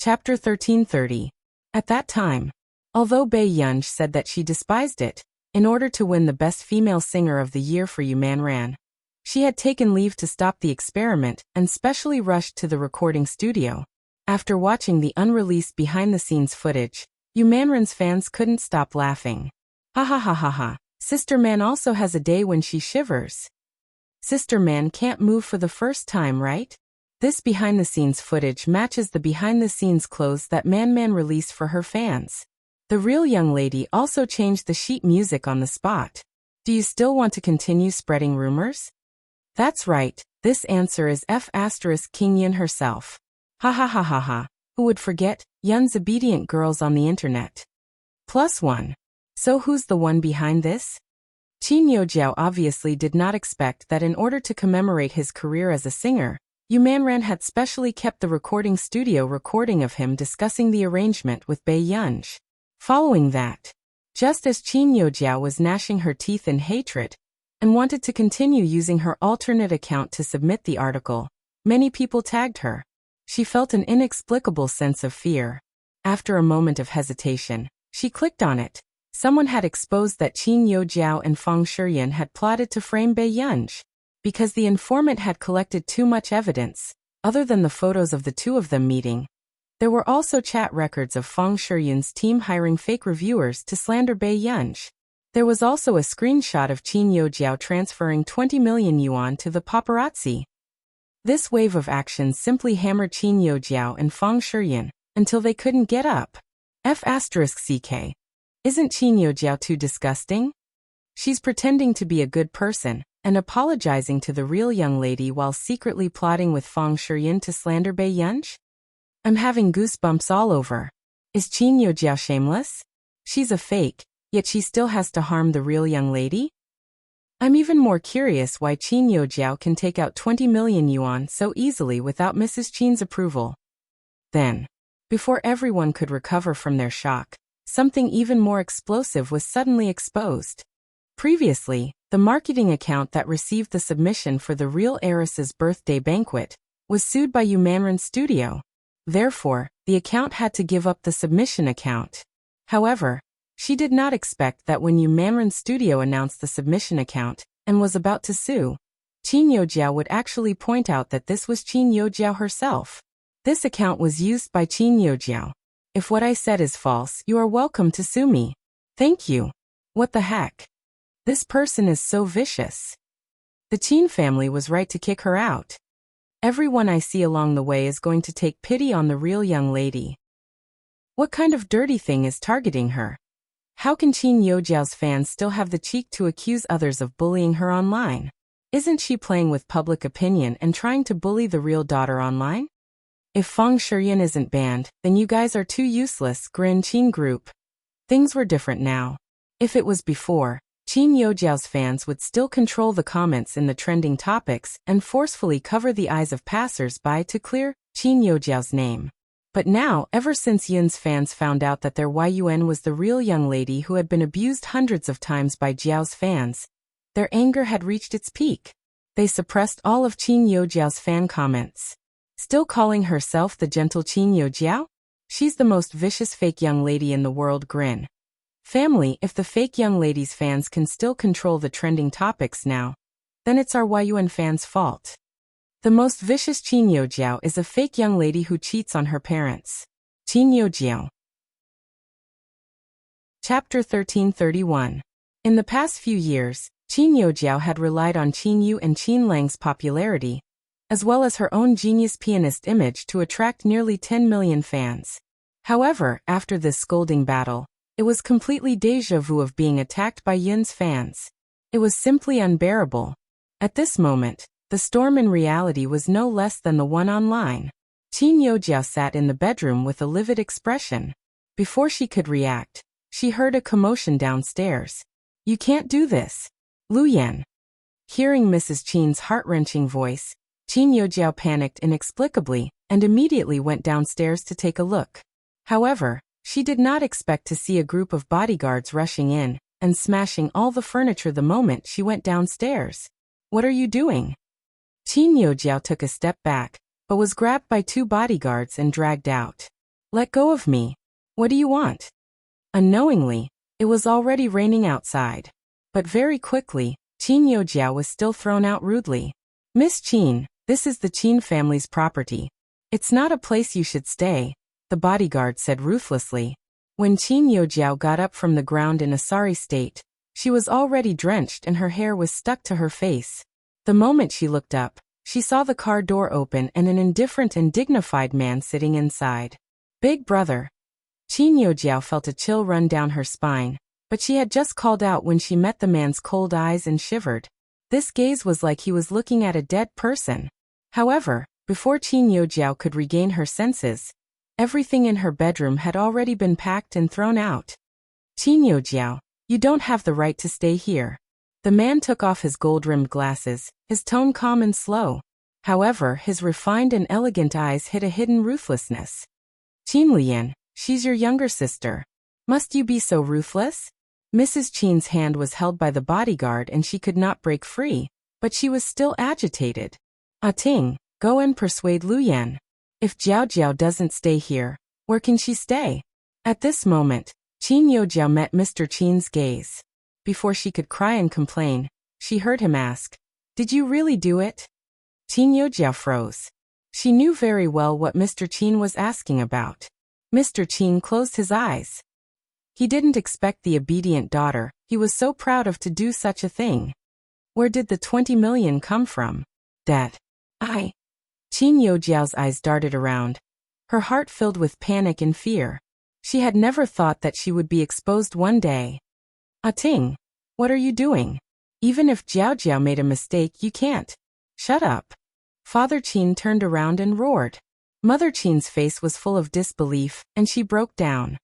Chapter 1330. At that time, although Bai Yunj said that she despised it, in order to win the Best Female Singer of the Year for Yu Manran, she had taken leave to stop the experiment and specially rushed to the recording studio. After watching the unreleased behind-the-scenes footage, Yu Manran's fans couldn't stop laughing. Ha ha ha ha ha, Sister Man also has a day when she shivers. Sister Man can't move for the first time, right? This behind-the-scenes footage matches the behind-the-scenes clothes that Man released for her fans. The real young lady also changed the sheet music on the spot. Do you still want to continue spreading rumors? That's right, this answer is F** King Yun herself. Ha ha ha ha ha, who would forget, Yun's obedient girls on the internet. +1. So who's the one behind this? Qin Youjiao obviously did not expect that in order to commemorate his career as a singer, Yu Manran had specially kept the recording studio recording of him discussing the arrangement with Bai Yunj. Following that, just as Qin Youjiao was gnashing her teeth in hatred and wanted to continue using her alternate account to submit the article, many people tagged her. She felt an inexplicable sense of fear. After a moment of hesitation, she clicked on it. Someone had exposed that Qin Youjiao and Feng Shiyan had plotted to frame Bai Yunj. Because the informant had collected too much evidence, other than the photos of the two of them meeting, there were also chat records of Feng Shiyan's team hiring fake reviewers to slander Bai Yunj. There was also a screenshot of Qin Youjiao transferring 20 million yuan to the paparazzi. This wave of action simply hammered Qin Youjiao and Feng Shiyan until they couldn't get up. F***CK. Isn't Qin Youjiao too disgusting? She's pretending to be a good person and apologizing to the real young lady while secretly plotting with Feng Shiyan to slander Bai Yunj? I'm having goosebumps all over. Is Qin Youjiao shameless? She's a fake, yet she still has to harm the real young lady? I'm even more curious why Qin Youjiao can take out 20 million yuan so easily without Mrs. Qin's approval. Then, before everyone could recover from their shock, something even more explosive was suddenly exposed. Previously, the marketing account that received the submission for the real heiress's birthday banquet was sued by Yu Manran Studio. Therefore, the account had to give up the submission account. However, she did not expect that when Yu Manran Studio announced the submission account and was about to sue, Qin Youjiao would actually point out that this was Qin Youjiao herself. This account was used by Qin Youjiao. If what I said is false, you are welcome to sue me. Thank you. What the heck? This person is so vicious. The Qin family was right to kick her out. Everyone I see along the way is going to take pity on the real young lady. What kind of dirty thing is targeting her? How can Qin Youjiao's fans still have the cheek to accuse others of bullying her online? Isn't she playing with public opinion and trying to bully the real daughter online? If Feng Shiyan isn't banned, then you guys are too useless, grin Qin group. Things were different now. If it was before, Qin Youjiao's fans would still control the comments in the trending topics and forcefully cover the eyes of passers-by to clear Qin Youjiao's name. But now, ever since Yun's fans found out that their Yun was the real young lady who had been abused hundreds of times by Jiao's fans, their anger had reached its peak. They suppressed all of Qin Youjiao's fan comments. Still calling herself the gentle Qin Youjiao? She's the most vicious fake young lady in the world, grin. Family, if the fake young lady's fans can still control the trending topics now, then it's our Yun fans' fault. The most vicious Qin Youjiao is a fake young lady who cheats on her parents. Qin Youjiao. Chapter 1331. In the past few years, Qin Youjiao had relied on Qin Yu and Qin Lang's popularity, as well as her own genius pianist image to attract nearly 10 million fans. However, after this scolding battle, it was completely déjà vu of being attacked by Yun's fans. It was simply unbearable. At this moment, the storm in reality was no less than the one online. Qin Youjiao sat in the bedroom with a livid expression. Before she could react, she heard a commotion downstairs. You can't do this. Lu Yan. Hearing Mrs. Qin's heart-wrenching voice, Qin Youjiao panicked inexplicably and immediately went downstairs to take a look. However, she did not expect to see a group of bodyguards rushing in and smashing all the furniture the moment she went downstairs. What are you doing? Qin Youjiao took a step back, but was grabbed by two bodyguards and dragged out. Let go of me. What do you want? Unknowingly, it was already raining outside. But very quickly, Qin Yojiao was still thrown out rudely. Miss Qin, this is the Qin family's property. It's not a place you should stay, the bodyguard said ruthlessly. When Qin Yojiao got up from the ground in a sorry state, she was already drenched and her hair was stuck to her face. The moment she looked up, she saw the car door open and an indifferent and dignified man sitting inside. Big brother. Qin Yojiao felt a chill run down her spine, but she had just called out when she met the man's cold eyes and shivered. This gaze was like he was looking at a dead person. However, before Qin Yojiao could regain her senses, everything in her bedroom had already been packed and thrown out. Qin Yojiao, you don't have the right to stay here. The man took off his gold-rimmed glasses, his tone calm and slow. However, his refined and elegant eyes hid a hidden ruthlessness. Qin Lian, she's your younger sister. Must you be so ruthless? Mrs. Qin's hand was held by the bodyguard and she could not break free, but she was still agitated. Ah Ting, go and persuade Lu Yan. If Jiao Jiao doesn't stay here, where can she stay? At this moment, Qin Yojiao met Mr. Qin's gaze. Before she could cry and complain, she heard him ask, "Did you really do it?" Qin Yojiao froze. She knew very well what Mr. Qin was asking about. Mr. Qin closed his eyes. He didn't expect the obedient daughter he was so proud of to do such a thing. Where did the 20 million come from? That. Qin Yojiao's eyes darted around. Her heart filled with panic and fear. She had never thought that she would be exposed one day. Ah Ting, what are you doing? Even if Jiao Jiao made a mistake, you can't. Shut up. Father Qin turned around and roared. Mother Qin's face was full of disbelief, and she broke down.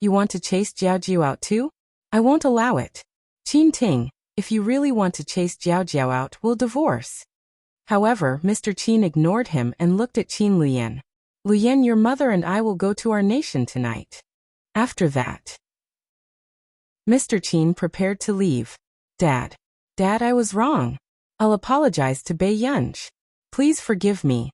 You want to chase Jiao Jiao out too? I won't allow it. Qin Ting, if you really want to chase Jiao Jiao out, we'll divorce. However, Mr. Qin ignored him and looked at Qin Luyan. Luyan, your mother and I will go to our nation tonight. After that, Mr. Qin prepared to leave. Dad, I was wrong. I'll apologize to Bei Yunj. Please forgive me.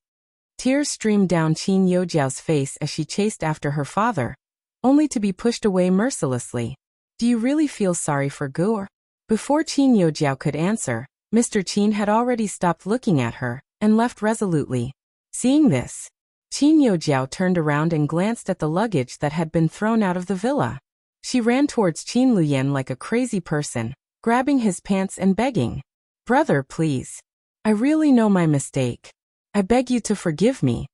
Tears streamed down Qin Yojiao's face as she chased after her father, only to be pushed away mercilessly. Do you really feel sorry for Guo? Before Qin Yojiao could answer, Mr. Qin had already stopped looking at her and left resolutely. Seeing this, Qin Yojiao turned around and glanced at the luggage that had been thrown out of the villa. She ran towards Qin Luyan like a crazy person, grabbing his pants and begging, "Brother, please. I really know my mistake. I beg you to forgive me."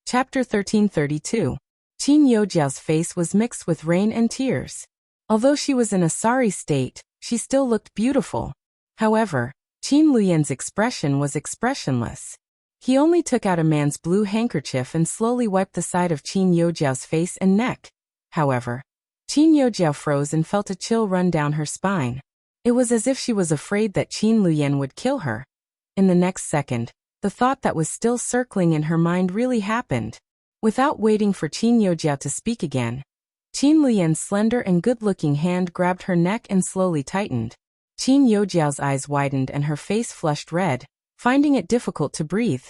Chapter 1332. Qin Yojiao's face was mixed with rain and tears. Although she was in a sorry state, she still looked beautiful. However, Qin Luyan's expression was expressionless. He only took out a man's blue handkerchief and slowly wiped the side of Qin Yojiao's face and neck. However, Qin Yojiao froze and felt a chill run down her spine. It was as if she was afraid that Qin Luyan would kill her. In the next second, the thought that was still circling in her mind really happened. Without waiting for Qin Yojiao to speak again, Qin Luyan's slender and good-looking hand grabbed her neck and slowly tightened. Qin Yojiao's eyes widened and her face flushed red, finding it difficult to breathe.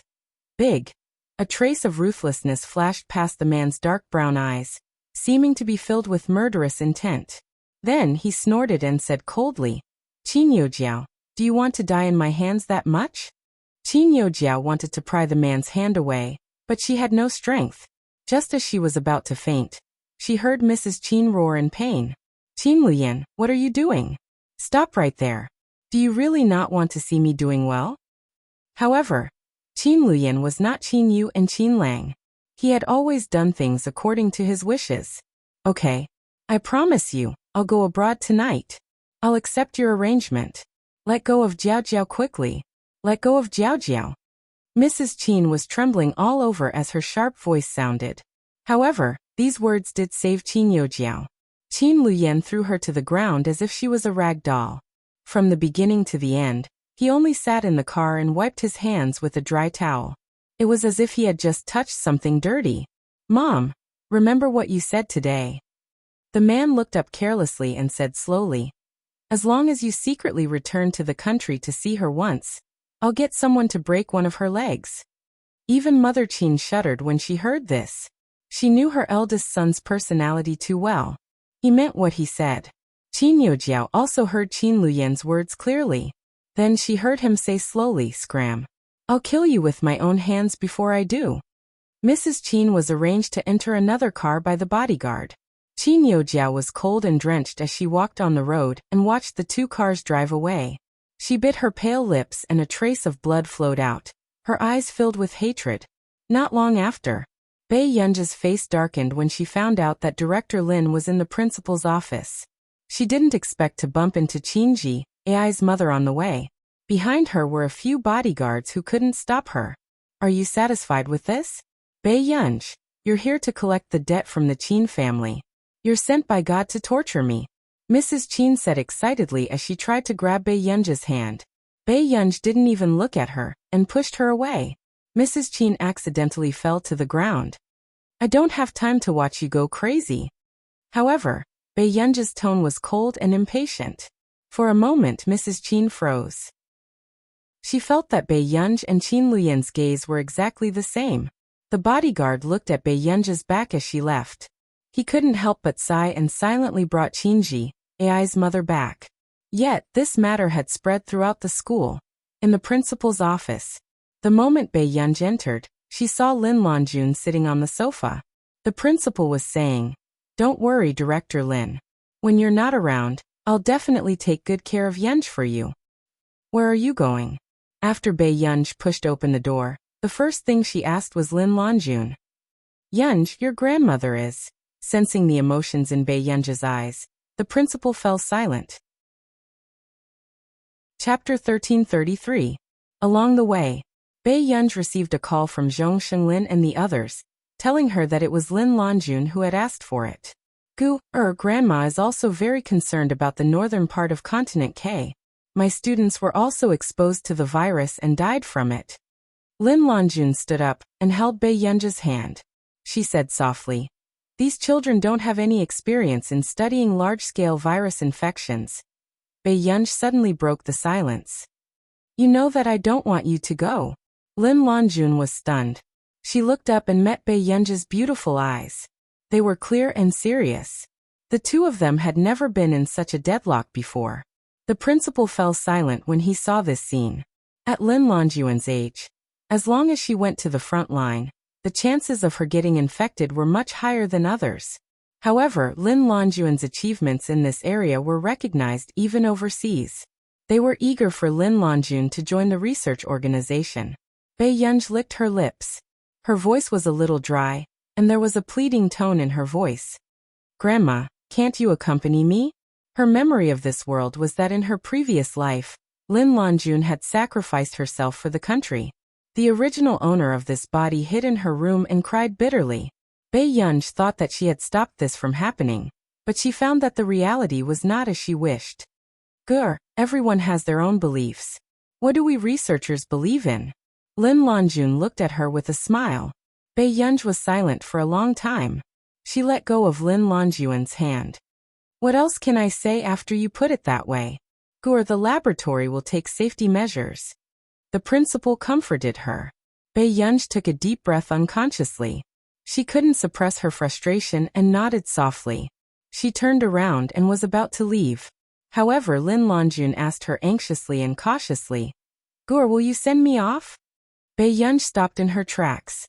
Big. A trace of ruthlessness flashed past the man's dark brown eyes, seeming to be filled with murderous intent. Then he snorted and said coldly, "Qin Yojiao, do you want to die in my hands that much?" Qin Yojiao wanted to pry the man's hand away, but she had no strength. Just as she was about to faint, she heard Mrs. Qin roar in pain. "Qin Luyan, what are you doing? Stop right there. Do you really not want to see me doing well?" However, Qin Luyan was not Qin Yu and Qin Lang. He had always done things according to his wishes. "Okay. I promise you, I'll go abroad tonight. I'll accept your arrangement. Let go of Jiao Jiao quickly. Let go of Jiao Jiao." Mrs. Qin was trembling all over as her sharp voice sounded. However, these words did save Qin Yojiao. Qin Luyan threw her to the ground as if she was a rag doll. From the beginning to the end, he only sat in the car and wiped his hands with a dry towel. It was as if he had just touched something dirty. "Mom, remember what you said today." The man looked up carelessly and said slowly, "As long as you secretly return to the country to see her once, I'll get someone to break one of her legs." Even Mother Qin shuddered when she heard this. She knew her eldest son's personality too well. He meant what he said. Qin Youjiao also heard Qin Luyan's words clearly. Then she heard him say slowly, "Scram. I'll kill you with my own hands before I do." Mrs. Qin was arranged to enter another car by the bodyguard. Qin Youjiao was cold and drenched as she walked on the road and watched the two cars drive away. She bit her pale lips and a trace of blood flowed out, her eyes filled with hatred. Not long after, Bei Yunji's face darkened when she found out that Director Lin was in the principal's office. She didn't expect to bump into Qinji, Ai's mother, on the way. Behind her were a few bodyguards who couldn't stop her. "Are you satisfied with this? Bei Yunji, you're here to collect the debt from the Qin family. You're sent by God to torture me," Mrs. Qin said excitedly as she tried to grab Bei Yunji's hand. Bei Yunji didn't even look at her and pushed her away. Mrs. Qin accidentally fell to the ground. "I don't have time to watch you go crazy." However, Bei Yunji's tone was cold and impatient. For a moment Mrs. Qin froze. She felt that Bei Yunji and Qin Luyan's gaze were exactly the same. The bodyguard looked at Bei Yunji's back as she left. He couldn't help but sigh and silently brought Qinji, Ai's mother, back. Yet, this matter had spread throughout the school. In the principal's office, the moment Bei Yunji entered, she saw Lin Longjun sitting on the sofa. The principal was saying, "Don't worry, Director Lin. When you're not around, I'll definitely take good care of Yunji for you." "Where are you going?" After Bei Yunji pushed open the door, the first thing she asked was Lin Longjun. "Yunji, your grandmother is." Sensing the emotions in Bei Yunji's eyes, the principal fell silent. Chapter 1333. Along the way, Bei Yunji received a call from Zhong Shenglin and the others, telling her that it was Lin Longjun who had asked for it. Grandma is also very concerned about the northern part of Continent K. My students were also exposed to the virus and died from it. Lin Longjun stood up and held Bei Yunji's hand. She said softly, "These children don't have any experience in studying large-scale virus infections." Bei Yunji suddenly broke the silence. "You know that I don't want you to go." Lin Longjun was stunned. She looked up and met Bei Yunji's beautiful eyes. They were clear and serious. The two of them had never been in such a deadlock before. The principal fell silent when he saw this scene. At Lin Longjun's age, as long as she went to the front line, the chances of her getting infected were much higher than others. However, Lin Longjun's achievements in this area were recognized even overseas. They were eager for Lin Longjun to join the research organization. Bei Yunji licked her lips. Her voice was a little dry, and there was a pleading tone in her voice. "Grandma, can't you accompany me?" Her memory of this world was that in her previous life, Lin Longjun had sacrificed herself for the country. The original owner of this body hid in her room and cried bitterly. Bei Yunji thought that she had stopped this from happening, but she found that the reality was not as she wished. Everyone has their own beliefs. What do we researchers believe in?" Lin Longjun looked at her with a smile. Bei Yunji was silent for a long time. She let go of Lin Longjun's hand. "What else can I say after you put it that way? The laboratory will take safety measures." The principal comforted her. Bei Yunji took a deep breath unconsciously. She couldn't suppress her frustration and nodded softly. She turned around and was about to leave. However, Lin Longjun asked her anxiously and cautiously, "Will you send me off?" Bei Yunji stopped in her tracks.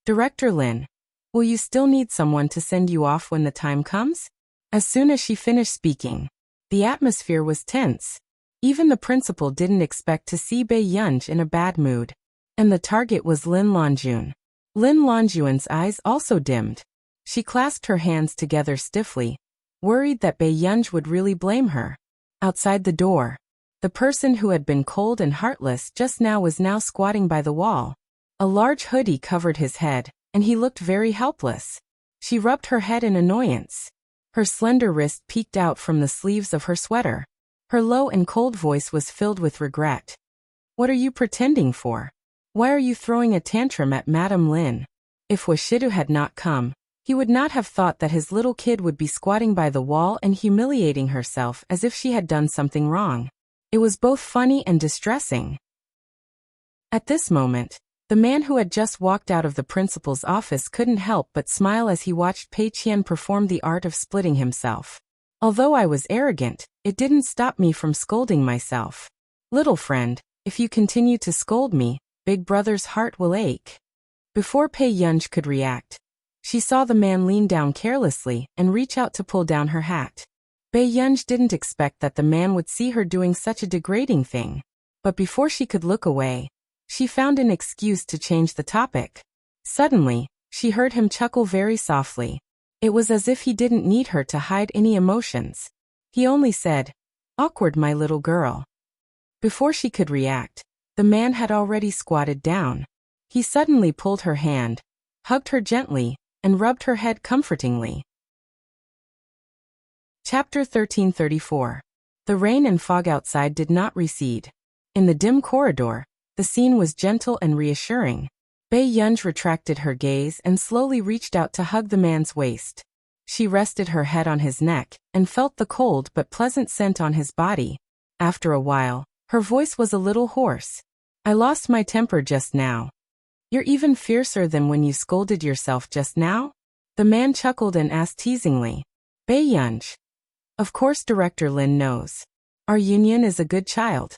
"Director Lin, will you still need someone to send you off when the time comes?" As soon as she finished speaking, the atmosphere was tense. Even the principal didn't expect to see Bei Yunji in a bad mood. And the target was Lin Longjun. Lin Longjun's eyes also dimmed. She clasped her hands together stiffly, worried that Bei Yunji would really blame her. Outside the door, the person who had been cold and heartless just now was now squatting by the wall. A large hoodie covered his head, and he looked very helpless. She rubbed her head in annoyance. Her slender wrist peeked out from the sleeves of her sweater. Her low and cold voice was filled with regret. "What are you pretending for? Why are you throwing a tantrum at Madame Lin?" If Washidu had not come, he would not have thought that his little kid would be squatting by the wall and humiliating herself as if she had done something wrong. It was both funny and distressing. At this moment, The man who had just walked out of the principal's office couldn't help but smile as he watched Pei Qian perform the art of splitting himself. Although I was arrogant, it didn't stop me from scolding myself. Little friend, if you continue to scold me, Big Brother's heart will ache. Before Pei Yunj could react, she saw the man lean down carelessly and reach out to pull down her hat. Pei Yunj didn't expect that the man would see her doing such a degrading thing. But before she could look away, she found an excuse to change the topic. Suddenly, she heard him chuckle very softly. It was as if he didn't need her to hide any emotions. He only said, "Awkward, my little girl." Before she could react, the man had already squatted down. He suddenly pulled her hand, hugged her gently, and rubbed her head comfortingly. Chapter 1334. The rain and fog outside did not recede. In the dim corridor, the scene was gentle and reassuring. Pei Yunj retracted her gaze and slowly reached out to hug the man's waist. She rested her head on his neck and felt the cold but pleasant scent on his body. After a while, her voice was a little hoarse. "I lost my temper just now." "You're even fiercer than when you scolded yourself just now?" The man chuckled and asked teasingly. "Pei Yunj. Of course Director Lin knows. Our union is a good child.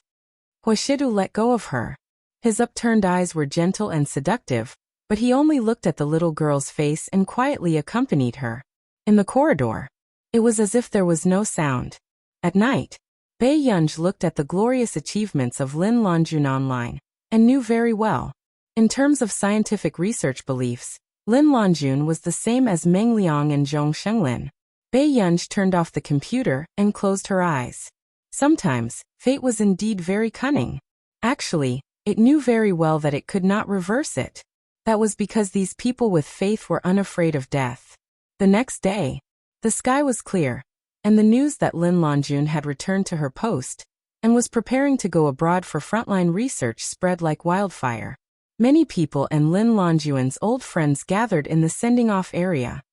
Huashidu let go of her." His upturned eyes were gentle and seductive, but he only looked at the little girl's face and quietly accompanied her. In the corridor, it was as if there was no sound. At night, Pei Yunj looked at the glorious achievements of Lin Longjun online, and knew very well. In terms of scientific research beliefs, Lin Longjun was the same as Meng Liang and Zhong Shenglin. Pei Yunj turned off the computer and closed her eyes. Sometimes, fate was indeed very cunning. Actually, it knew very well that it could not reverse it. That was because these people with faith were unafraid of death. The next day, the sky was clear, and the news that Lin Longjun had returned to her post and was preparing to go abroad for frontline research spread like wildfire. Many people and Lin Longjun's old friends gathered in the sending-off area.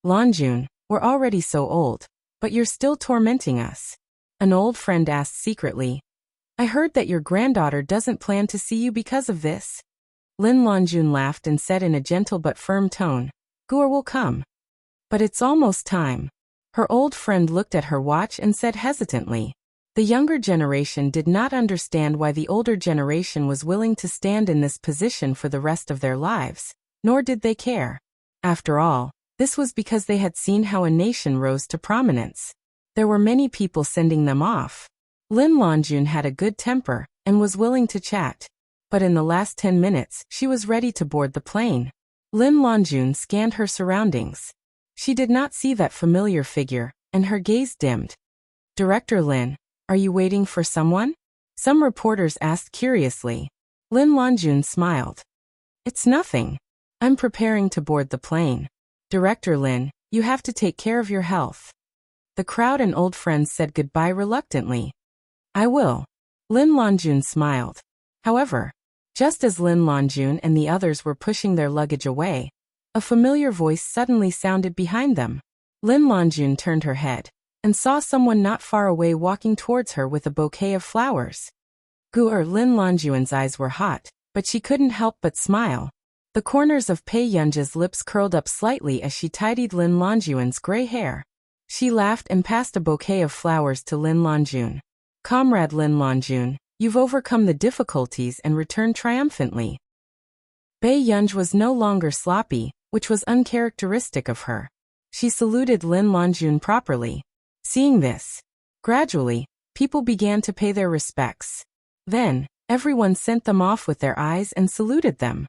"Longjun, we're already so old, but you're still tormenting us," an old friend asked secretly. "I heard that your granddaughter doesn't plan to see you because of this." Lin Longjun laughed and said in a gentle but firm tone, "Guer will come." "But it's almost time." Her old friend looked at her watch and said hesitantly. The younger generation did not understand why the older generation was willing to stand in this position for the rest of their lives, nor did they care. After all, this was because they had seen how a nation rose to prominence. There were many people sending them off. Lin Longjun had a good temper and was willing to chat. But in the last 10 minutes, she was ready to board the plane. Lin Longjun scanned her surroundings. She did not see that familiar figure, and her gaze dimmed. "Director Lin, are you waiting for someone?" Some reporters asked curiously. Lin Longjun smiled. "It's nothing. I'm preparing to board the plane. Director Lin, you have to take care of your health." The crowd and old friends said goodbye reluctantly. "I will." Lin Longjun smiled. However, just as Lin Longjun and the others were pushing their luggage away, a familiar voice suddenly sounded behind them. Lin Longjun turned her head and saw someone not far away walking towards her with a bouquet of flowers. Lin Longjun's eyes were hot, but she couldn't help but smile. The corners of Pei Yunj's lips curled up slightly as she tidied Lin Longjun's gray hair. She laughed and passed a bouquet of flowers to Lin Longjun. "Comrade Lin Longjun, you've overcome the difficulties and returned triumphantly." Pei Yunj was no longer sloppy, which was uncharacteristic of her. She saluted Lin Longjun properly. Seeing this, gradually, people began to pay their respects. Then, everyone sent them off with their eyes and saluted them.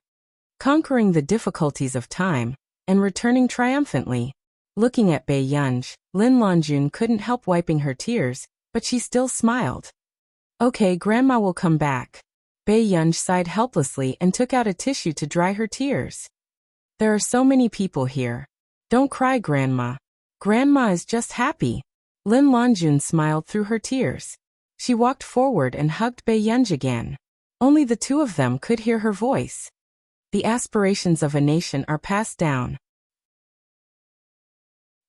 Conquering the difficulties of time, and returning triumphantly. Looking at Pei Yunj, Lin Longjun couldn't help wiping her tears, but she still smiled. "Okay, Grandma will come back." Pei Yunj sighed helplessly and took out a tissue to dry her tears. "There are so many people here. Don't cry, Grandma. Grandma is just happy." Lin Longjun smiled through her tears. She walked forward and hugged Pei Yunj again. Only the two of them could hear her voice. The aspirations of a nation are passed down.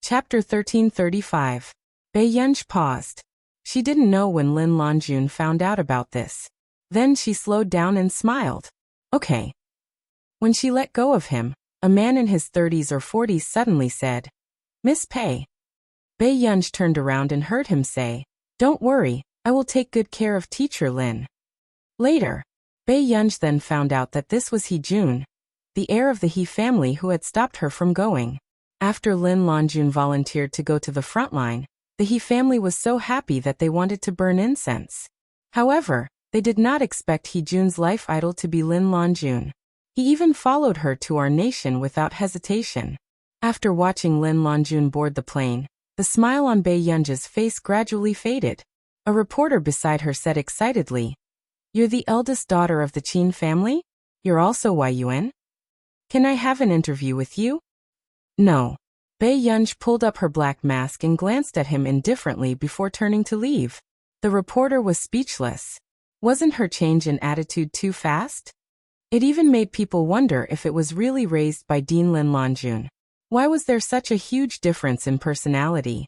Chapter 1335. Pei Yunj paused. She didn't know when Lin Longjun found out about this. Then she slowed down and smiled. "Okay. When she let go of him, a man in his 30s or 40s suddenly said, "Miss Pei." Bei Yunj turned around and heard him say, "Don't worry, I will take good care of teacher Lin." Later, Bei Yunj then found out that this was He Jun, the heir of the He family who had stopped her from going. After Lin Longjun volunteered to go to the front line, the He family was so happy that they wanted to burn incense. However, they did not expect He Jun's life idol to be Lin Longjun. He even followed her to our nation without hesitation. After watching Lin Longjun board the plane, the smile on Bei Yunj's face gradually faded. A reporter beside her said excitedly, "You're the eldest daughter of the Qin family? You're also Yun? Can I have an interview with you?" "No." Bei Yunj pulled up her black mask and glanced at him indifferently before turning to leave. The reporter was speechless. Wasn't her change in attitude too fast? It even made people wonder if it was really raised by Dean Lin Longjun. Why was there such a huge difference in personality?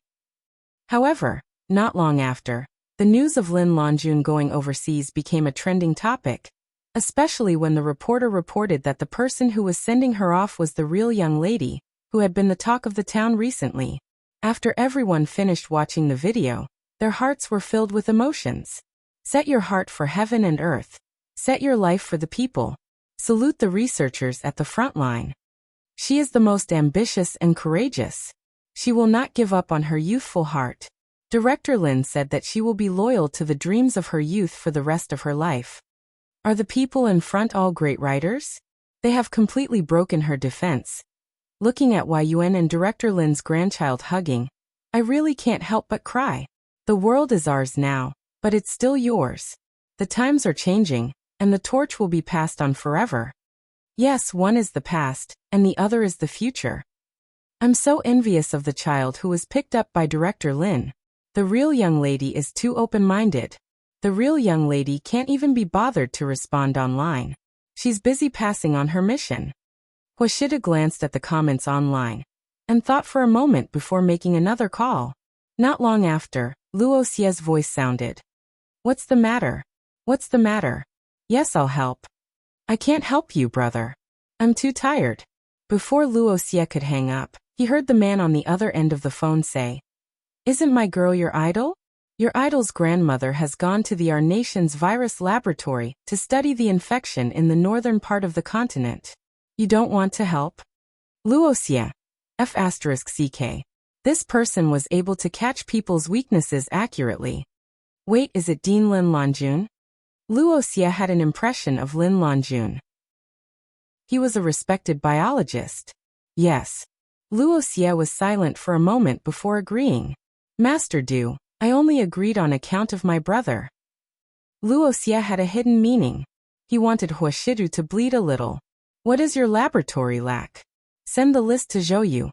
However, not long after, the news of Lin Longjun going overseas became a trending topic, especially when the reporter reported that the person who was sending her off was the real young lady, who had been the talk of the town recently. After everyone finished watching the video, their hearts were filled with emotions. Set your heart for heaven and earth. Set your life for the people. Salute the researchers at the front line. She is the most ambitious and courageous. She will not give up on her youthful heart. Director Lin said that she will be loyal to the dreams of her youth for the rest of her life. Are the people in front all great writers? They have completely broken her defense. Looking at Yun and Director Lin's grandchild hugging, I really can't help but cry. The world is ours now, but it's still yours. The times are changing, and the torch will be passed on forever. Yes, one is the past, and the other is the future. I'm so envious of the child who was picked up by Director Lin. The real young lady is too open-minded. The real young lady can't even be bothered to respond online. She's busy passing on her mission. Huashida glanced at the comments online and thought for a moment before making another call. Not long after, Luocia's voice sounded. "What's the matter? What's the matter? Yes, I'll help." "I can't help you, brother. I'm too tired." Before Luocia could hang up, he heard the man on the other end of the phone say, "Isn't my girl your idol? Your idol's grandmother has gone to the Our Nation's virus laboratory to study the infection in the northern part of the continent. You don't want to help?" Luocia. F***CK. This person was able to catch people's weaknesses accurately. Wait, is it Dean Lin Longjun? Luocia had an impression of Lin Longjun. He was a respected biologist. Yes. Luocia was silent for a moment before agreeing. "Master Du, I only agreed on account of my brother." Luocia had a hidden meaning. He wanted Huashidu to bleed a little. "What does your laboratory lack? Send the list to Zhouyu."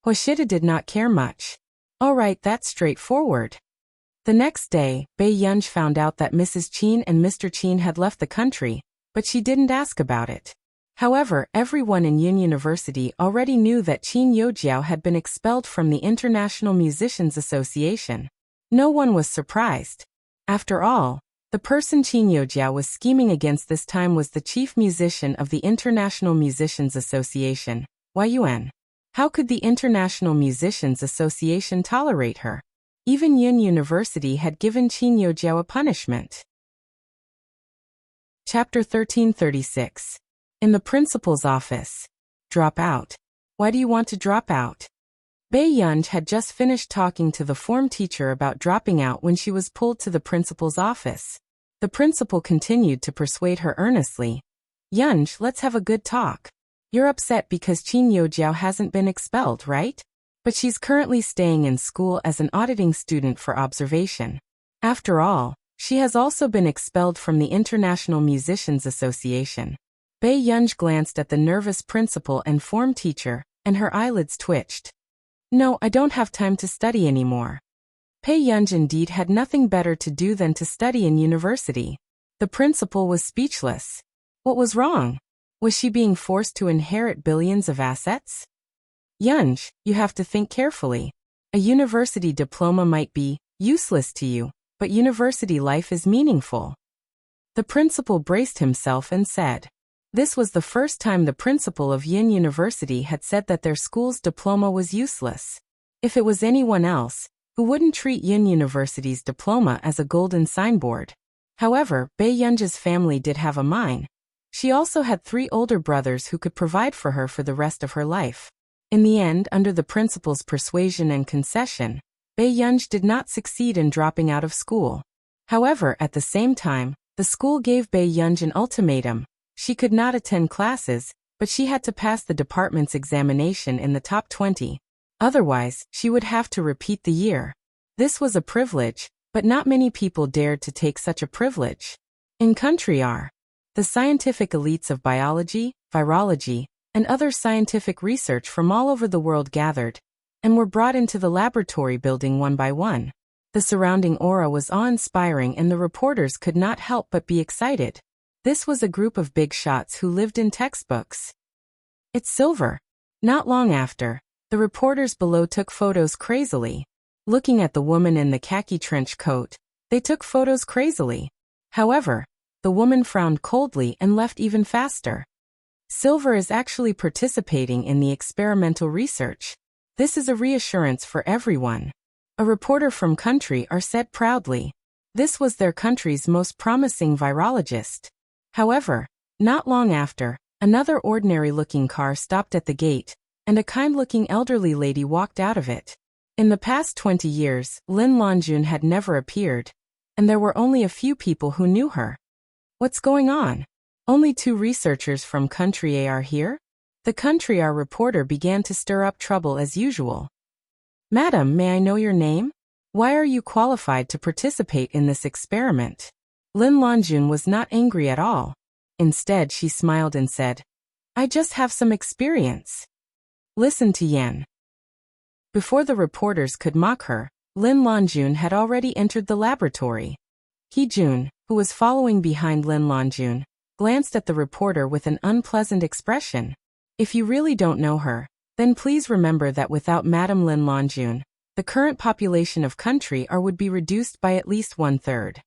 Huashida did not care much. "All right, that's straightforward." The next day, Bei Yunj found out that Mrs. Qin and Mr. Qin had left the country, but she didn't ask about it. However, everyone in Yun University already knew that Qin Youjiao had been expelled from the International Musicians Association. No one was surprised. After all, the person Qin Youjiao was scheming against this time was the chief musician of the International Musicians Association, Yun. How could the International Musicians Association tolerate her? Even Yun University had given Qin Youjiao a punishment. Chapter 1336. In the principal's office. Drop out. Why do you want to drop out? Bei Yunj had just finished talking to the form teacher about dropping out when she was pulled to the principal's office. The principal continued to persuade her earnestly. "Yunj, let's have a good talk. You're upset because Qin Youjiao hasn't been expelled, right? But she's currently staying in school as an auditing student for observation. After all, she has also been expelled from the International Musicians Association." Bei Yunj glanced at the nervous principal and form teacher, and her eyelids twitched. "No, I don't have time to study anymore." Bei Yunj indeed had nothing better to do than to study in university. The principal was speechless. What was wrong? Was she being forced to inherit billions of assets? "Yunj, you have to think carefully. A university diploma might be useless to you, but university life is meaningful." The principal braced himself and said, This was the first time the principal of Yin University had said that their school's diploma was useless. If it was anyone else, who wouldn't treat Yin University's diploma as a golden signboard? However, Bai Yunji's family did have a mine. She also had 3 older brothers who could provide for her for the rest of her life. In the end, under the principal's persuasion and concession, Bai Yunji did not succeed in dropping out of school. However, at the same time, the school gave Bai Yunji an ultimatum. She could not attend classes, but she had to pass the department's examination in the top 20. Otherwise, she would have to repeat the year. This was a privilege, but not many people dared to take such a privilege. In country are the scientific elites of biology, virology, and other scientific research from all over the world gathered, and were brought into the laboratory building one by one. The surrounding aura was awe-inspiring and the reporters could not help but be excited. This was a group of big shots who lived in textbooks. It's Silver. Not long after, the reporters below took photos crazily. Looking at the woman in the khaki trench coat, they took photos crazily. However, the woman frowned coldly and left even faster. Silver is actually participating in the experimental research. This is a reassurance for everyone. A reporter from country are said proudly. This was their country's most promising virologist. However, not long after, another ordinary-looking car stopped at the gate, and a kind-looking elderly lady walked out of it. In the past 20 years, Lin Longjun had never appeared, and there were only a few people who knew her. What's going on? Only 2 researchers from Country A are here? The Country A reporter began to stir up trouble as usual. Madam, may I know your name? Why are you qualified to participate in this experiment? Lin Longjun was not angry at all. Instead, she smiled and said, I just have some experience. Listen to Yan. Before the reporters could mock her, Lin Longjun had already entered the laboratory. He-jun, who was following behind Lin Longjun, glanced at the reporter with an unpleasant expression. If you really don't know her, then please remember that without Madame Lin Longjun, the current population of Country A would be reduced by at least 1/3.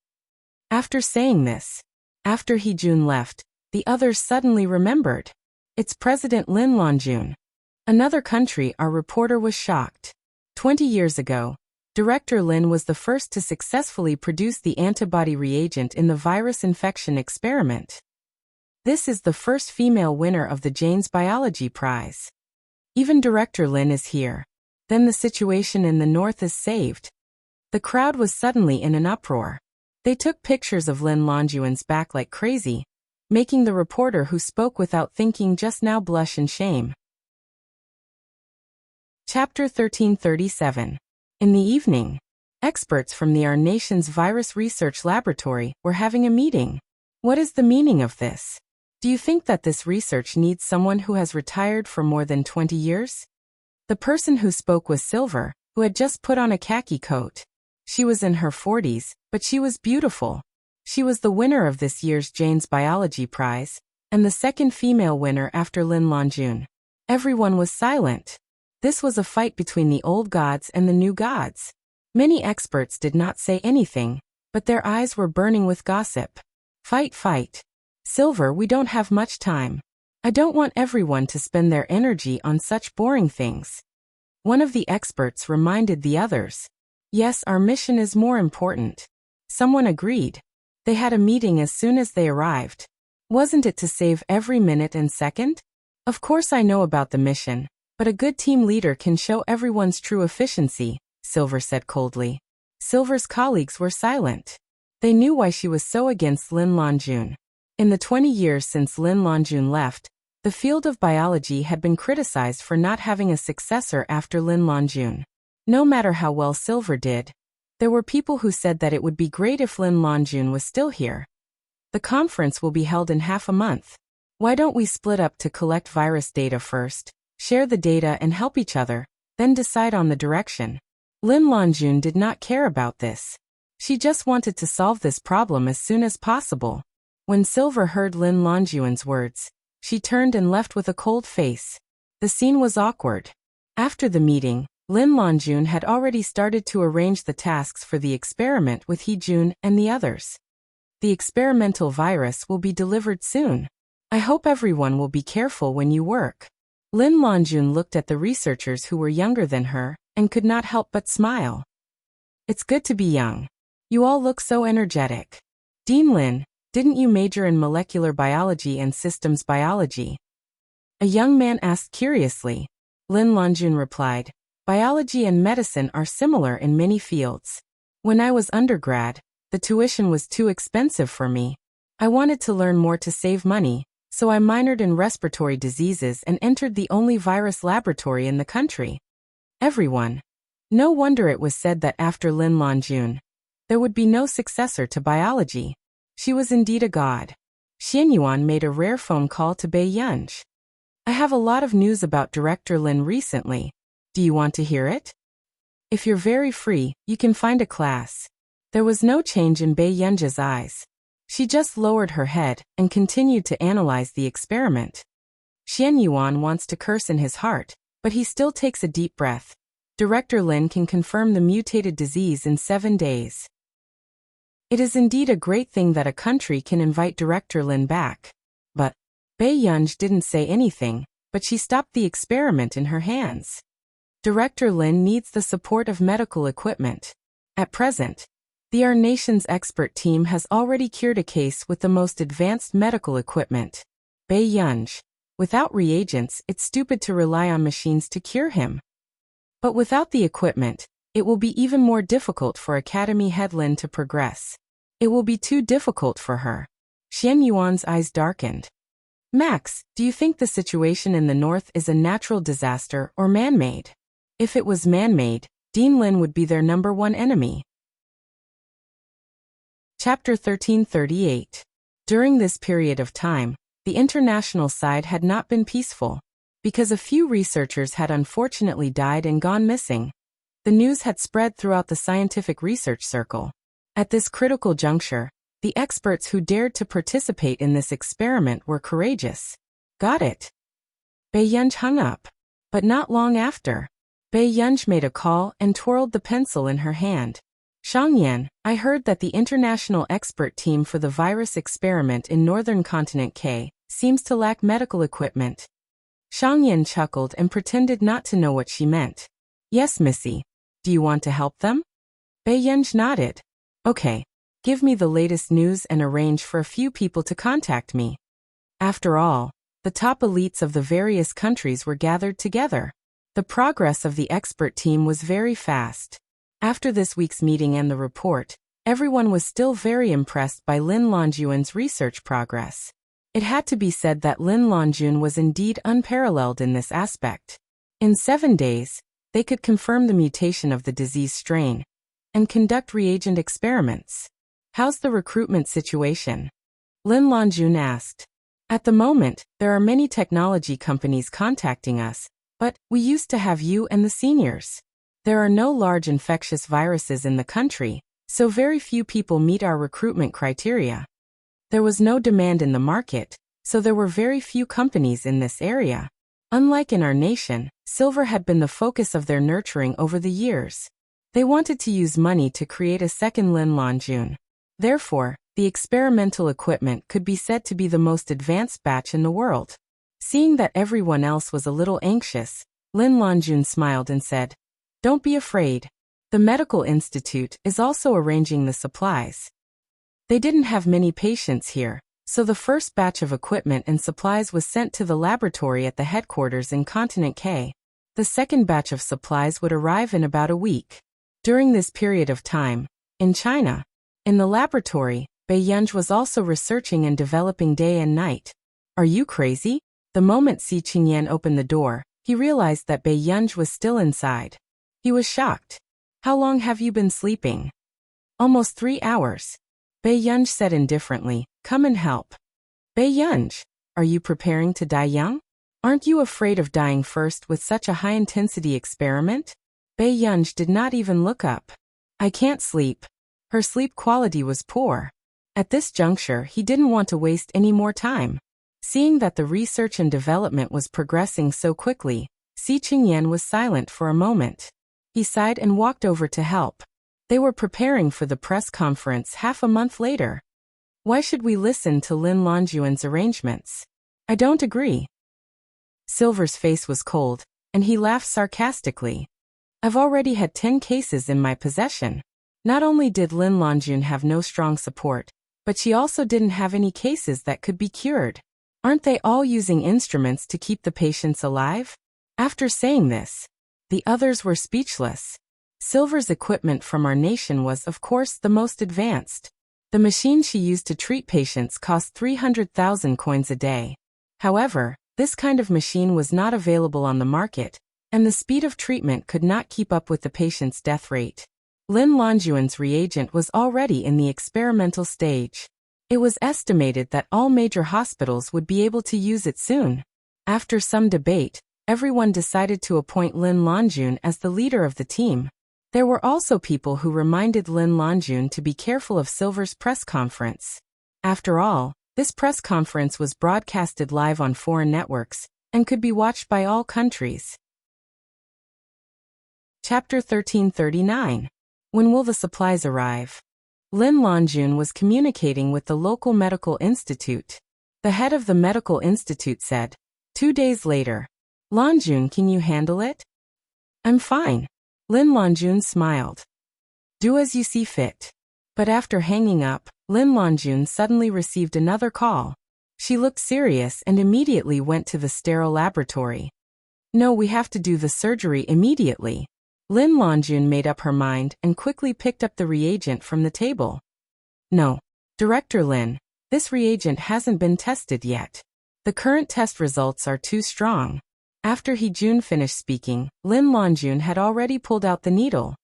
After saying this, after He-jun left, the others suddenly remembered. It's President Lin Longjun. Another Country A reporter was shocked. 20 years ago, Director Lin was the first to successfully produce the antibody reagent in the virus infection experiment. This is the first female winner of the Jane's Biology Prize. Even Director Lin is here. Then the situation in the north is saved. The crowd was suddenly in an uproar. They took pictures of Lin Longjun's back like crazy, making the reporter who spoke without thinking just now blush in shame. Chapter 1337. In the evening, experts from our nation's virus research laboratory were having a meeting. What is the meaning of this? Do you think that this research needs someone who has retired for more than 20 years? The person who spoke was Silver, who had just put on a khaki coat. She was in her 40s, but she was beautiful. She was the winner of this year's Jane's Biology Prize, and the second female winner after Lin Longjun. Everyone was silent. This was a fight between the old gods and the new gods. Many experts did not say anything, but their eyes were burning with gossip. Fight, fight. Silver, we don't have much time. I don't want everyone to spend their energy on such boring things. One of the experts reminded the others. Yes, our mission is more important. Someone agreed. They had a meeting as soon as they arrived. Wasn't it to save every minute and second? Of course I know about the mission, but a good team leader can show everyone's true efficiency, Silver said coldly. Silver's colleagues were silent. They knew why she was so against Lin Longjun. In the 20 years since Lin Longjun left, the field of biology had been criticized for not having a successor after Lin Longjun. No matter how well Silver did, there were people who said that it would be great if Lin Longjun was still here. The conference will be held in half a month. Why don't we split up to collect virus data first, share the data and help each other, then decide on the direction? Lin Longjun did not care about this. She just wanted to solve this problem as soon as possible. When Silver heard Lin Longjun's words, she turned and left with a cold face. The scene was awkward. After the meeting, Lin Longjun had already started to arrange the tasks for the experiment with He-jun and the others. The experimental virus will be delivered soon. I hope everyone will be careful when you work. Lin Longjun looked at the researchers who were younger than her and could not help but smile. It's good to be young. You all look so energetic. Dean Lin, didn't you major in molecular biology and systems biology? A young man asked curiously. Lin Longjun replied, biology and medicine are similar in many fields. When I was undergrad, the tuition was too expensive for me. I wanted to learn more to save money, so I minored in respiratory diseases and entered the only virus laboratory in the country. Everyone. No wonder it was said that after Lin Longjun, there would be no successor to biology. She was indeed a god. Xian Yuan made a rare phone call to Bai Yunj. I have a lot of news about Director Lin recently. Do you want to hear it? If you're very free, you can find a class. There was no change in Bai Yunj's eyes. She just lowered her head and continued to analyze the experiment. Xian Yuan wants to curse in his heart, but he still takes a deep breath. Director Lin can confirm the mutated disease in 7 days. It is indeed a great thing that a country can invite Director Lin back. But Bai Yunj didn't say anything, but she stopped the experiment in her hands. Director Lin needs the support of medical equipment. At present, our nation's expert team has already cured a case with the most advanced medical equipment. Bai Yunj. Without reagents, it's stupid to rely on machines to cure him. But without the equipment, it will be even more difficult for Academy Head Lin to progress. It will be too difficult for her. Xian Yuan's eyes darkened. Max, do you think the situation in the north is a natural disaster or man-made? If it was man-made, Dean Lin would be their #1 enemy. Chapter 1338. During this period of time, the international side had not been peaceful. Because a few researchers had unfortunately died and gone missing, the news had spread throughout the scientific research circle. At this critical juncture, the experts who dared to participate in this experiment were courageous. Got it. Bai Yunj hung up. But not long after, Bai Yunj made a call and twirled the pencil in her hand. Shangyan, I heard that the international expert team for the virus experiment in northern continent K seems to lack medical equipment. Shangyan chuckled and pretended not to know what she meant. Yes, Missy. Do you want to help them? Bai Yunj nodded. Okay. Give me the latest news and arrange for a few people to contact me. After all, the top elites of the various countries were gathered together. The progress of the expert team was very fast. After this week's meeting and the report, everyone was still very impressed by Lin Longjun's research progress. It had to be said that Lin Longjun was indeed unparalleled in this aspect. In 7 days, they could confirm the mutation of the disease strain and conduct reagent experiments. How's the recruitment situation? Lin Longjun asked. At the moment, there are many technology companies contacting us, but we used to have you and the seniors. There are no large infectious viruses in the country, so very few people meet our recruitment criteria. There was no demand in the market, so there were very few companies in this area. Unlike in our nation, silver had been the focus of their nurturing over the years. They wanted to use money to create a second Lin Longjun. Therefore, the experimental equipment could be said to be the most advanced batch in the world. Seeing that everyone else was a little anxious, Lin Longjun smiled and said, Don't be afraid. The medical institute is also arranging the supplies. They didn't have many patients here, so the first batch of equipment and supplies was sent to the laboratory at the headquarters in Continent K. The second batch of supplies would arrive in about a week. During this period of time, in China, in the laboratory, Bai Yunj was also researching and developing day and night. Are you crazy? The moment Si Qingyan opened the door, he realized that Bai Yunj was still inside. He was shocked. How long have you been sleeping? Almost 3 hours. Bai Yunj said indifferently, Come and help. Bai Yunj, are you preparing to die young? Aren't you afraid of dying first with such a high-intensity experiment? Bai Yunj did not even look up. I can't sleep. Her sleep quality was poor. At this juncture, he didn't want to waste any more time. Seeing that the research and development was progressing so quickly, Si Qingyan was silent for a moment. He sighed and walked over to help. They were preparing for the press conference half a month later. Why should we listen to Lin Longjun's arrangements? I don't agree. Silver's face was cold, and he laughed sarcastically. I've already had 10 cases in my possession. Not only did Lin Longjun have no strong support, but she also didn't have any cases that could be cured. Aren't they all using instruments to keep the patients alive? After saying this, the others were speechless. Silver's equipment from our nation was, of course, the most advanced. The machine she used to treat patients cost 300,000 coins a day. However, this kind of machine was not available on the market, and the speed of treatment could not keep up with the patient's death rate. Lin Longjun's reagent was already in the experimental stage. It was estimated that all major hospitals would be able to use it soon. After some debate, everyone decided to appoint Lin Longjun as the leader of the team. There were also people who reminded Lin Longjun to be careful of Silver's press conference. After all, this press conference was broadcasted live on foreign networks and could be watched by all countries. Chapter 1339. When will the supplies arrive? Lin Longjun was communicating with the local medical institute. The head of the medical institute said, 2 days later, Longjun, can you handle it? I'm fine. Lin Longjun smiled. Do as you see fit. But after hanging up, Lin Longjun suddenly received another call. She looked serious and immediately went to the sterile laboratory. No, we have to do the surgery immediately. Lin Longjun made up her mind and quickly picked up the reagent from the table. No, Director Lin, this reagent hasn't been tested yet. The current test results are too strong. After He-jun finished speaking, Lin Longjun had already pulled out the needle.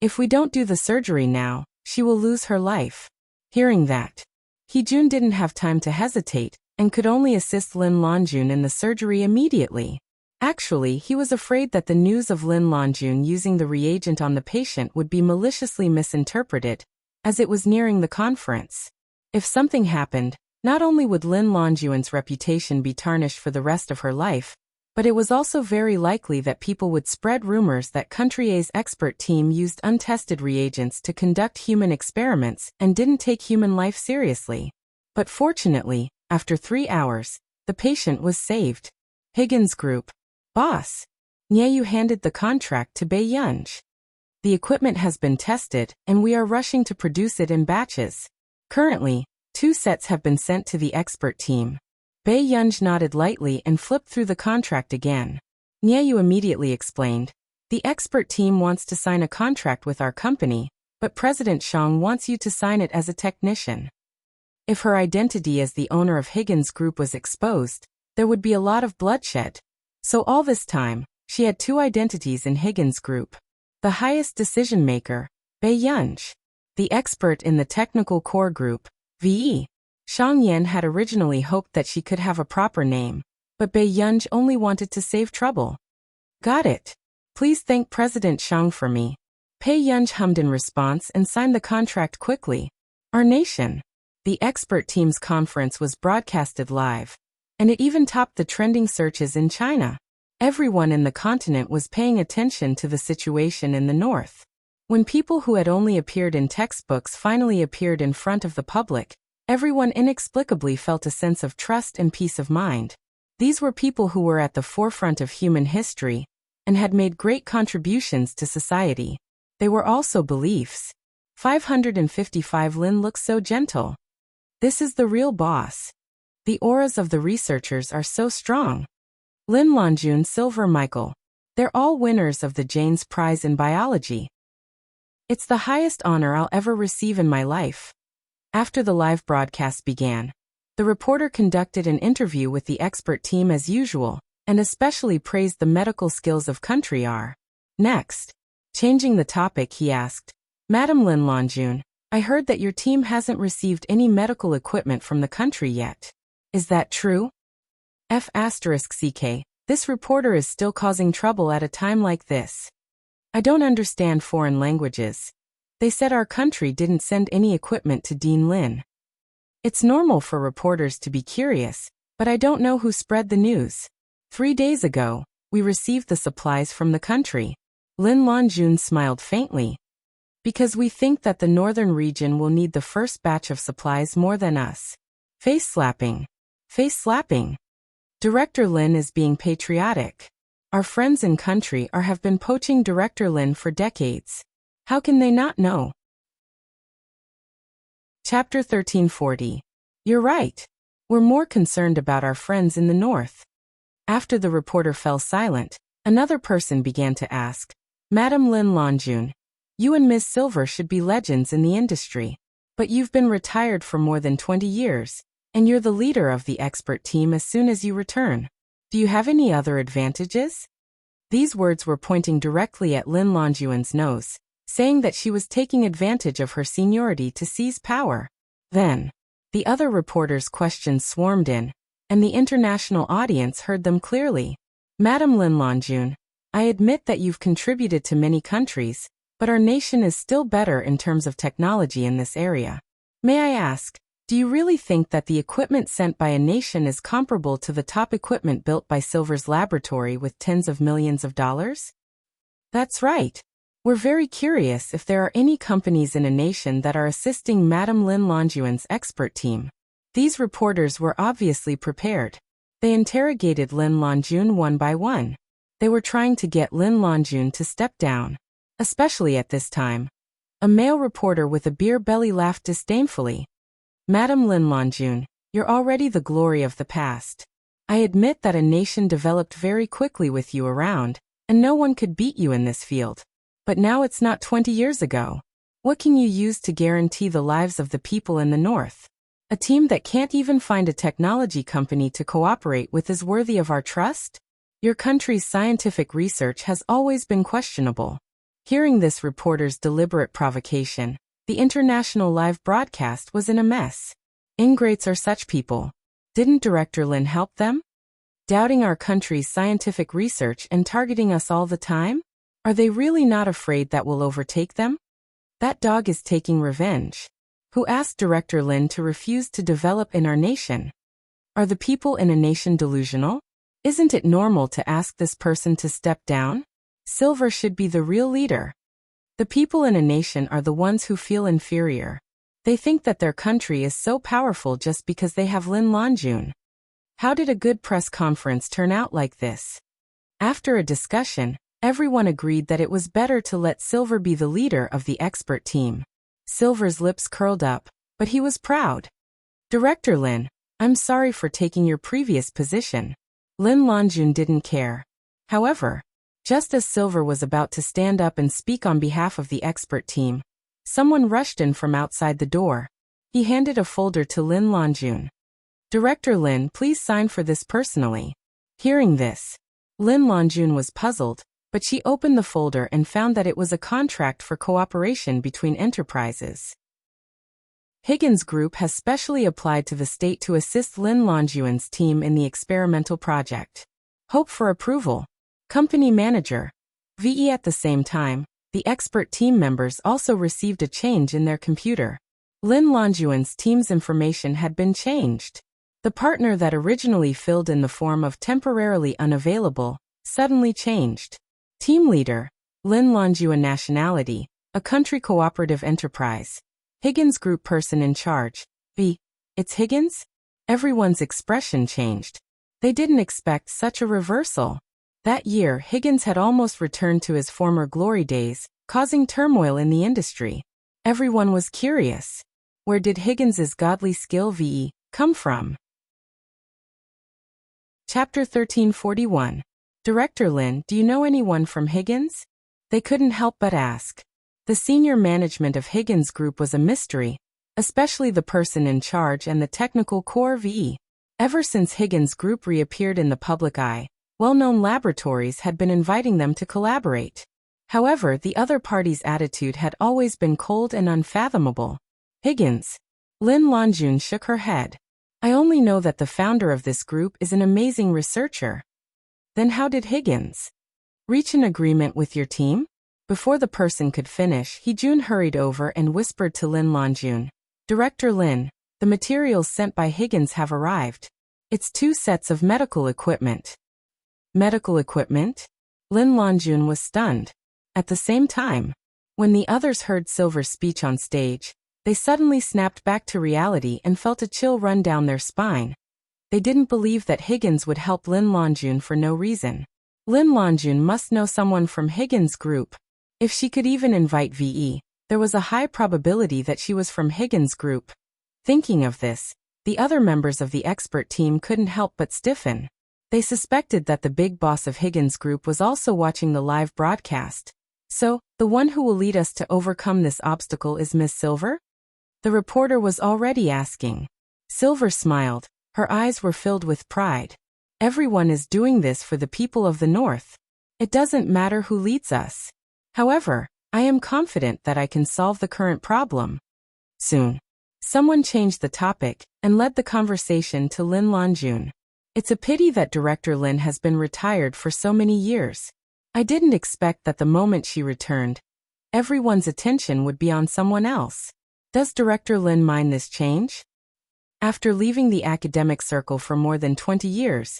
If we don't do the surgery now, she will lose her life. Hearing that, He-jun didn't have time to hesitate and could only assist Lin Longjun in the surgery immediately. Actually, he was afraid that the news of Lin Longjun using the reagent on the patient would be maliciously misinterpreted, as it was nearing the conference. If something happened, not only would Lin Longjun's reputation be tarnished for the rest of her life, but it was also very likely that people would spread rumors that Country A's expert team used untested reagents to conduct human experiments and didn't take human life seriously. But fortunately, after 3 hours, the patient was saved. Higgins Group. Boss. Nyeyu handed the contract to Bei Yunj. The equipment has been tested, and we are rushing to produce it in batches. Currently, 2 sets have been sent to the expert team. Bei Yunj nodded lightly and flipped through the contract again. Nyeyu immediately explained, the expert team wants to sign a contract with our company, but President Shang wants you to sign it as a technician. If her identity as the owner of Higgins Group was exposed, there would be a lot of bloodshed. So all this time, she had 2 identities in Higgins Group. The highest decision maker, Bei Yunj. The expert in the technical core group, VE. Shang Yan had originally hoped that she could have a proper name, but Bei Yunj only wanted to save trouble. Got it. Please thank President Shang for me. Bei Yunj hummed in response and signed the contract quickly. Our nation. The expert team's conference was broadcasted live, and it even topped the trending searches in China. Everyone in the continent was paying attention to the situation in the north. When people who had only appeared in textbooks finally appeared in front of the public, everyone inexplicably felt a sense of trust and peace of mind. These were people who were at the forefront of human history and had made great contributions to society. They were also beliefs. 555 Lin looks so gentle. This is the real boss. The auras of the researchers are so strong. Lin Longjun, Silver Michael. They're all winners of the Jane's Prize in Biology. It's the highest honor I'll ever receive in my life. After the live broadcast began, the reporter conducted an interview with the expert team as usual, and especially praised the medical skills of Country R. Next, changing the topic, he asked, Madam Lin Longjun, I heard that your team hasn't received any medical equipment from the country yet. Is that true? F***CK, this reporter is still causing trouble at a time like this. I don't understand foreign languages. They said our country didn't send any equipment to Dean Lin. It's normal for reporters to be curious, but I don't know who spread the news. 3 days ago, we received the supplies from the country. Lin Longjun smiled faintly. Because we think that the northern region will need the first batch of supplies more than us. Face slapping. Face slapping. Director Lin is being patriotic. Our friends in country have been poaching Director Lin for decades. How can they not know? Chapter 1340. You're right. We're more concerned about our friends in the north. After the reporter fell silent, another person began to ask, Madam Lin Longjun, you and Ms. Silver should be legends in the industry. But you've been retired for more than 20 years, and you're the leader of the expert team as soon as you return. Do you have any other advantages? These words were pointing directly at Lin Longjun's nose, saying that she was taking advantage of her seniority to seize power. Then, the other reporters' questions swarmed in, and the international audience heard them clearly. Madam Lin Longjun, I admit that you've contributed to many countries, but our nation is still better in terms of technology in this area. May I ask, do you really think that the equipment sent by a nation is comparable to the top equipment built by Silver's laboratory with tens of millions of dollars? That's right. We're very curious if there are any companies in a nation that are assisting Madam Lin Longjun's expert team. These reporters were obviously prepared. They interrogated Lin Longjun one by one. They were trying to get Lin Longjun to step down. Especially at this time. A male reporter with a beer belly laughed disdainfully. Madam Lin Longjun, you're already the glory of the past. I admit that a nation developed very quickly with you around, and no one could beat you in this field. But now it's not 20 years ago. What can you use to guarantee the lives of the people in the north? A team that can't even find a technology company to cooperate with is worthy of our trust? Your country's scientific research has always been questionable. Hearing this reporter's deliberate provocation, the international live broadcast was in a mess. Ingrates are such people. Didn't Director Lin help them? Doubting our country's scientific research and targeting us all the time? Are they really not afraid that we'll overtake them? That dog is taking revenge. Who asked Director Lin to refuse to develop in our nation? Are the people in a nation delusional? Isn't it normal to ask this person to step down? Silver should be the real leader. The people in a nation are the ones who feel inferior. They think that their country is so powerful just because they have Lin Longjun. How did a good press conference turn out like this? After a discussion, everyone agreed that it was better to let Silver be the leader of the expert team. Silver's lips curled up, but he was proud. Director Lin, I'm sorry for taking your previous position. Lin Longjun didn't care. However, just as Silver was about to stand up and speak on behalf of the expert team, someone rushed in from outside the door. He handed a folder to Lin Longjun. Director Lin, please sign for this personally. Hearing this, Lin Longjun was puzzled, but she opened the folder and found that it was a contract for cooperation between enterprises. Higgins Group has specially applied to the state to assist Lin Longjun's team in the experimental project. Hope for approval. Company manager. VE. At the same time, the expert team members also received a change in their computer. Lin Longjun's team's information had been changed. The partner that originally filled in the form of temporarily unavailable suddenly changed. Team leader, Lin Longjun. Nationality, a country cooperative enterprise. Higgins Group person in charge, V. It's Higgins? Everyone's expression changed. They didn't expect such a reversal. That year, Higgins had almost returned to his former glory days, causing turmoil in the industry. Everyone was curious. Where did Higgins's godly skill VE come from? Chapter 1341. Director Lin, do you know anyone from Higgins? They couldn't help but ask. The senior management of Higgins Group was a mystery, especially the person in charge and the technical core VE. Ever since Higgins Group reappeared in the public eye, well-known laboratories had been inviting them to collaborate. However, the other party's attitude had always been cold and unfathomable. Higgins. Lin Longjun shook her head. I only know that the founder of this group is an amazing researcher. Then how did Higgins reach an agreement with your team? Before the person could finish, Hee-jun hurried over and whispered to Lin Longjun. Director Lin, the materials sent by Higgins have arrived. It's 2 sets of medical equipment. Medical equipment? Lin Longjun was stunned. At the same time, when the others heard Silver's speech on stage, they suddenly snapped back to reality and felt a chill run down their spine. They didn't believe that Higgins would help Lin Longjun for no reason. Lin Longjun must know someone from Higgins' group. If she could even invite VE, there was a high probability that she was from Higgins' group. Thinking of this, the other members of the expert team couldn't help but stiffen. They suspected that the big boss of Higgins' group was also watching the live broadcast. So, the one who will lead us to overcome this obstacle is Miss Silver? The reporter was already asking. Silver smiled. Her eyes were filled with pride. Everyone is doing this for the people of the North. It doesn't matter who leads us. However, I am confident that I can solve the current problem. Soon, someone changed the topic and led the conversation to Lin Longjun. It's a pity that Director Lin has been retired for so many years. I didn't expect that the moment she returned, everyone's attention would be on someone else. Does Director Lin mind this change? After leaving the academic circle for more than 20 years,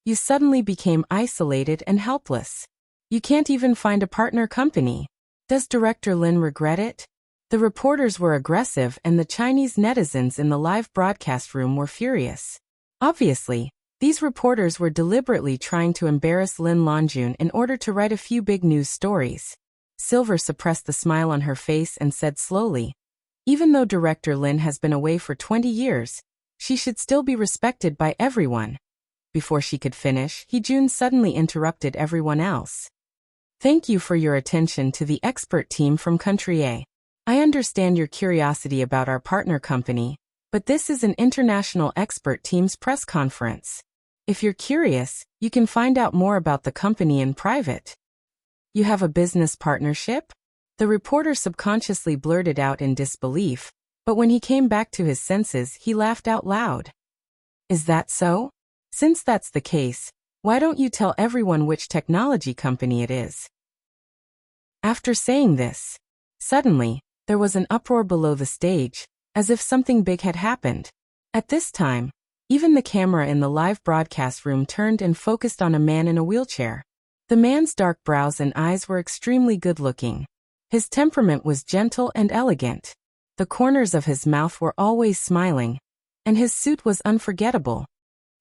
you suddenly became isolated and helpless. You can't even find a partner company. Does Director Lin regret it? The reporters were aggressive and the Chinese netizens in the live broadcast room were furious. Obviously, these reporters were deliberately trying to embarrass Lin Longjun in order to write a few big news stories. Silver suppressed the smile on her face and said slowly, even though Director Lin has been away for 20 years, she should still be respected by everyone. Before she could finish, Hee-jun suddenly interrupted everyone else. Thank you for your attention to the expert team from Country A. I understand your curiosity about our partner company, but this is an international expert team's press conference. If you're curious, you can find out more about the company in private. You have a business partnership? The reporter subconsciously blurted out in disbelief, but when he came back to his senses, he laughed out loud. Is that so? Since that's the case, why don't you tell everyone which technology company it is? After saying this, suddenly, there was an uproar below the stage, as if something big had happened. At this time, even the camera in the live broadcast room turned and focused on a man in a wheelchair. The man's dark brows and eyes were extremely good-looking. His temperament was gentle and elegant. The corners of his mouth were always smiling, and his suit was unforgettable.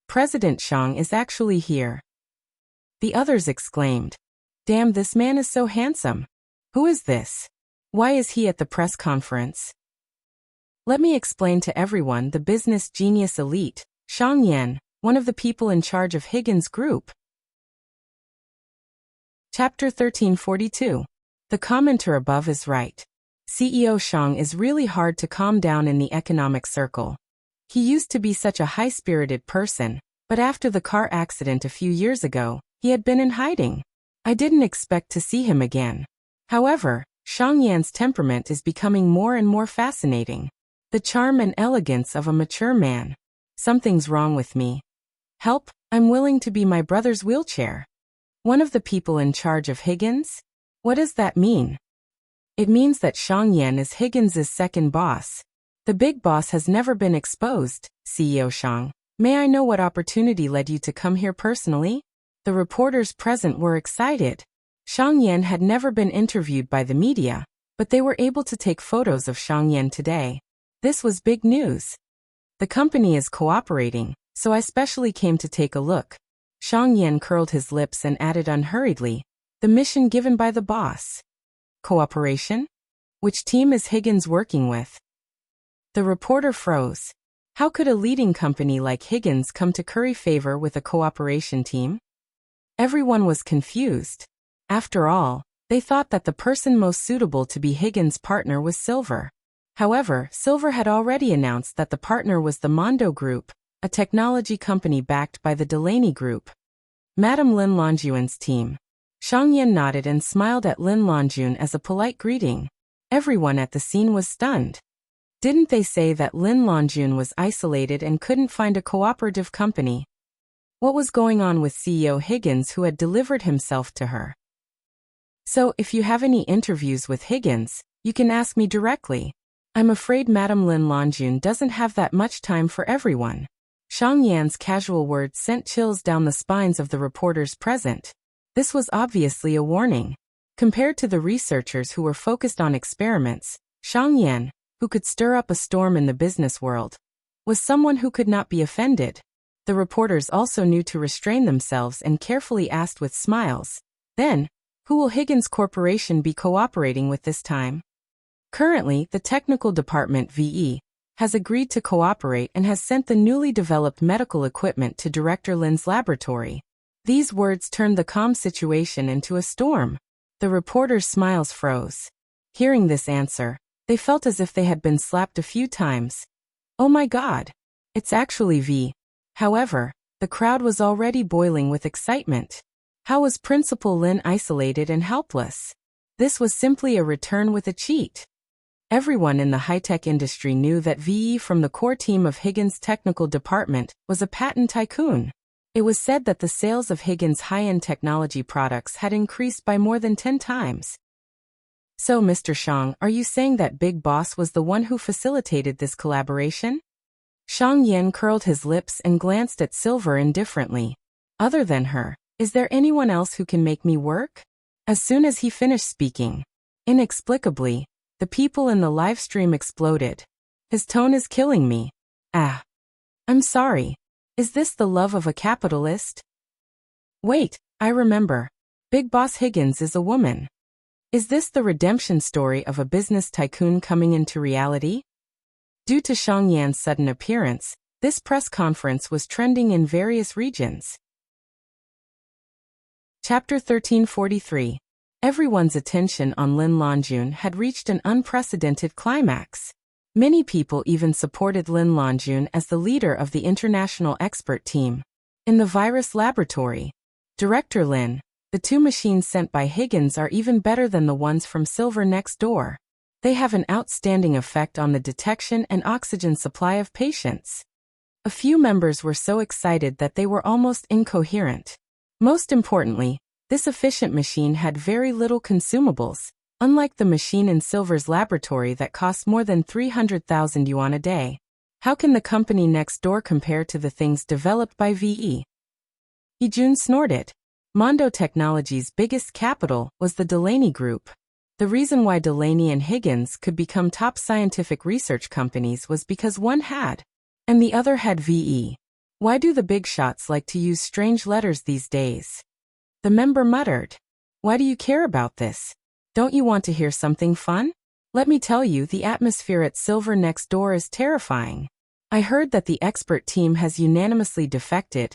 President Shang is actually here. The others exclaimed. Damn, this man is so handsome. Who is this? Why is he at the press conference? Let me explain to everyone the business genius elite, Shang Yan, one of the people in charge of Higgins' group. Chapter 1342. The commenter above is right. CEO Shang is really hard to calm down in the economic circle. He used to be such a high-spirited person, but after the car accident a few years ago, he had been in hiding. I didn't expect to see him again. However, Shang Yan's temperament is becoming more and more fascinating. The charm and elegance of a mature man. Something's wrong with me. Help, I'm willing to be my brother's wheelchair. One of the people in charge of Higgins? What does that mean? It means that Shang Yan is Higgins' second boss. The big boss has never been exposed, CEO Shang. May I know what opportunity led you to come here personally? The reporters present were excited. Shang Yan had never been interviewed by the media, but they were able to take photos of Shang Yan today. This was big news. The company is cooperating, so I specially came to take a look. Shang Yan curled his lips and added unhurriedly, the mission given by the boss. Cooperation? Which team is Higgins working with? The reporter froze. How could a leading company like Higgins come to curry favor with a cooperation team? Everyone was confused. After all, they thought that the person most suitable to be Higgins' partner was Silver. However, Silver had already announced that the partner was the Mondo Group, a technology company backed by the Delaney Group. Madame Lin Longjun's team. Shang Yan nodded and smiled at Lin Longjun as a polite greeting. Everyone at the scene was stunned. Didn't they say that Lin Longjun was isolated and couldn't find a cooperative company? What was going on with CEO Higgins, who had delivered himself to her? So, if you have any interviews with Higgins, you can ask me directly. I'm afraid Madame Lin Longjun doesn't have that much time for everyone. Shang Yan's casual words sent chills down the spines of the reporters present. This was obviously a warning. Compared to the researchers who were focused on experiments, Shang Yan, who could stir up a storm in the business world, was someone who could not be offended. The reporters also knew to restrain themselves and carefully asked with smiles, "Then, who will Higgins Corporation be cooperating with this time?" Currently, the technical department VE has agreed to cooperate and has sent the newly developed medical equipment to Director Lin's laboratory. These words turned the calm situation into a storm. The reporters' smiles froze. Hearing this answer, they felt as if they had been slapped a few times. Oh my God! It's actually V. However, the crowd was already boiling with excitement. How was Principal Lin isolated and helpless? This was simply a return with a cheat. Everyone in the high-tech industry knew that VE from the core team of Higgins' technical department was a patent tycoon. It was said that the sales of Higgins' high-end technology products had increased by more than 10 times. So, Mr. Shang, are you saying that Big Boss was the one who facilitated this collaboration? Shang Yan curled his lips and glanced at Silver indifferently. Other than her, is there anyone else who can make me work? As soon as he finished speaking, inexplicably, the people in the live stream exploded. His tone is killing me. Ah. I'm sorry. Is this the love of a capitalist? Wait, I remember. Big Boss Higgins is a woman. Is this the redemption story of a business tycoon coming into reality? Due to Shang Yan's sudden appearance, this press conference was trending in various regions. Chapter 1343. Everyone's attention on Lin Longjun had reached an unprecedented climax. Many people even supported Lin Longjun as the leader of the international expert team. In the virus laboratory, Director Lin, the two machines sent by Higgins are even better than the ones from Silver next door. They have an outstanding effect on the detection and oxygen supply of patients. A few members were so excited that they were almost incoherent. Most importantly, this efficient machine had very little consumables, unlike the machine in Silver's laboratory that costs more than 300,000 yuan a day. How can the company next door compare to the things developed by VE? Yijun snorted. Mondo Technology's biggest capital was the Delaney Group. The reason why Delaney and Higgins could become top scientific research companies was because one had, and the other had VE. Why do the big shots like to use strange letters these days? The member muttered. Why do you care about this? Don't you want to hear something fun? Let me tell you, the atmosphere at Silver next door is terrifying. I heard that the expert team has unanimously defected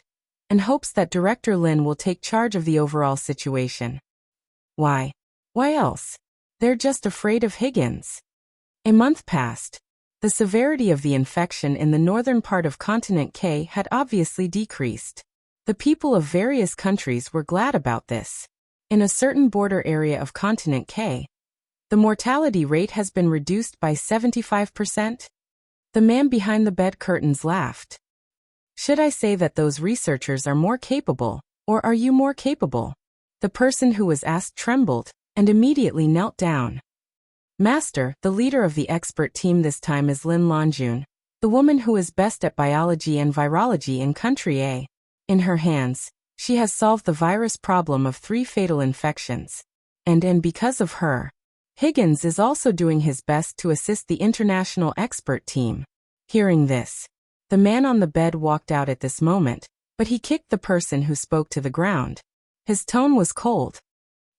and hopes that Director Lin will take charge of the overall situation. Why? Why else? They're just afraid of Higgins. A month passed. The severity of the infection in the northern part of Continent K had obviously decreased. The people of various countries were glad about this. In a certain border area of Continent K, the mortality rate has been reduced by 75%. The man behind the bed curtains laughed. Should I say that those researchers are more capable, or are you more capable? The person who was asked trembled and immediately knelt down. Master, the leader of the expert team this time is Lin Longjun, the woman who is best at biology and virology in Country A. In her hands, she has solved the virus problem of 3 fatal infections. And because of her, Higgins is also doing his best to assist the international expert team. Hearing this, the man on the bed walked out at this moment, but he kicked the person who spoke to the ground. His tone was cold.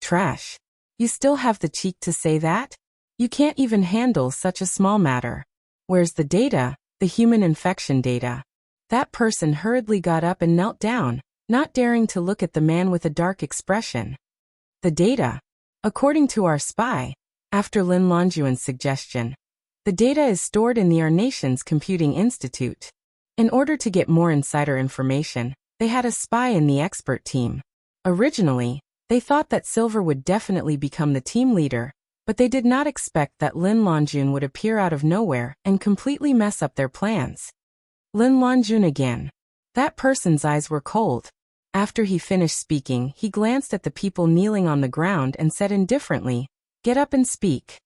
Trash. You still have the cheek to say that? You can't even handle such a small matter. Where's the data, the human infection data? That person hurriedly got up and knelt down, not daring to look at the man with a dark expression. The data. According to our spy, after Lin Longjun's suggestion, the data is stored in the Our Nation's Computing Institute. In order to get more insider information, they had a spy in the expert team. Originally, they thought that Silver would definitely become the team leader, but they did not expect that Lin Longjun would appear out of nowhere and completely mess up their plans. Lin Longjun again. That person's eyes were cold. After he finished speaking, he glanced at the people kneeling on the ground and said indifferently, "Get up and speak."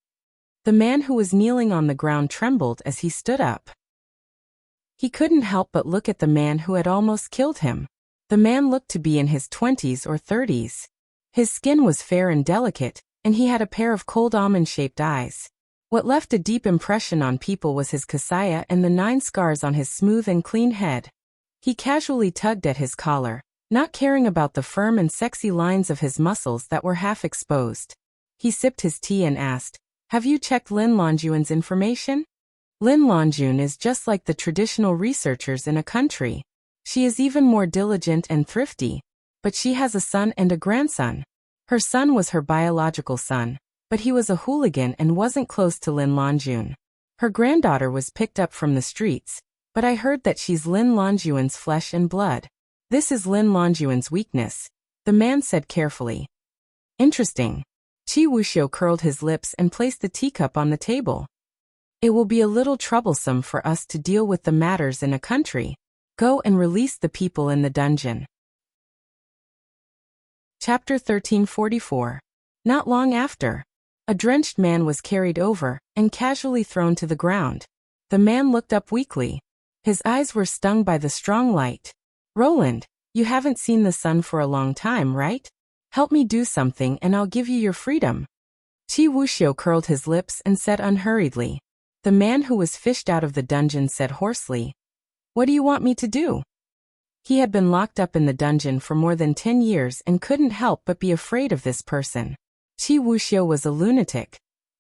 The man who was kneeling on the ground trembled as he stood up. He couldn't help but look at the man who had almost killed him. The man looked to be in his 20s or 30s. His skin was fair and delicate, and he had a pair of cold almond-shaped eyes. What left a deep impression on people was his kasaya and the 9 scars on his smooth and clean head. He casually tugged at his collar, not caring about the firm and sexy lines of his muscles that were half exposed. He sipped his tea and asked, "Have you checked Lin Longyuan's information?" Lin Longyuan is just like the traditional researchers in a country. She is even more diligent and thrifty, but she has a son and a grandson. Her son was her biological son, but he was a hooligan and wasn't close to Lin Longyuan. Her granddaughter was picked up from the streets, but I heard that she's Lin Longyuan's flesh and blood. This is Lin Longyuan's weakness, the man said carefully. Interesting. Qi Wuxiu curled his lips and placed the teacup on the table. It will be a little troublesome for us to deal with the matters in a country. Go and release the people in the dungeon. Chapter 1344. Not long after, a drenched man was carried over and casually thrown to the ground. The man looked up weakly. His eyes were stung by the strong light. "Roland, you haven't seen the sun for a long time, right? Help me do something and I'll give you your freedom." Qi Wuxiu curled his lips and said unhurriedly. The man who was fished out of the dungeon said hoarsely, "What do you want me to do?" He had been locked up in the dungeon for more than 10 years and couldn't help but be afraid of this person. Qi Wuxiu was a lunatic,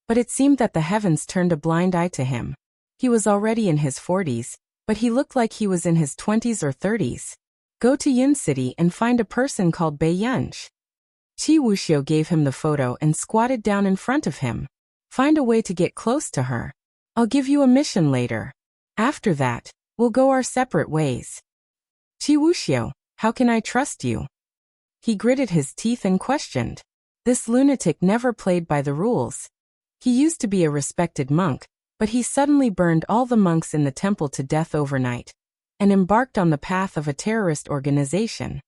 but it seemed that the heavens turned a blind eye to him. He was already in his 40s, but he looked like he was in his 20s or 30s. "Go to Yun City and find a person called Bai Yunj." Qi Wuxiu gave him the photo and squatted down in front of him. "Find a way to get close to her. I'll give you a mission later. After that, we'll go our separate ways." "Qi Wuxiu, how can I trust you?" He gritted his teeth and questioned. This lunatic never played by the rules. He used to be a respected monk, but he suddenly burned all the monks in the temple to death overnight, and embarked on the path of a terrorist organization.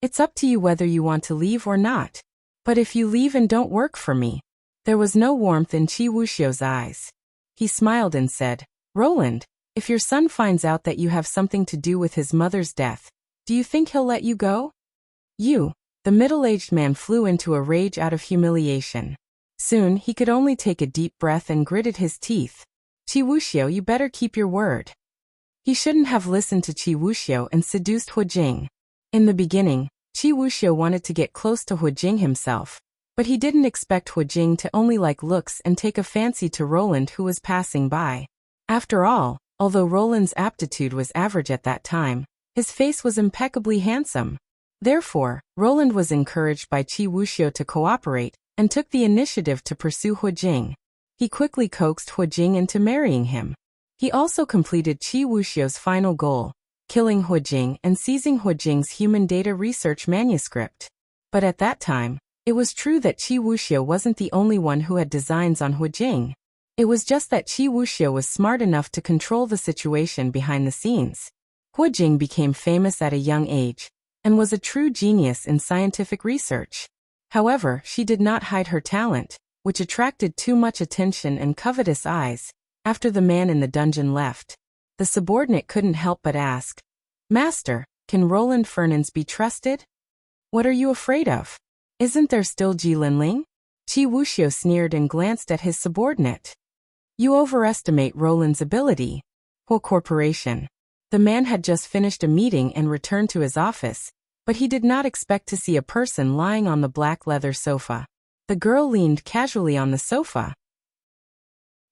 "It's up to you whether you want to leave or not. But if you leave and don't work for me." There was no warmth in Qi Wuxiu's eyes. He smiled and said, "Roland, if your son finds out that you have something to do with his mother's death, do you think he'll let you go?" The middle-aged man flew into a rage out of humiliation. Soon he could only take a deep breath and gritted his teeth. "Qi Wuxiu, you better keep your word." He shouldn't have listened to Qi Wuxiu and seduced Huijing. In the beginning, Qi Wuxiu wanted to get close to Huijing himself, but he didn't expect Huijing to only like looks and take a fancy to Roland who was passing by. After all, although Roland's aptitude was average at that time, his face was impeccably handsome. Therefore, Roland was encouraged by Qi Wuxiu to cooperate, and took the initiative to pursue Huijing. He quickly coaxed Huijing into marrying him. He also completed Qi Wuxiu's final goal, killing Huijing and seizing Huijing's human data research manuscript. But at that time, it was true that Qi Wuxiu wasn't the only one who had designs on Huijing. It was just that Qi Wuxiu was smart enough to control the situation behind the scenes. Huijing became famous at a young age, and was a true genius in scientific research. However, she did not hide her talent, which attracted too much attention and covetous eyes. After the man in the dungeon left, the subordinate couldn't help but ask, "Master, can Roland Fernans be trusted?" "What are you afraid of? Isn't there still Ji Linling?" Qi Wuxiu sneered and glanced at his subordinate. "You overestimate Roland's ability." Whole corporation. The man had just finished a meeting and returned to his office, but he did not expect to see a person lying on the black leather sofa. The girl leaned casually on the sofa.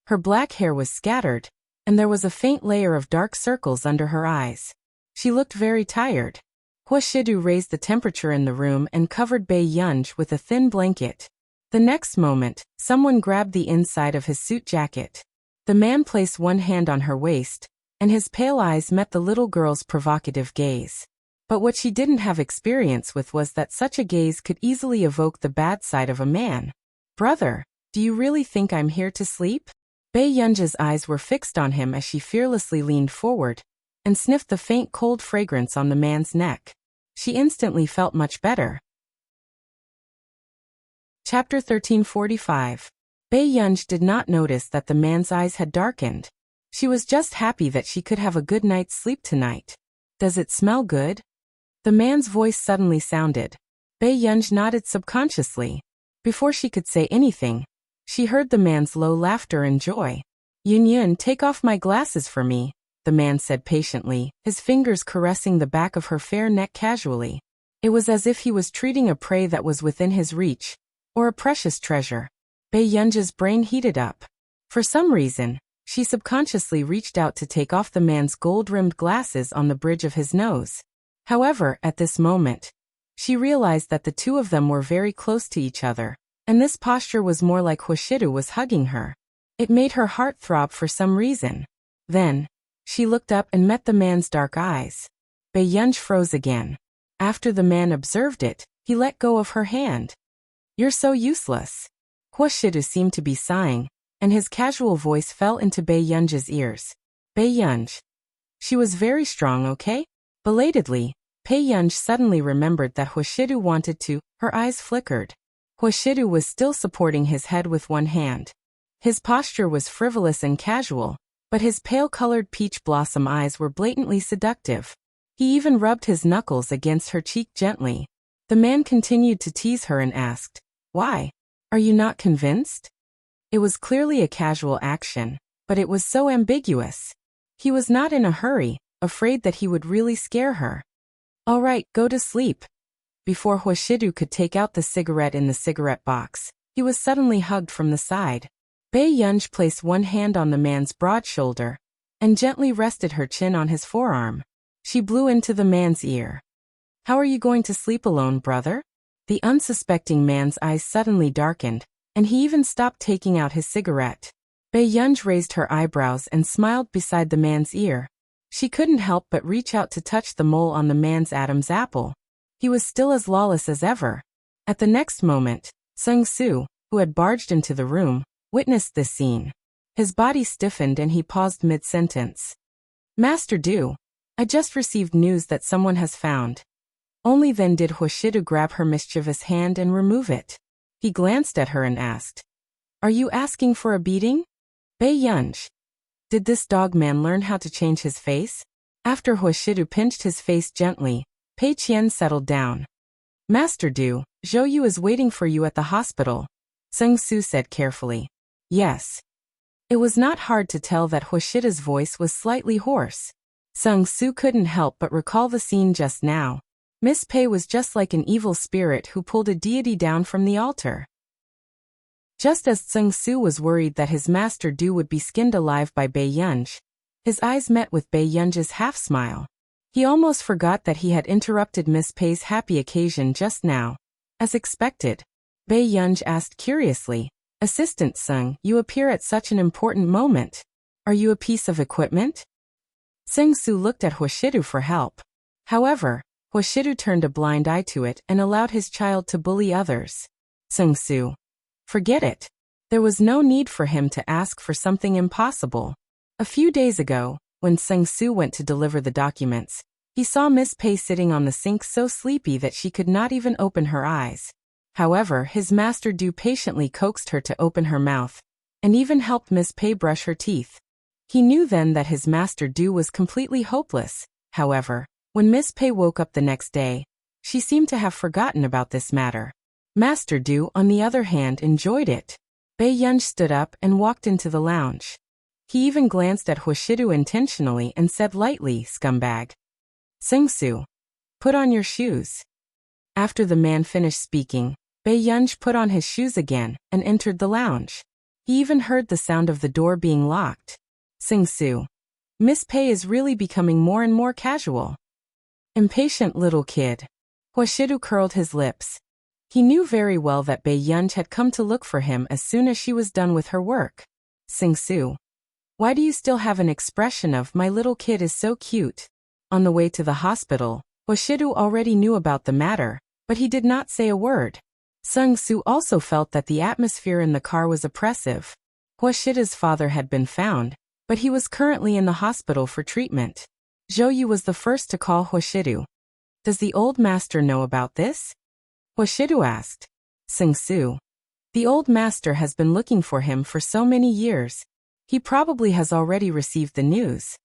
Her black hair was scattered, and there was a faint layer of dark circles under her eyes. She looked very tired. Hua Shidu raised the temperature in the room and covered Bai Yunj with a thin blanket. The next moment, someone grabbed the inside of his suit jacket. The man placed one hand on her waist, and his pale eyes met the little girl's provocative gaze. But what she didn't have experience with was that such a gaze could easily evoke the bad side of a man. "Brother, do you really think I'm here to sleep?" Bai Yunj's eyes were fixed on him as she fearlessly leaned forward and sniffed the faint cold fragrance on the man's neck. She instantly felt much better. Chapter 1345. Bai Yunj did not notice that the man's eyes had darkened. She was just happy that she could have a good night's sleep tonight. "Does it smell good?" The man's voice suddenly sounded. Bai Yunj nodded subconsciously. Before she could say anything, she heard the man's low laughter and joy. "Yun Yun, take off my glasses for me," the the man said patiently, his fingers caressing the back of her fair neck casually. It was as if he was treating a prey that was within his reach, or a precious treasure. Bei Yunji's brain heated up. For some reason, she subconsciously reached out to take off the man's gold-rimmed glasses on the bridge of his nose. However, at this moment, she realized that the two of them were very close to each other, and this posture was more like Hoshidu was hugging her. It made her heart throb for some reason. Then, she looked up and met the man's dark eyes. Bei Yunji froze again. After the man observed it, he let go of her hand. "You're so useless." Hoshidu seemed to be sighing, and his casual voice fell into Bei Yunji's ears. "Bei Yunji. She was very strong, okay?" Belatedly, Bei Yunji suddenly remembered that Hoshidu wanted to. Her eyes flickered. Hoshidu was still supporting his head with one hand. His posture was frivolous and casual, but his pale-colored peach blossom eyes were blatantly seductive. He even rubbed his knuckles against her cheek gently. The man continued to tease her and asked, "Why? Are you not convinced?" It was clearly a casual action, but it was so ambiguous. He was not in a hurry, afraid that he would really scare her. "All right, go to sleep." Before Hoshidu could take out the cigarette in the cigarette box, he was suddenly hugged from the side. Bei Yunji placed one hand on the man's broad shoulder and gently rested her chin on his forearm. She blew into the man's ear. "How are you going to sleep alone, brother?" The unsuspecting man's eyes suddenly darkened, and he even stopped taking out his cigarette. Bei Yunji raised her eyebrows and smiled beside the man's ear. She couldn't help but reach out to touch the mole on the man's Adam's apple. He was still as lawless as ever. At the next moment, Sung Soo, who had barged into the room, witnessed this scene. His body stiffened and he paused mid-sentence. "Master Du, I just received news that someone has found." Only then did Hoshidu grab her mischievous hand and remove it. He glanced at her and asked, "Are you asking for a beating?" "Bei Yunji. Did this dog man learn how to change his face?" After Hoshidu pinched his face gently, Pei Qian settled down. "Master Du, Zhou Yu is waiting for you at the hospital," Sung Soo said carefully. "Yes." It was not hard to tell that Hoshida's voice was slightly hoarse. Sung Soo couldn't help but recall the scene just now. Miss Pei was just like an evil spirit who pulled a deity down from the altar. Just as Sung Soo was worried that his master Du would be skinned alive by Bei Yunji, his eyes met with Bei Yunji's half-smile. He almost forgot that he had interrupted Miss Pei's happy occasion just now. As expected, Bei Yunji asked curiously, "Assistant Sung, you appear at such an important moment. Are you a piece of equipment?" Sung Soo looked at Hoshidu for help. However, Hoshidu turned a blind eye to it and allowed his child to bully others. Sung Soo. Forget it. There was no need for him to ask for something impossible. A few days ago, when Sung Soo went to deliver the documents, he saw Miss Pei sitting on the sink so sleepy that she could not even open her eyes. However, his master Du patiently coaxed her to open her mouth, and even helped Miss Pei brush her teeth. He knew then that his master Du was completely hopeless. However, when Miss Pei woke up the next day, she seemed to have forgotten about this matter. Master Du, on the other hand, enjoyed it. Bei Yunji stood up and walked into the lounge. He even glanced at Hoshidu intentionally and said lightly, "Scumbag." "Sung Soo, put on your shoes." After the man finished speaking, Bei Yunji put on his shoes again and entered the lounge. He even heard the sound of the door being locked. Sung Soo. Miss Pei is really becoming more and more casual. Impatient little kid. Hoshidu curled his lips. He knew very well that Bei Yunji had come to look for him as soon as she was done with her work. Sung Soo. Why do you still have an expression of "my little kid is so cute"? On the way to the hospital, Hoshidu already knew about the matter, but he did not say a word. Sung Soo also felt that the atmosphere in the car was oppressive. Hoshida's father had been found, but he was currently in the hospital for treatment. Zhou Yu was the first to call Hoshidu. "Does the old master know about this?" Hoshidu asked. Sung Soo. "The old master has been looking for him for so many years. He probably has already received the news."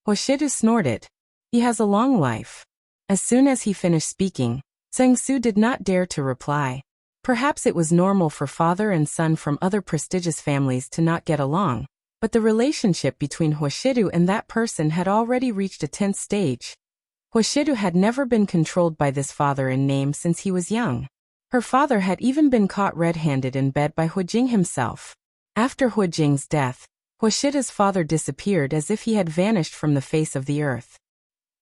Hoshidu snorted. "He has a long life." As soon as he finished speaking, Sung Soo did not dare to reply. Perhaps it was normal for father and son from other prestigious families to not get along, But the relationship between Huashidu and that person had already reached a tense stage. Huashidu had never been controlled by this father in name since he was young. Her father had even been caught red-handed in bed by Huajing himself. After Huajing's death, Huashida's father disappeared as if he had vanished from the face of the earth.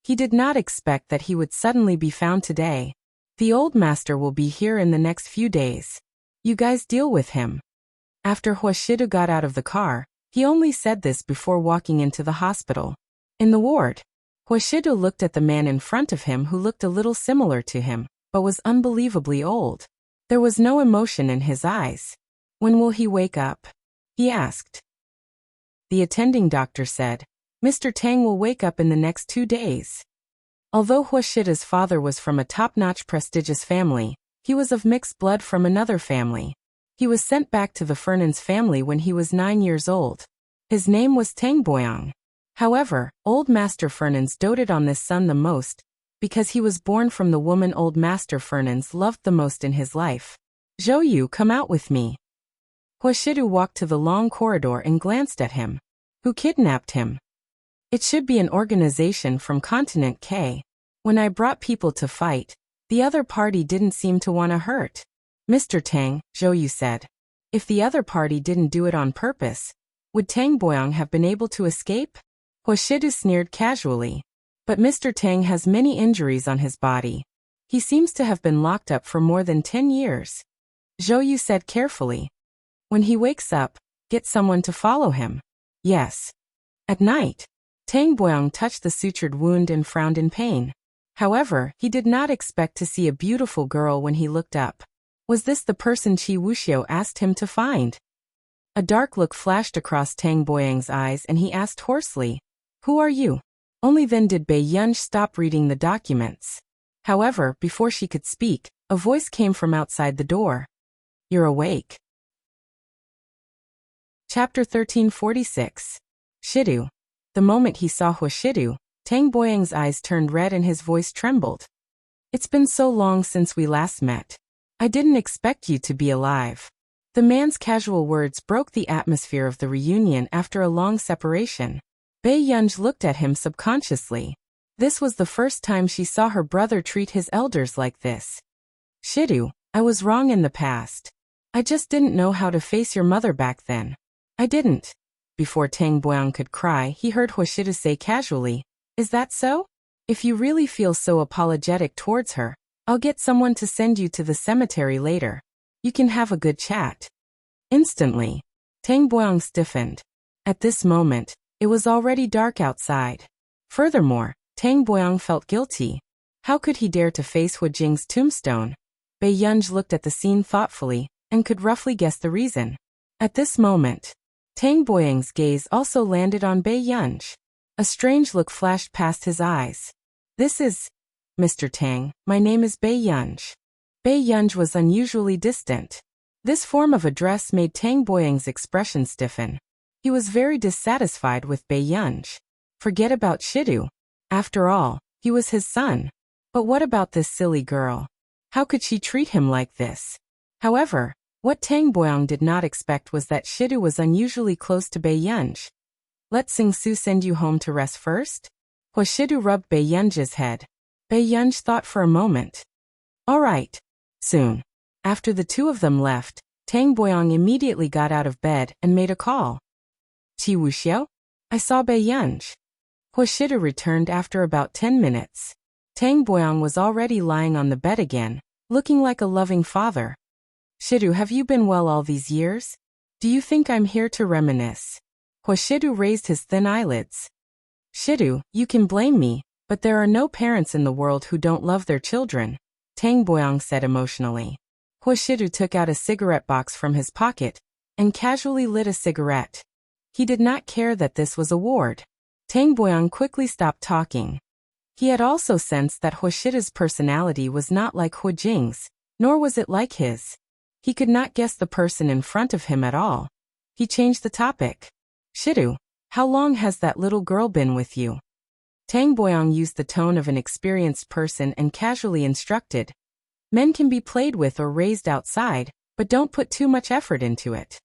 He did not expect that he would suddenly be found today. The old master will be here in the next few days. You guys deal with him. After Huashidu got out of the car, he only said this before walking into the hospital. In the ward, Huashidu looked at the man in front of him who looked a little similar to him, but was unbelievably old. There was no emotion in his eyes. When will he wake up? He asked. The attending doctor said, Mr. Tang will wake up in the next 2 days. Although Huashida's father was from a top-notch prestigious family, he was of mixed blood from another family. He was sent back to the Fernan's family when he was 9 years old. His name was Tang Boyang. However, old Master Fernan's doted on this son the most, because he was born from the woman old Master Fernan's loved the most in his life. Zhou Yu, come out with me. Huashidu walked to the long corridor and glanced at him. Who kidnapped him? It should be an organization from Continent K. When I brought people to fight, the other party didn't seem to want to hurt. Mr. Tang, Zhou Yu said. If the other party didn't do it on purpose, would Tang Boyang have been able to escape? Huashidu sneered casually. But Mr. Tang has many injuries on his body. He seems to have been locked up for more than 10 years. Zhou Yu said carefully. When he wakes up, get someone to follow him. Yes. At night, Tang Boyang touched the sutured wound and frowned in pain. However, he did not expect to see a beautiful girl when he looked up. Was this the person Qi Wuxiao asked him to find? A dark look flashed across Tang Boyang's eyes and he asked hoarsely, Who are you? Only then did Bai Yunj stop reading the documents. However, before she could speak, a voice came from outside the door. You're awake. Chapter 1346. Shidu. The moment he saw Huashidu, Tang Boyang's eyes turned red and his voice trembled. It's been so long since we last met. I didn't expect you to be alive. The man's casual words broke the atmosphere of the reunion after a long separation. Bai Yunj looked at him subconsciously. This was the first time she saw her brother treat his elders like this. Shidu, I was wrong in the past. I just didn't know how to face your mother back then. I didn't. Before Tang Boyang could cry, he heard Huashidu say casually, Is that so? If you really feel so apologetic towards her, I'll get someone to send you to the cemetery later. You can have a good chat. Instantly, Tang Boyang stiffened. At this moment, it was already dark outside. Furthermore, Tang Boyang felt guilty. How could he dare to face Huajing's tombstone? Bai Yunj looked at the scene thoughtfully, and could roughly guess the reason. At this moment, Tang Boyang's gaze also landed on Bai Yunj. A strange look flashed past his eyes. This is... Mr. Tang, my name is Bai Yunj. Bai Yunj was unusually distant. This form of address made Tang Boyang's expression stiffen. He was very dissatisfied with Bai Yunj. Forget about Shidu. After all, he was his son. But what about this silly girl? How could she treat him like this? However, what Tang Boyang did not expect was that Shidu was unusually close to Bai Yunj. Let Sing Su send you home to rest first? Huashidu rubbed Bai Yunj's head. Bai Yunj thought for a moment. All right. Soon. After the two of them left, Tang Boyang immediately got out of bed and made a call. Qi Wuxiao? I saw Bai Yunj. Huashidu returned after about 10 minutes. Tang Boyang was already lying on the bed again, looking like a loving father. Shidu, have you been well all these years? Do you think I'm here to reminisce? Huashidu raised his thin eyelids. Shidu, you can blame me, but there are no parents in the world who don't love their children, Tang Boyang said emotionally. Huashidu took out a cigarette box from his pocket and casually lit a cigarette. He did not care that this was a ward. Tang Boyang quickly stopped talking. He had also sensed that Huashidu's personality was not like Huajing's, nor was it like his. He could not guess the person in front of him at all. He changed the topic. Shidu, how long has that little girl been with you? Tang Boyang used the tone of an experienced person and casually instructed. Men can be played with or raised outside, but don't put too much effort into it.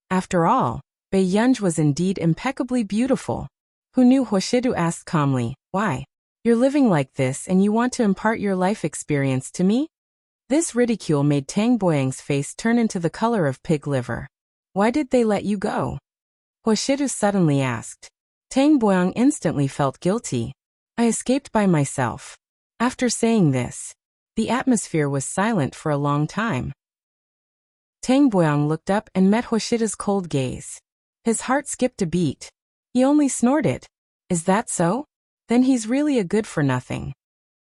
After all, Baiyunj was indeed impeccably beautiful. Who knew? Hoshidu asked calmly. Why? You're living like this and you want to impart your life experience to me? This ridicule made Tang Boyang's face turn into the color of pig liver. Why did they let you go? Hoshidu suddenly asked. Tang Boyang instantly felt guilty. I escaped by myself. After saying this, the atmosphere was silent for a long time. Tang Boyang looked up and met Hoshida's cold gaze. His heart skipped a beat. He only snorted. Is that so? Then he's really a good-for-nothing.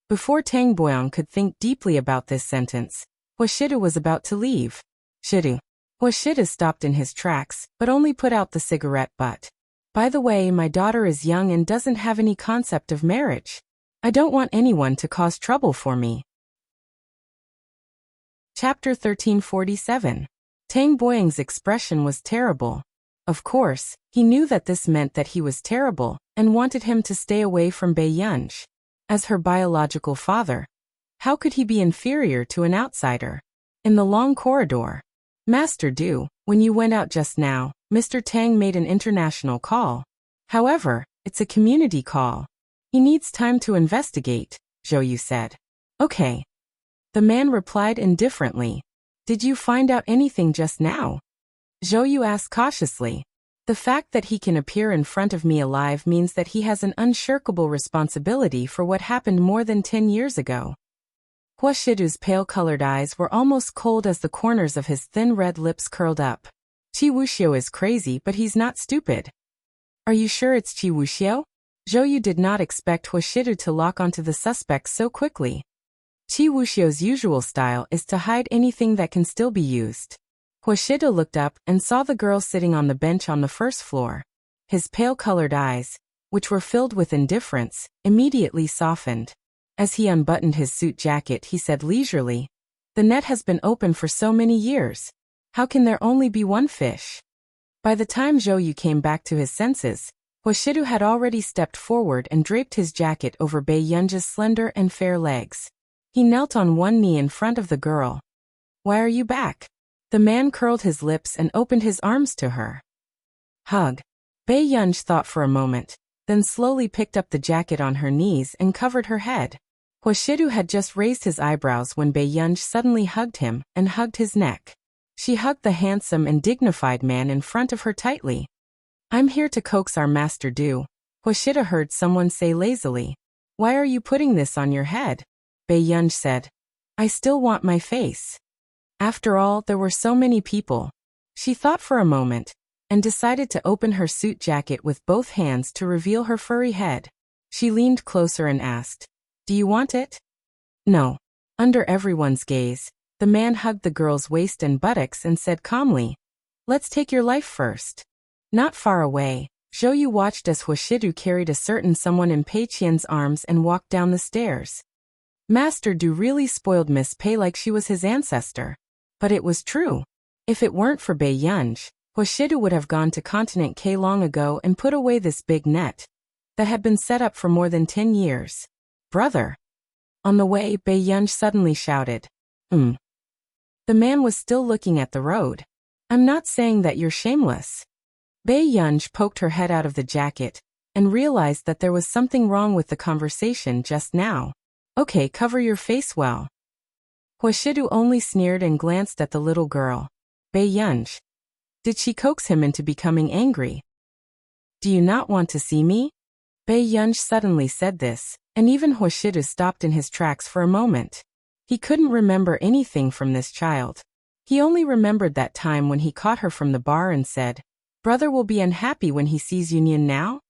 Before Tang Boyang could think deeply about this sentence, Hoshida was about to leave. Shidu. Hoshida stopped in his tracks, but only put out the cigarette butt. By the way, my daughter is young and doesn't have any concept of marriage. I don't want anyone to cause trouble for me. Chapter 1347. Tang Boyang's expression was terrible. Of course, he knew that this meant that he was terrible, and wanted him to stay away from Baiyunj. As her biological father, how could he be inferior to an outsider? In the long corridor. Master Du, when you went out just now, Mr. Tang made an international call. However, it's a community call. He needs time to investigate, Zhou Yu said. Okay. The man replied indifferently. Did you find out anything just now? Zhou Yu asked cautiously. The fact that he can appear in front of me alive means that he has an unshirkable responsibility for what happened more than 10 years ago. Hua Shidu's pale-colored eyes were almost cold as the corners of his thin red lips curled up. Qi Wuxiu is crazy, but he's not stupid. Are you sure it's Qi Wuxiu? Zhou Yu did not expect Hua Shidu to lock onto the suspect so quickly. Qi Wuxiu's usual style is to hide anything that can still be used. Hoshida looked up and saw the girl sitting on the bench on the first floor. His pale-colored eyes, which were filled with indifference, immediately softened. As he unbuttoned his suit jacket, he said leisurely, "The net has been open for so many years. How can there only be one fish?" By the time Zhou Yu came back to his senses, Hoshidu had already stepped forward and draped his jacket over Baiyunj's slender and fair legs. He knelt on one knee in front of the girl. "Why are you back?" The man curled his lips and opened his arms to her. Hug. Baiyunj thought for a moment, then slowly picked up the jacket on her knees and covered her head. Hoshidu had just raised his eyebrows when Baiyunj suddenly hugged him and hugged his neck. She hugged the handsome and dignified man in front of her tightly. "I'm here to coax our master Du," Hoshida heard someone say lazily. "Why are you putting this on your head?" Baiyunj said. "I still want my face." After all, there were so many people. She thought for a moment, and decided to open her suit jacket with both hands to reveal her furry head. She leaned closer and asked, "Do you want it?" "No." Under everyone's gaze, the man hugged the girl's waist and buttocks and said calmly, "Let's take your life first." Not far away, Zhou Yu watched as Hoshidu carried a certain someone in Pei Qian's arms and walked down the stairs. Master Du really spoiled Miss Pei like she was his ancestor. But it was true. If it weren't for Baiyunj, Hoshidu would have gone to Continent K long ago and put away this big net that had been set up for more than 10 years. "Brother." On the way, Baiyunj suddenly shouted, The man was still looking at the road. "I'm not saying that you're shameless." Baiyunj poked her head out of the jacket and realized that there was something wrong with the conversation just now. "Okay, cover your face well." Hoshidu only sneered and glanced at the little girl. Baiyunj. Did she coax him into becoming angry? "Do you not want to see me?" Baiyunj suddenly said this, and even Hoshidu stopped in his tracks for a moment. He couldn't remember anything from this child. He only remembered that time when he caught her from the bar and said, "Brother will be unhappy when he sees Union now?"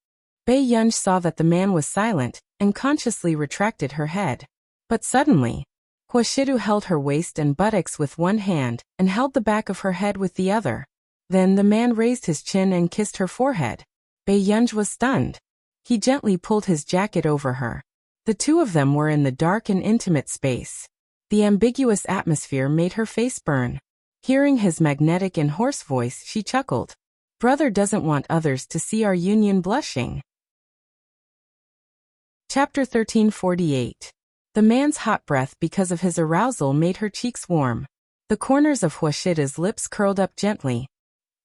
Baiyunj saw that the man was silent, and consciously retracted her head. But suddenly, Hoshidu held her waist and buttocks with one hand and held the back of her head with the other. Then the man raised his chin and kissed her forehead. Baiyunj was stunned. He gently pulled his jacket over her. The two of them were in the dark and intimate space. The ambiguous atmosphere made her face burn. Hearing his magnetic and hoarse voice, she chuckled. "Brother doesn't want others to see our union blushing." Chapter 1348. The man's hot breath because of his arousal made her cheeks warm. The corners of Hoshida's lips curled up gently.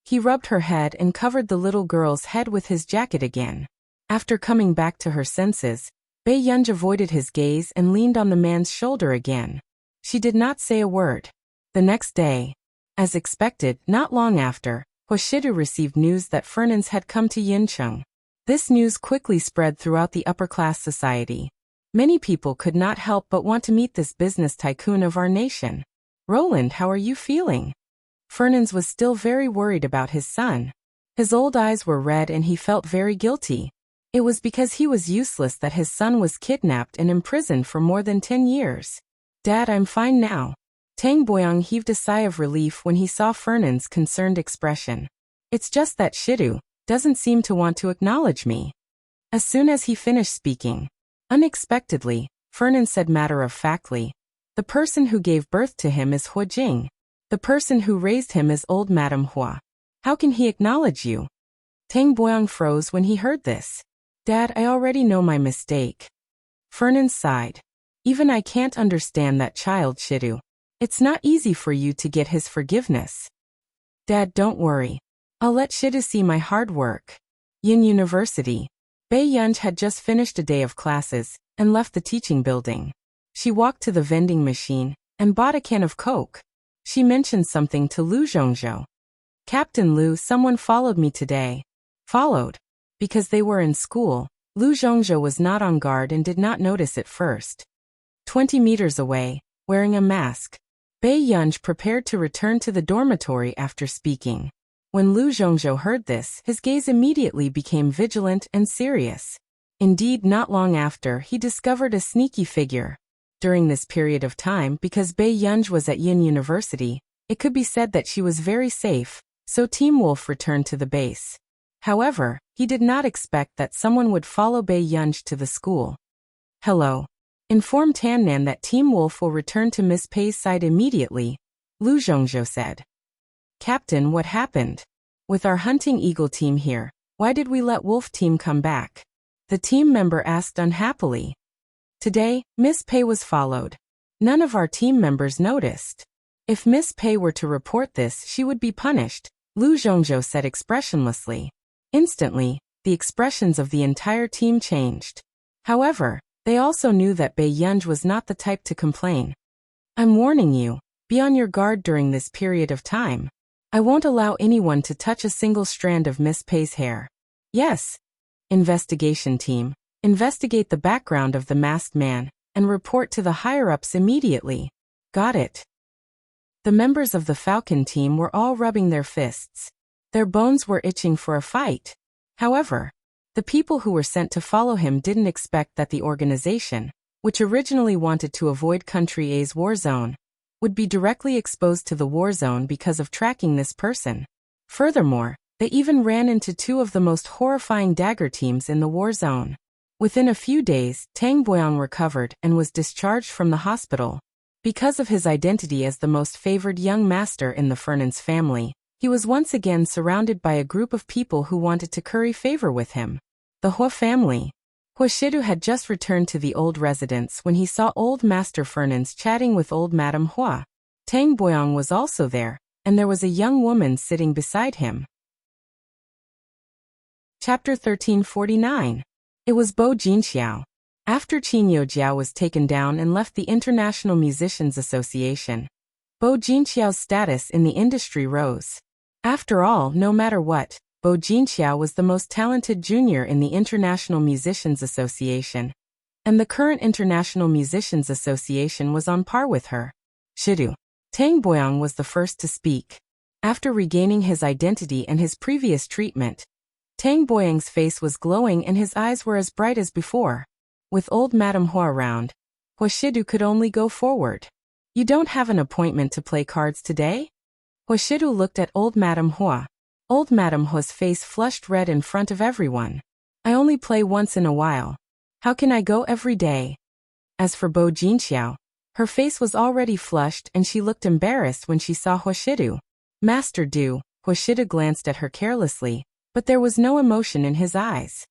He rubbed her head and covered the little girl's head with his jacket again. After coming back to her senses, Bei Yunj avoided his gaze and leaned on the man's shoulder again. She did not say a word. The next day, as expected, not long after, Hoshidu received news that Fernans had come to Yincheng. This news quickly spread throughout the upper-class society. Many people could not help but want to meet this business tycoon of our nation. Roland, how are you feeling? Fernans was still very worried about his son. His old eyes were red and he felt very guilty. It was because he was useless that his son was kidnapped and imprisoned for more than 10 years. Dad, I'm fine now. Tang Boyang heaved a sigh of relief when he saw Fernan's concerned expression. It's just that Shidu doesn't seem to want to acknowledge me. As soon as he finished speaking, unexpectedly, Fernan said matter-of-factly, the person who gave birth to him is Hua Jing. The person who raised him is old Madame Hua. How can he acknowledge you? Tang Boyang froze when he heard this. Dad, I already know my mistake. Fernan sighed. Even I can't understand that child, Shidu. It's not easy for you to get his forgiveness. Dad, don't worry. I'll let Shidu see my hard work. Yin University. Bei Yunj had just finished a day of classes and left the teaching building. She walked to the vending machine and bought a can of Coke. She mentioned something to Lu Zhongzhou. Captain Lu, someone followed me today. Followed. Because they were in school, Lu Zhongzhou was not on guard and did not notice it first. 20 meters away, wearing a mask, Bei Yunj prepared to return to the dormitory after speaking. When Lu Zhongzhou heard this, his gaze immediately became vigilant and serious. Indeed, not long after, he discovered a sneaky figure. During this period of time, because Bei Yunj was at Yin University, it could be said that she was very safe, so Team Wolf returned to the base. However, he did not expect that someone would follow Bei Yunj to the school. Hello. Inform Tannan that Team Wolf will return to Miss Pei's side immediately, Lu Zhongzhou said. Captain, what happened? With our hunting eagle team here, why did we let Wolf team come back? The team member asked unhappily. Today, Miss Pei was followed. None of our team members noticed. If Miss Pei were to report this, she would be punished, Lu Zhongzhou said expressionlessly. Instantly, the expressions of the entire team changed. However, they also knew that Bei Yunj was not the type to complain. I'm warning you, be on your guard during this period of time. I won't allow anyone to touch a single strand of Miss Pei's hair. Yes. Investigation team, investigate the background of the masked man, and report to the higher-ups immediately. Got it. The members of the Falcon team were all rubbing their fists. Their bones were itching for a fight. However, the people who were sent to follow him didn't expect that the organization, which originally wanted to avoid Country A's war zone, would be directly exposed to the war zone because of tracking this person. Furthermore, they even ran into two of the most horrifying dagger teams in the war zone. Within a few days, Tang Boyang recovered and was discharged from the hospital. Because of his identity as the most favored young master in the Fernans family, he was once again surrounded by a group of people who wanted to curry favor with him. The Hua family. Hoshidu had just returned to the old residence when he saw old Master Fernans chatting with old Madame Hua. Tang Boyang was also there, and there was a young woman sitting beside him. Chapter 1349. It was Bo Jinxiao. After Qin Youjiao was taken down and left the International Musicians Association, Bo Jinxiao's status in the industry rose. After all, no matter what, Bo Jinxiao was the most talented junior in the International Musicians Association, and the current International Musicians Association was on par with her. Shidu. Tang Boyang was the first to speak. After regaining his identity and his previous treatment, Tang Boyang's face was glowing and his eyes were as bright as before. With old Madame Hua around, Hoshidu could only go forward. You don't have an appointment to play cards today? Hoshidu looked at old Madame Hua. Old Madame Hua's face flushed red in front of everyone. I only play once in a while. How can I go every day? As for Bo Jinxiao, her face was already flushed and she looked embarrassed when she saw Hoshidu. Master Du, Hoshidu glanced at her carelessly, but there was no emotion in his eyes.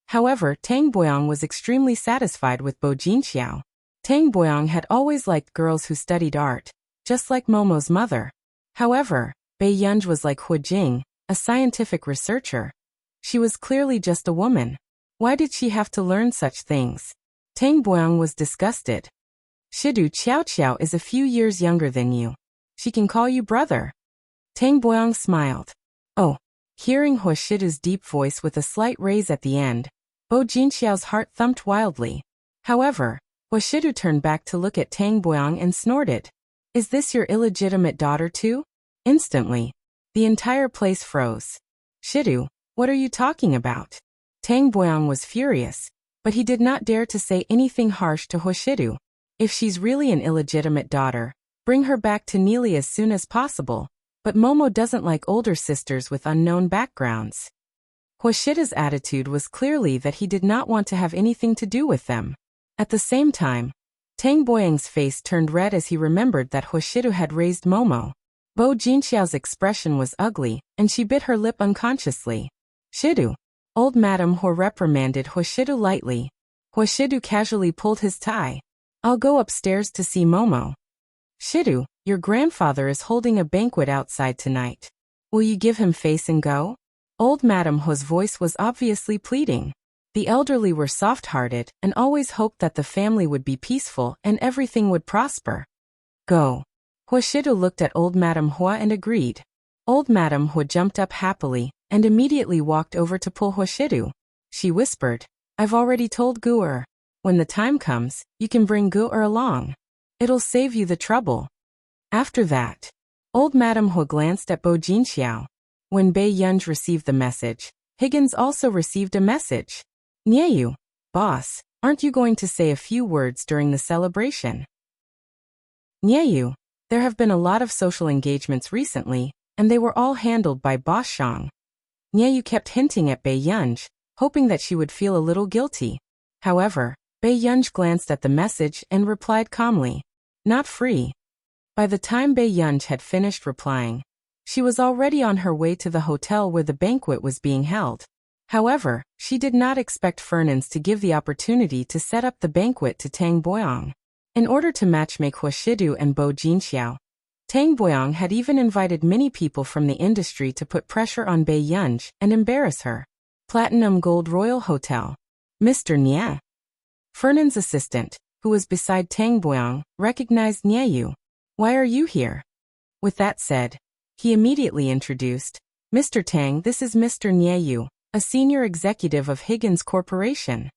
However, Tang Boyang was extremely satisfied with Bo Jinxiao. Tang Boyang had always liked girls who studied art, just like Momo's mother. However, Bei Yunj was like Hu Jing, a scientific researcher. She was clearly just a woman. Why did she have to learn such things? Tang Boyang was disgusted. Shidu Qiao Qiao is a few years younger than you. She can call you brother. Tang Boyang smiled. Oh. Hearing Hu Shidu's deep voice with a slight raise at the end, Bo Jinxiao's heart thumped wildly. However, Hu Shidu turned back to look at Tang Boyang and snorted. Is this your illegitimate daughter too? Instantly, the entire place froze. Shidu, what are you talking about? Tang Boyang was furious, but he did not dare to say anything harsh to Hu Shidu. If she's really an illegitimate daughter, bring her back to Neely as soon as possible. But Momo doesn't like older sisters with unknown backgrounds. Hu Shidu's attitude was clearly that he did not want to have anything to do with them. At the same time, Tang Boyang's face turned red as he remembered that Hu Shidu had raised Momo. Bo Jinxiao's expression was ugly, and she bit her lip unconsciously. Shidu. Old Madam Hu reprimanded Hu Shidu lightly. Hu Shidu casually pulled his tie. I'll go upstairs to see Momo. Shidu, your grandfather is holding a banquet outside tonight. Will you give him face and go? Old Madam Hu's voice was obviously pleading. The elderly were soft-hearted and always hoped that the family would be peaceful and everything would prosper. Go. Hu Shidu looked at Old Madam Hu and agreed. Old Madam Hu jumped up happily and immediately walked over to pull Hu Shidu. She whispered, I've already told Gu'er. When the time comes, you can bring Gu'er along. It'll save you the trouble. After that, Old Madam Hu glanced at Bo Jinxiao. When Bei Yunj received the message, Higgins also received a message. Nieyu, boss, aren't you going to say a few words during the celebration? Nieyu, there have been a lot of social engagements recently, and they were all handled by Boss Shang. Nieyu kept hinting at Bei Yunj, hoping that she would feel a little guilty. However, Bei Yunj glanced at the message and replied calmly. Not free. By the time Bei Yunj had finished replying, she was already on her way to the hotel where the banquet was being held. However, she did not expect Fernans to give the opportunity to set up the banquet to Tang Boyang. In order to matchmake Hu Shidu and Bo Jinxiao, Tang Boyang had even invited many people from the industry to put pressure on Bei Yunj and embarrass her. Platinum Gold Royal Hotel. Mr. Nie. Fernan's assistant, who was beside Tang Boyang, recognized Nieyu. Why are you here? With that said, he immediately introduced, Mr. Tang, this is Mr. Nieyu, a senior executive of Higgins Corporation.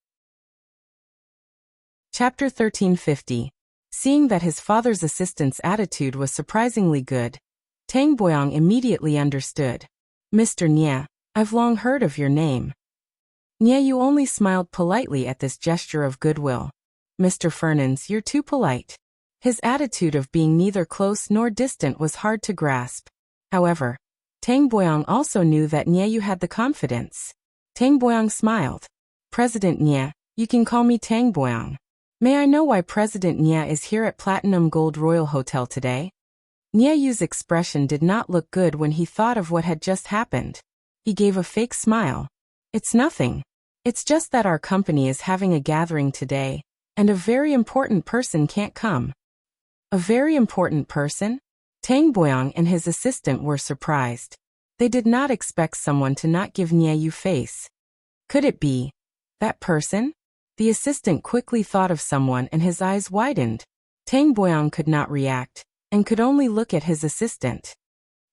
Chapter 1350. Seeing that his father's assistant's attitude was surprisingly good, Tang Boyang immediately understood. Mr. Nie, I've long heard of your name. Nieyu only smiled politely at this gesture of goodwill. Mr. Fernans, you're too polite. His attitude of being neither close nor distant was hard to grasp. However, Tang Boyang also knew that Nieyu had the confidence. Tang Boyang smiled. President Nie, you can call me Tang Boyang. May I know why President Nie is here at Platinum Gold Royal Hotel today? Nieyu's expression did not look good when he thought of what had just happened. He gave a fake smile. It's nothing. It's just that our company is having a gathering today, and a very important person can't come. A very important person? Tang Boyang and his assistant were surprised. They did not expect someone to not give Nieyu face. Could it be that person? The assistant quickly thought of someone and his eyes widened. Tang Boyang could not react, and could only look at his assistant.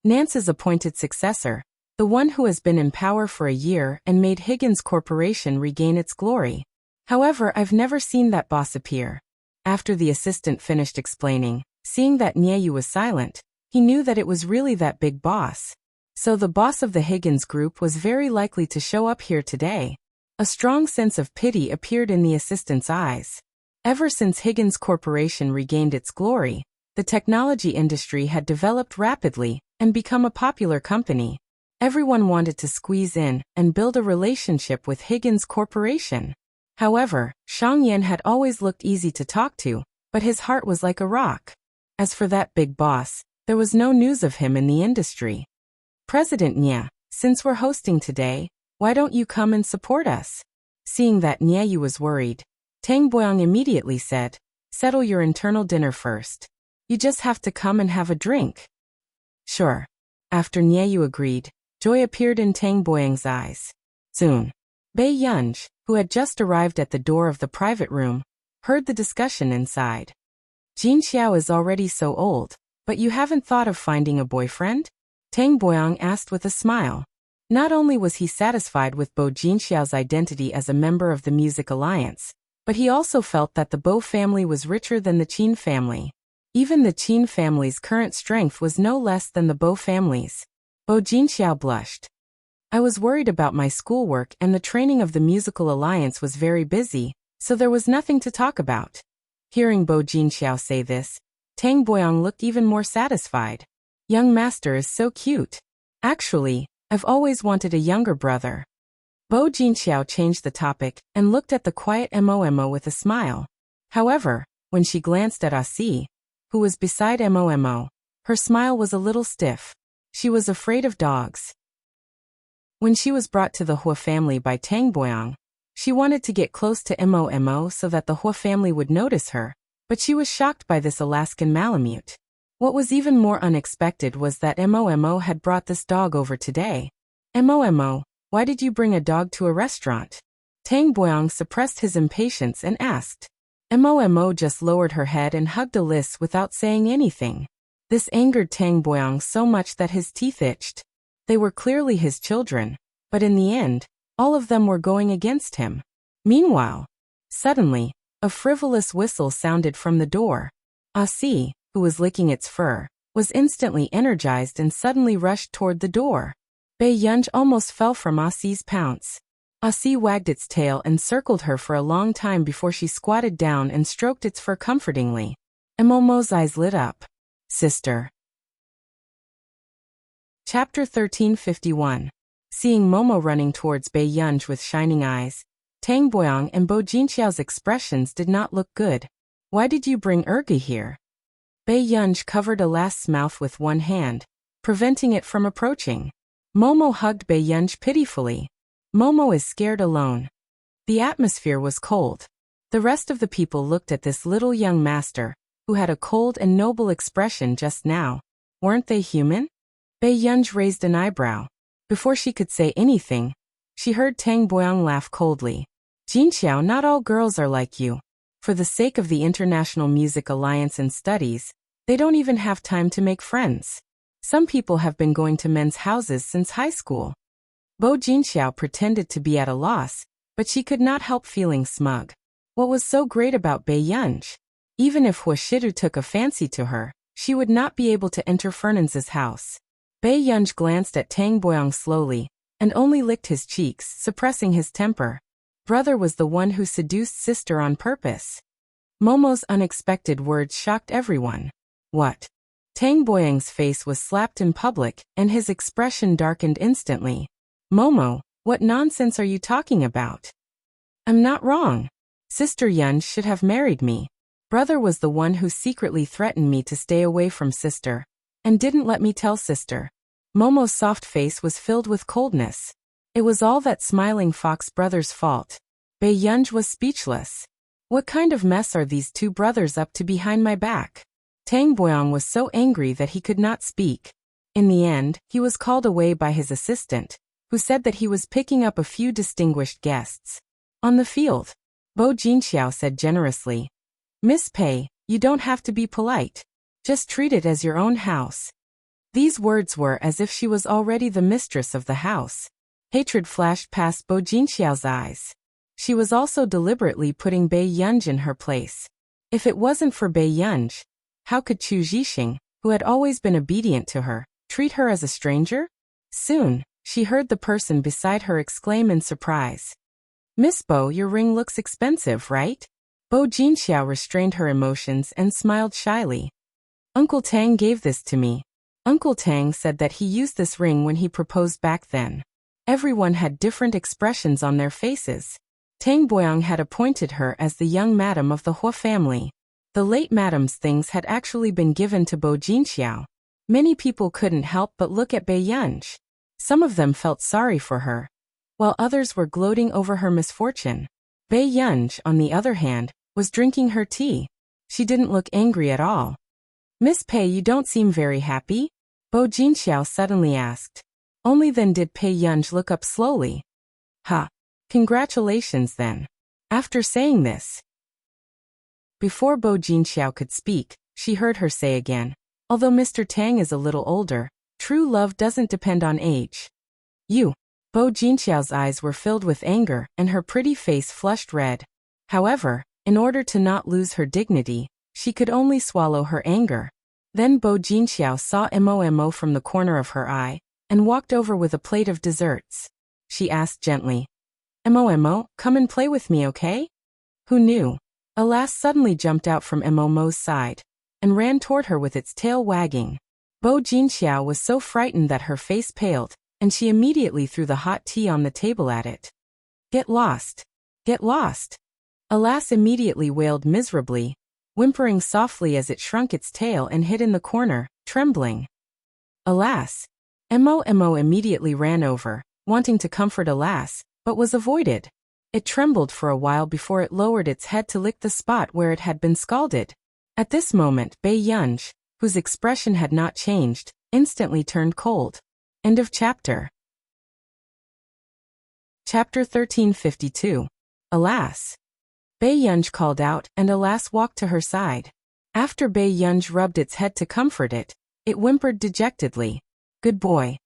Nance's appointed successor, the one who has been in power for a year and made Higgins Corporation regain its glory. However, I've never seen that boss appear. After the assistant finished explaining, seeing that Nieyu was silent, he knew that it was really that big boss. So the boss of the Higgins group was very likely to show up here today. A strong sense of pity appeared in the assistant's eyes. Ever since Higgins Corporation regained its glory, the technology industry had developed rapidly and become a popular company. Everyone wanted to squeeze in and build a relationship with Higgins Corporation. However, Shang Yan had always looked easy to talk to, but his heart was like a rock. As for that big boss, there was no news of him in the industry. President Nie, since we're hosting today, why don't you come and support us? Seeing that Nieyu was worried, Tang Boyang immediately said, settle your internal dinner first. You just have to come and have a drink. Sure. After Nyeyu agreed, joy appeared in Tang Boyang's eyes. Soon, Bei Yunj, who had just arrived at the door of the private room, heard the discussion inside. Jin Xiao is already so old, but you haven't thought of finding a boyfriend? Tang Boyang asked with a smile. Not only was he satisfied with Bo Jinxiao's identity as a member of the Music Alliance, but he also felt that the Bo family was richer than the Qin family. Even the Qin family's current strength was no less than the Bo family's. Bo Jinxiao blushed. I was worried about my schoolwork and the training of the Musical Alliance was very busy, so there was nothing to talk about. Hearing Bo Jinxiao say this, Tang Boyang looked even more satisfied. Young master is so cute. Actually, I've always wanted a younger brother. Bo Jinxiao changed the topic and looked at the quiet Momo with a smile. However, when she glanced at Asi, who was beside Momo, her smile was a little stiff. She was afraid of dogs. When she was brought to the Hua family by Tang Boyang, she wanted to get close to Momo so that the Hua family would notice her, but she was shocked by this Alaskan Malamute. What was even more unexpected was that Momo had brought this dog over today. Momo, why did you bring a dog to a restaurant? Tang Boyang suppressed his impatience and asked. Momo just lowered her head and hugged Alice without saying anything. This angered Tang Boyang so much that his teeth itched. They were clearly his children, but in the end, all of them were going against him. Meanwhile, suddenly, a frivolous whistle sounded from the door. Asi, who was licking its fur, was instantly energized and suddenly rushed toward the door. Bei Yunj almost fell from Asi's pounce. Asi wagged its tail and circled her for a long time before she squatted down and stroked its fur comfortingly. Momo's eyes lit up. Sister. Chapter 1351. Seeing Momo running towards Bei Yunj with shining eyes, Tang Boyang and Bo Jinxiao's expressions did not look good. Why did you bring Ergi here? Bei Yunj covered Alas's mouth with one hand, preventing it from approaching. Momo hugged Bei Yunj pitifully. Momo is scared alone. The atmosphere was cold. The rest of the people looked at this little young master, who had a cold and noble expression just now. Weren't they human? Bei Yunj raised an eyebrow. Before she could say anything, she heard Tang Boyang laugh coldly. Jinxiao, not all girls are like you. For the sake of the International Music Alliance and studies, they don't even have time to make friends. Some people have been going to men's houses since high school. Bo Jinxiao pretended to be at a loss, but she could not help feeling smug. What was so great about Bei Yunj? Even if Hua Shidu took a fancy to her, she would not be able to enter Fernanz's house. Bei Yunj glanced at Tang Boyang slowly, and only licked his cheeks, suppressing his temper. Brother was the one who seduced sister on purpose. Momo's unexpected words shocked everyone. What? Tang Boyang's face was slapped in public, and his expression darkened instantly. Momo, what nonsense are you talking about? I'm not wrong. Sister Yunj should have married me. Brother was the one who secretly threatened me to stay away from sister, and didn't let me tell sister. Momo's soft face was filled with coldness. It was all that smiling fox brother's fault. Bei Yunj was speechless. What kind of mess are these two brothers up to behind my back? Tang Boyang was so angry that he could not speak. In the end, he was called away by his assistant, who said that he was picking up a few distinguished guests. On the field, Bo Jinxiao said generously, Miss Pei, you don't have to be polite. Just treat it as your own house. These words were as if she was already the mistress of the house. Hatred flashed past Bo Jinxiao's eyes. She was also deliberately putting Bei Yunj in her place. If it wasn't for Bei Yunj, how could Chu Zhixing, who had always been obedient to her, treat her as a stranger? Soon, she heard the person beside her exclaim in surprise. Miss Bo, your ring looks expensive, right? Bo Jinxiao restrained her emotions and smiled shyly. Uncle Tang gave this to me. Uncle Tang said that he used this ring when he proposed back then. Everyone had different expressions on their faces. Tang Boyang had appointed her as the young madam of the Hua family. The late madam's things had actually been given to Bo Jinxiao. Many people couldn't help but look at Bei Yunj. Some of them felt sorry for her, while others were gloating over her misfortune. Bei Yunj, on the other hand, was drinking her tea. She didn't look angry at all. Miss Pei, you don't seem very happy. Bo Jinxiao suddenly asked. Only then did Pei Yunj look up slowly. Ha! Congratulations then. After saying this, before Bo Jinxiao could speak, she heard her say again, although Mr. Tang is a little older, true love doesn't depend on age. You. Bo Jinxiao's eyes were filled with anger and her pretty face flushed red. However, in order to not lose her dignity, she could only swallow her anger. Then Bo Jinxiao saw Mo from the corner of her eye, and walked over with a plate of desserts. She asked gently, Mo, come and play with me, okay? Who knew? A lass suddenly jumped out from Mo's side, and ran toward her with its tail wagging. Bo Jinxiao was so frightened that her face paled, and she immediately threw the hot tea on the table at it. Get lost! Get lost! A lass immediately wailed miserably, whimpering softly as it shrunk its tail and hid in the corner, trembling. Alas! Mo immediately ran over, wanting to comfort Alas, but was avoided. It trembled for a while before it lowered its head to lick the spot where it had been scalded. At this moment Bei Yunj, whose expression had not changed, instantly turned cold. End of chapter. Chapter 1352. Alas! Bei Yunj called out, and Alas walked to her side. After Bei Yunj rubbed its head to comfort it, it whimpered dejectedly. Good boy.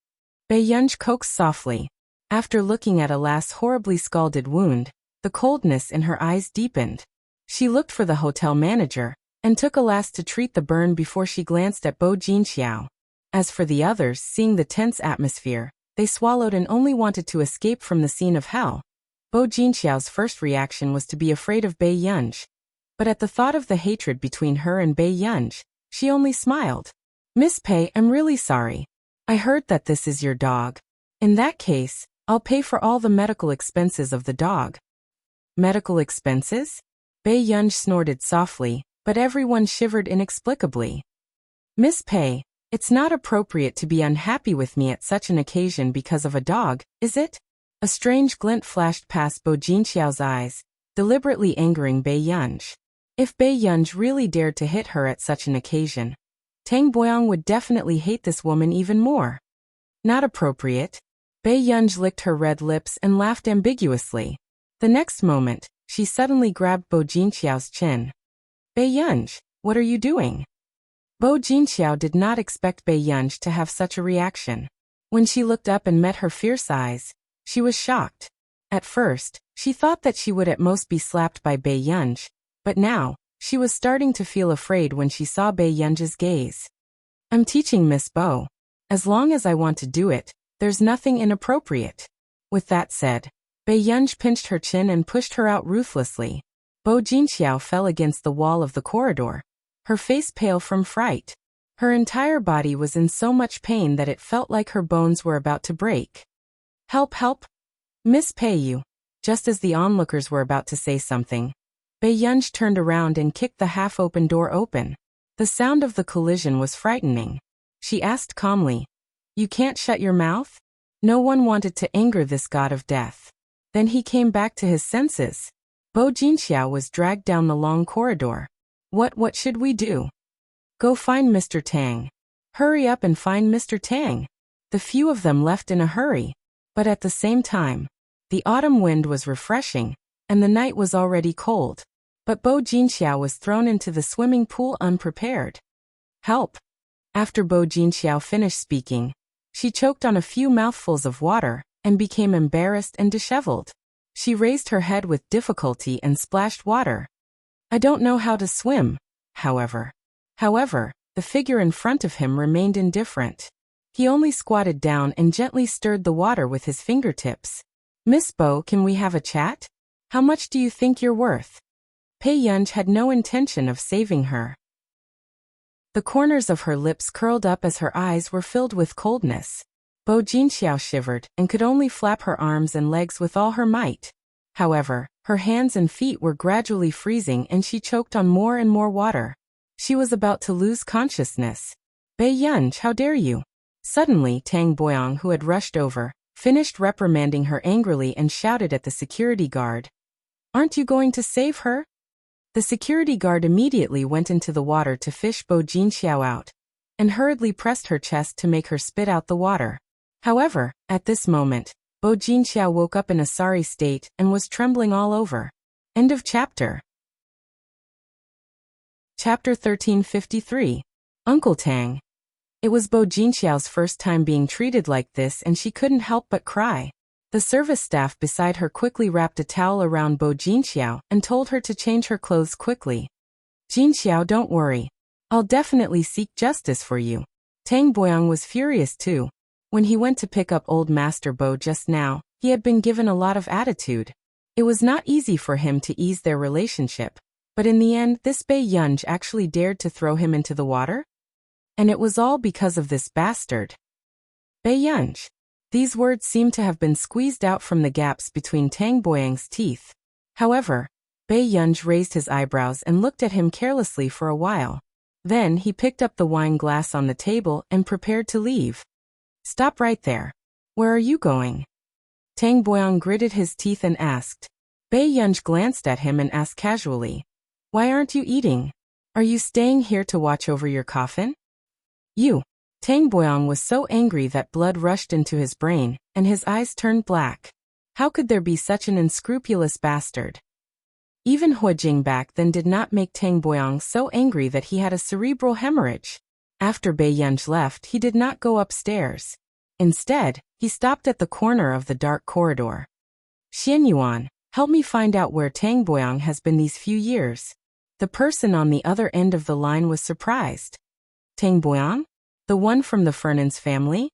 Bei Yunj coaxed softly. After looking at Alas' horribly scalded wound, the coldness in her eyes deepened. She looked for the hotel manager, and took Alas to treat the burn before she glanced at Bo Jinxiao. As for the others, seeing the tense atmosphere, they swallowed and only wanted to escape from the scene of hell. Bo Jinxiao's first reaction was to be afraid of Bei Yunj. But at the thought of the hatred between her and Bei Yunj, she only smiled. Miss Pei, I'm really sorry. I heard that this is your dog. In that case, I'll pay for all the medical expenses of the dog. Medical expenses? Bei Yunj snorted softly, but everyone shivered inexplicably. Miss Pei, it's not appropriate to be unhappy with me at such an occasion because of a dog, is it? A strange glint flashed past Bo Jinxiao's eyes, deliberately angering Bei Yunj. If Bei Yunj really dared to hit her at such an occasion, Tang Boyang would definitely hate this woman even more. Not appropriate. Bei Yunj licked her red lips and laughed ambiguously. The next moment, she suddenly grabbed Bo Jinxiao's chin. Bei Yunj, what are you doing? Bo Jinxiao did not expect Bei Yunj to have such a reaction. When she looked up and met her fierce eyes, she was shocked. At first, she thought that she would at most be slapped by Bei Yunj, but now, she was starting to feel afraid when she saw Bei Yunj's gaze. I'm teaching Miss Bo. As long as I want to do it, there's nothing inappropriate. With that said, Bei Yunj pinched her chin and pushed her out ruthlessly. Bo Jinxiao fell against the wall of the corridor, her face pale from fright. Her entire body was in so much pain that it felt like her bones were about to break. Help, help! Miss Pei, you. Just as the onlookers were about to say something, Bei Yunj turned around and kicked the half-open door open. The sound of the collision was frightening. She asked calmly, You can't shut your mouth? No one wanted to anger this god of death. Then he came back to his senses. Bo Jinxiao was dragged down the long corridor. What should we do? Go find Mr. Tang. Hurry up and find Mr. Tang. The few of them left in a hurry. But at the same time, the autumn wind was refreshing, and the night was already cold. But Bo Jinxiao was thrown into the swimming pool unprepared. Help! After Bo Jinxiao finished speaking, she choked on a few mouthfuls of water, and became embarrassed and disheveled. She raised her head with difficulty and splashed water. I don't know how to swim, however. The figure in front of him remained indifferent. He only squatted down and gently stirred the water with his fingertips. Miss Bo, can we have a chat? How much do you think you're worth? Pei Yunj had no intention of saving her. The corners of her lips curled up as her eyes were filled with coldness. Bo Jinxiao shivered and could only flap her arms and legs with all her might. However, her hands and feet were gradually freezing and she choked on more and more water. She was about to lose consciousness. Bei Yunj, how dare you? Suddenly, Tang Boyang, who had rushed over, finished reprimanding her angrily and shouted at the security guard. Aren't you going to save her? The security guard immediately went into the water to fish Bo Jinxiao out. and hurriedly pressed her chest to make her spit out the water. However, at this moment, Bo Jinxiao woke up in a sorry state and was trembling all over. End of chapter. Chapter 1353. Uncle Tang. It was Bo Jinxiao's first time being treated like this and she couldn't help but cry. The service staff beside her quickly wrapped a towel around Bo Jinxiao and told her to change her clothes quickly. Jinxiao, don't worry. I'll definitely seek justice for you. Tang Boyang was furious too. When he went to pick up old Master Bo just now, he had been given a lot of attitude. It was not easy for him to ease their relationship, but in the end this Bei Yunj actually dared to throw him into the water? And it was all because of this bastard. Bei Yunj. These words seemed to have been squeezed out from the gaps between Tang Boyang's teeth. However, Bei Yunj raised his eyebrows and looked at him carelessly for a while. Then he picked up the wine glass on the table and prepared to leave. Stop right there. Where are you going? Tang Boyang gritted his teeth and asked. Bei Yunj glanced at him and asked casually. Why aren't you eating? Are you staying here to watch over your coffin? You. Tang Boyang was so angry that blood rushed into his brain, and his eyes turned black. How could there be such an unscrupulous bastard? Even Hua Jing back then did not make Tang Boyang so angry that he had a cerebral hemorrhage. After Bei Yunj left, he did not go upstairs. Instead, he stopped at the corner of the dark corridor. Xian Yuan, help me find out where Tang Boyang has been these few years. The person on the other end of the line was surprised. Tang Boyang? The one from the Fernan's family?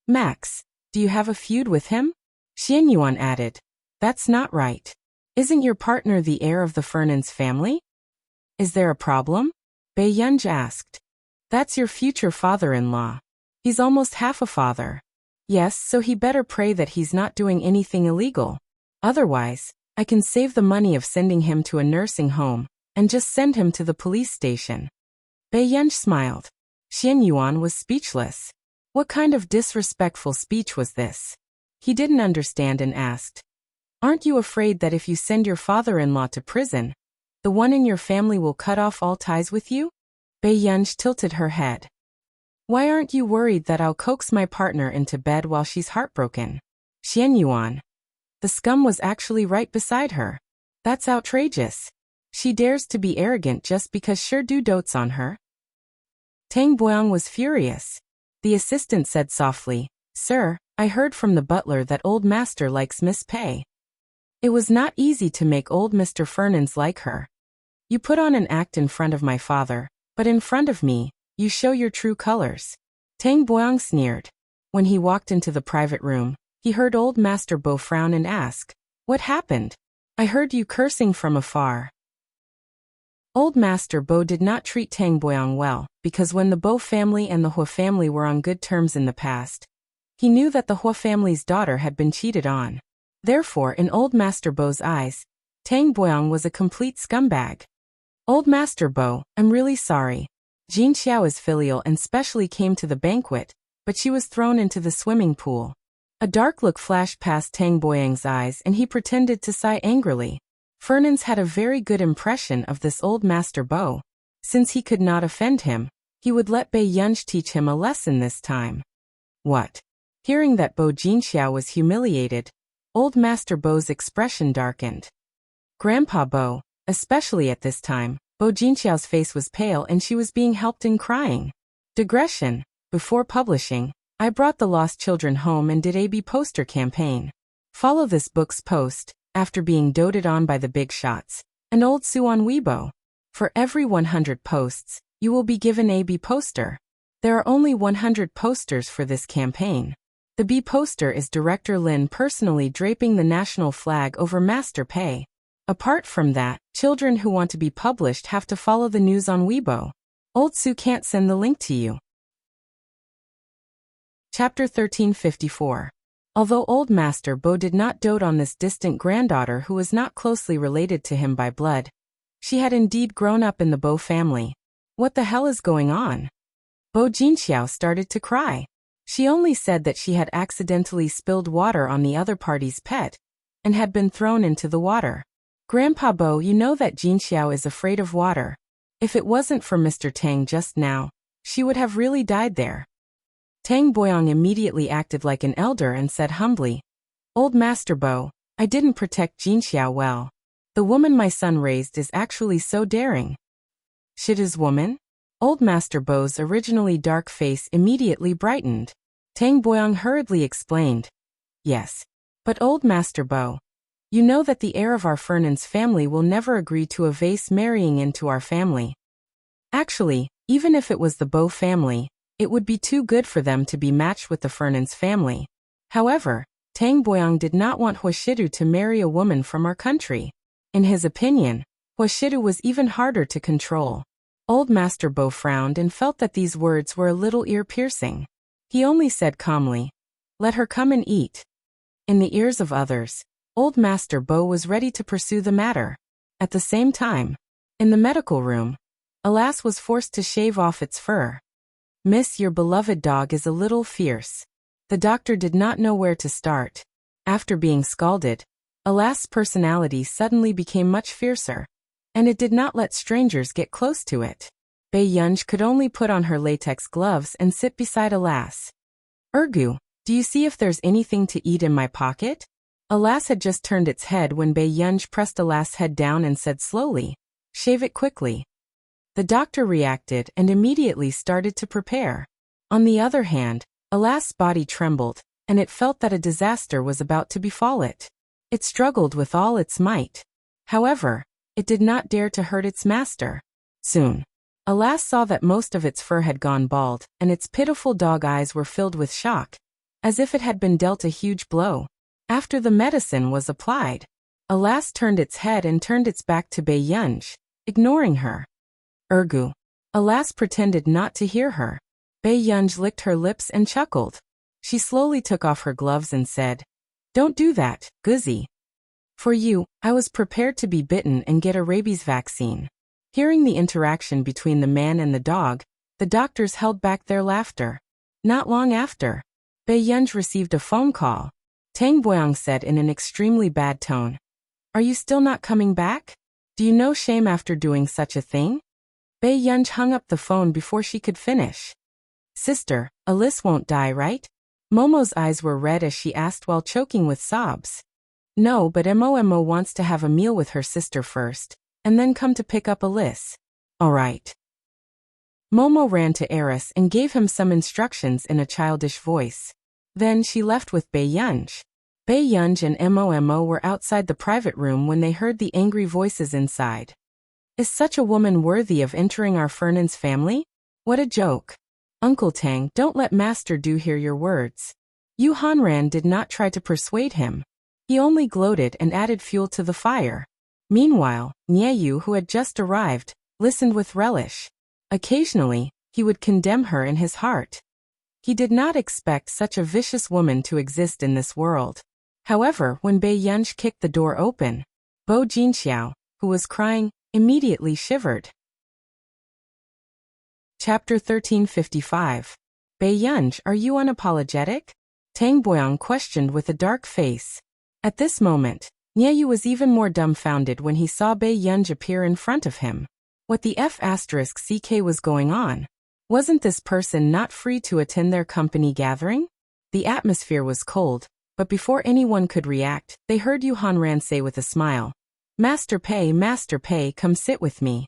Max, do you have a feud with him? Xian Yuan added. That's not right. Isn't your partner the heir of the Fernan's family? Is there a problem? Bei Yunj asked. That's your future father-in-law. He's almost half a father. Yes, so he better pray that he's not doing anything illegal. Otherwise, I can save the money of sending him to a nursing home, and just send him to the police station. Bei Yunj smiled. Xian Yuan was speechless. What kind of disrespectful speech was this? He didn't understand and asked. Aren't you afraid that if you send your father-in-law to prison, the one in your family will cut off all ties with you? Bei Yunj tilted her head. Why aren't you worried that I'll coax my partner into bed while she's heartbroken? Xian Yuan. The scum was actually right beside her. That's outrageous. She dares to be arrogant just because Sherdu dotes on her. Tang Boyang was furious. The assistant said softly, Sir, I heard from the butler that old master likes Miss Pei. It was not easy to make old Mr. Fernan's like her. You put on an act in front of my father, but in front of me, you show your true colors. Tang Boyang sneered. When he walked into the private room, he heard old Master Bo frown and ask, What happened? I heard you cursing from afar. Old Master Bo did not treat Tang Boyang well, because when the Bo family and the Hua family were on good terms in the past, he knew that the Hua family's daughter had been cheated on. Therefore, in old Master Bo's eyes, Tang Boyang was a complete scumbag. Old Master Bo, I'm really sorry. Jin Xiao is filial and specially came to the banquet, but she was thrown into the swimming pool. A dark look flashed past Tang Boyang's eyes and he pretended to sigh angrily. Fernan's had a very good impression of this old Master Bo. Since he could not offend him, he would let Bei Yunj teach him a lesson this time. What? Hearing that Bo Jinxiao was humiliated, old Master Bo's expression darkened. Grandpa Bo, especially at this time, Bo Jinxiao's face was pale and she was being helped in crying. Digression. Before publishing, I brought the lost children home and did a poster campaign. Follow this book's post, after being doted on by the big shots, an old Suan Weibo. For every 100 posts, you will be given a B poster. There are only 100 posters for this campaign. The B poster is Director Lin personally draping the national flag over Master Pei. Apart from that, children who want to be published have to follow the news on Weibo. Old Su can't send the link to you. Chapter 1354. Although old Master Bo did not dote on this distant granddaughter who was not closely related to him by blood, she had indeed grown up in the Bo family. What the hell is going on? Bo Jinxiao started to cry. She only said that she had accidentally spilled water on the other party's pet, and had been thrown into the water. Grandpa Bo, you know that Jinxiao is afraid of water. If it wasn't for Mr. Tang just now, she would have really died there. Tang Boyong immediately acted like an elder and said humbly, Old Master Bo, I didn't protect Jinxiao well. The woman my son raised is actually so daring. Shida's woman? Old Master Bo's originally dark face immediately brightened. Tang Boyong hurriedly explained, Yes. But Old Master Bo, you know that the heir of our Fernan's family will never agree to a vase marrying into our family. Actually, even if it was the Bo family, it would be too good for them to be matched with the Fernan's family. However, Tang Boyong did not want Huashidu to marry a woman from our country. In his opinion, Huashidu was even harder to control. Old Master Bo frowned and felt that these words were a little ear-piercing. He only said calmly, Let her come and eat. In the ears of others, Old Master Bo was ready to pursue the matter. At the same time, in the medical room, a lass was forced to shave off its fur. Miss, your beloved dog is a little fierce. The doctor did not know where to start. After being scalded, a lass's personality suddenly became much fiercer, and it did not let strangers get close to it. Bei Yunj could only put on her latex gloves and sit beside a lass. Ergu, do you see if there's anything to eat in my pocket? A lass had just turned its head when Bei Yunj pressed a lass's head down and said slowly, Shave it quickly. The doctor reacted and immediately started to prepare. On the other hand, a lass's body trembled, and it felt that a disaster was about to befall it. It struggled with all its might. However, it did not dare to hurt its master. Soon, a lass saw that most of its fur had gone bald, and its pitiful dog eyes were filled with shock, as if it had been dealt a huge blow. After the medicine was applied, a lass turned its head and turned its back to Bei Yunj, ignoring her. Ergu. A lass pretended not to hear her. Bei Yunj licked her lips and chuckled. She slowly took off her gloves and said, Don't do that, Guzzi. For you, I was prepared to be bitten and get a rabies vaccine. Hearing the interaction between the man and the dog, the doctors held back their laughter. Not long after, Bei Yunj received a phone call. Tang Boyong said in an extremely bad tone, Are you still not coming back? Do you know shame after doing such a thing? Bei Yunj hung up the phone before she could finish. Sister, Alice won't die, right? Momo's eyes were red as she asked while choking with sobs. No, but Momo wants to have a meal with her sister first, and then come to pick up Alice. All right. Momo ran to Eris and gave him some instructions in a childish voice. Then she left with Bei Yunj. Bei Yunj and Momo were outside the private room when they heard the angry voices inside. Is such a woman worthy of entering our Fernan's family? What a joke. Uncle Tang, don't let Master Du hear your words. Yu Hanran did not try to persuade him. He only gloated and added fuel to the fire. Meanwhile, Nieyu, who had just arrived, listened with relish. Occasionally, he would condemn her in his heart. He did not expect such a vicious woman to exist in this world. However, when Bei Yunj kicked the door open, Bo Jinxiao, who was crying, immediately shivered. Chapter 1355. Bei Yunj, are you unapologetic? Tang Boyong questioned with a dark face. At this moment, Nieyu was even more dumbfounded when he saw Bei Yunj appear in front of him. What the F***ck was going on? Wasn't this person not free to attend their company gathering? The atmosphere was cold, but before anyone could react, they heard Yu Hanran say with a smile, Master Pei, come sit with me.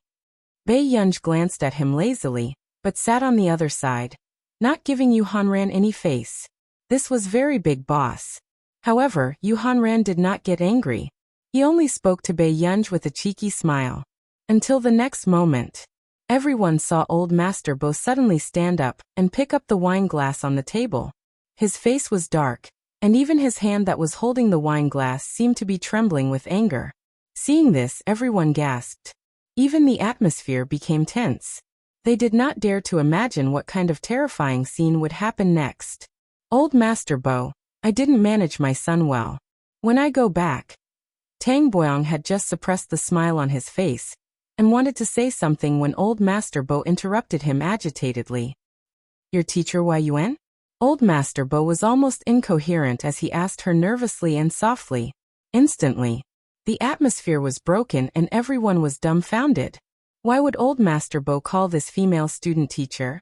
Bei Yunj glanced at him lazily, but sat on the other side, not giving Yu Hanran any face. This was very big boss. However, Yu Hanran did not get angry. He only spoke to Bei Yunj with a cheeky smile. Until the next moment, everyone saw Old Master Bo suddenly stand up and pick up the wine glass on the table. His face was dark, and even his hand that was holding the wine glass seemed to be trembling with anger. Seeing this, everyone gasped. Even the atmosphere became tense. They did not dare to imagine what kind of terrifying scene would happen next. Old Master Bo, I didn't manage my son well. When I go back. Tang Boyong had just suppressed the smile on his face, and wanted to say something when Old Master Bo interrupted him agitatedly. Your teacher Yuen? Old Master Bo was almost incoherent as he asked her nervously and softly. Instantly, the atmosphere was broken and everyone was dumbfounded. Why would Old Master Bo call this female student teacher?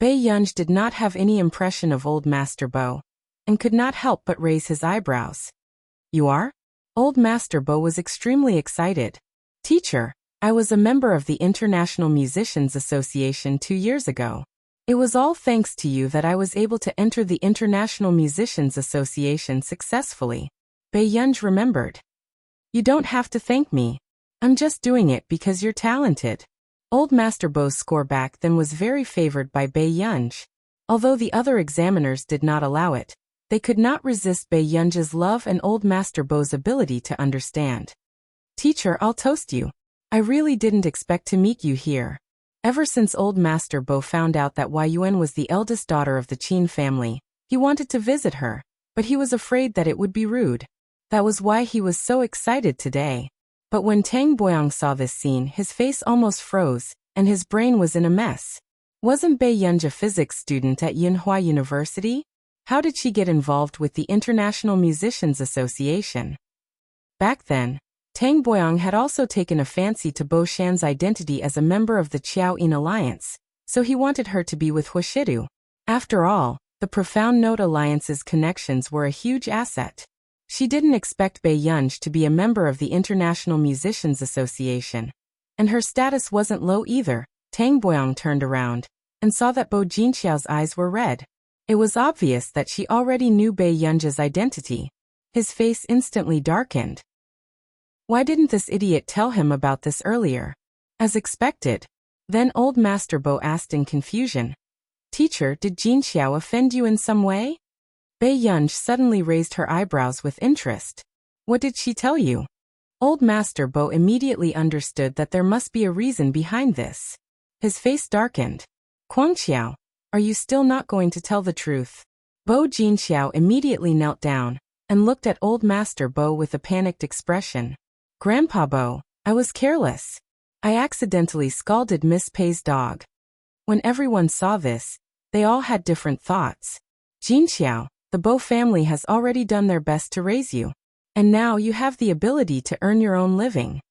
Bei Yunj did not have any impression of old Master Bo, and could not help but raise his eyebrows. You are? Old Master Bo was extremely excited. Teacher, I was a member of the International Musicians Association 2 years ago. It was all thanks to you that I was able to enter the International Musicians Association successfully. Bei Yunj remembered. You don't have to thank me. I'm just doing it because you're talented. Old Master Bo's score back then was very favored by Bei Yunj. Although the other examiners did not allow it, they could not resist Bei Yunj's love and Old Master Bo's ability to understand. Teacher, I'll toast you. I really didn't expect to meet you here. Ever since Old Master Bo found out that Yuan was the eldest daughter of the Qin family, he wanted to visit her, but he was afraid that it would be rude. That was why he was so excited today. But when Tang Boyang saw this scene, his face almost froze, and his brain was in a mess. Wasn't Bei Yunj a physics student at Yinhua University? How did she get involved with the International Musicians Association? Back then, Tang Boyang had also taken a fancy to Bo Shan's identity as a member of the Qiao-In Alliance, so he wanted her to be with Huashidu. After all, the Profound Note Alliance's connections were a huge asset. She didn't expect Bei Yunj to be a member of the International Musicians Association. And her status wasn't low either. Tang Boyang turned around and saw that Bo Jinxiao's eyes were red. It was obvious that she already knew Bei Yunj's identity. His face instantly darkened. Why didn't this idiot tell him about this earlier? As expected. Then Old Master Bo asked in confusion. Teacher, did Jinxiao offend you in some way? Bei Yunj suddenly raised her eyebrows with interest. What did she tell you? Old Master Bo immediately understood that there must be a reason behind this. His face darkened. Guangxiao, are you still not going to tell the truth? Bo Jinxiao immediately knelt down and looked at Old Master Bo with a panicked expression. Grandpa Bo, I was careless. I accidentally scalded Miss Pei's dog. When everyone saw this, they all had different thoughts. Jinxiao, the Bo family has already done their best to raise you. And now you have the ability to earn your own living.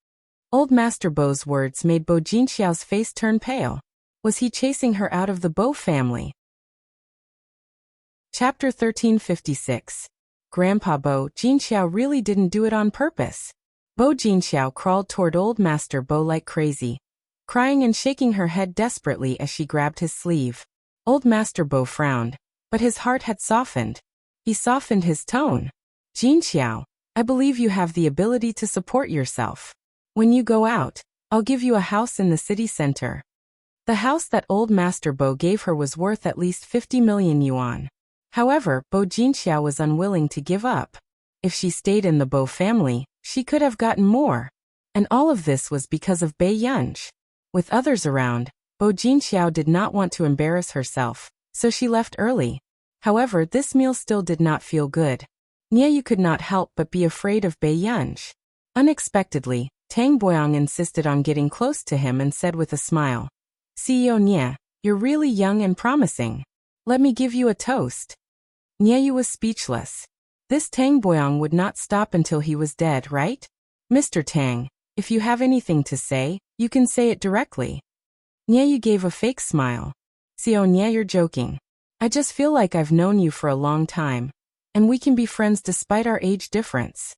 Old Master Bo's words made Bo Jinxiao's face turn pale. Was he chasing her out of the Bo family? Chapter 1356. Grandpa Bo, Jinxiao really didn't do it on purpose. Bo Jinxiao crawled toward Old Master Bo like crazy, crying and shaking her head desperately as she grabbed his sleeve. Old Master Bo frowned, but his heart had softened. He softened his tone. Jinxiao, I believe you have the ability to support yourself. When you go out, I'll give you a house in the city center. The house that Old Master Bo gave her was worth at least 50 million yuan. However, Bo Jinxiao was unwilling to give up. If she stayed in the Bo family, she could have gotten more. And all of this was because of Bei Yunj. With others around, Bo Jinxiao did not want to embarrass herself, so she left early. However, this meal still did not feel good. Nieyu could not help but be afraid of Bei Yunj. Unexpectedly, Tang Boyang insisted on getting close to him and said with a smile, CEO Nie, you're really young and promising. Let me give you a toast. Nieyu was speechless. This Tang Boyang would not stop until he was dead, right? Mr. Tang, if you have anything to say, you can say it directly. Nieyu gave a fake smile. CEO Nie, you're joking. I just feel like I've known you for a long time, and we can be friends despite our age difference.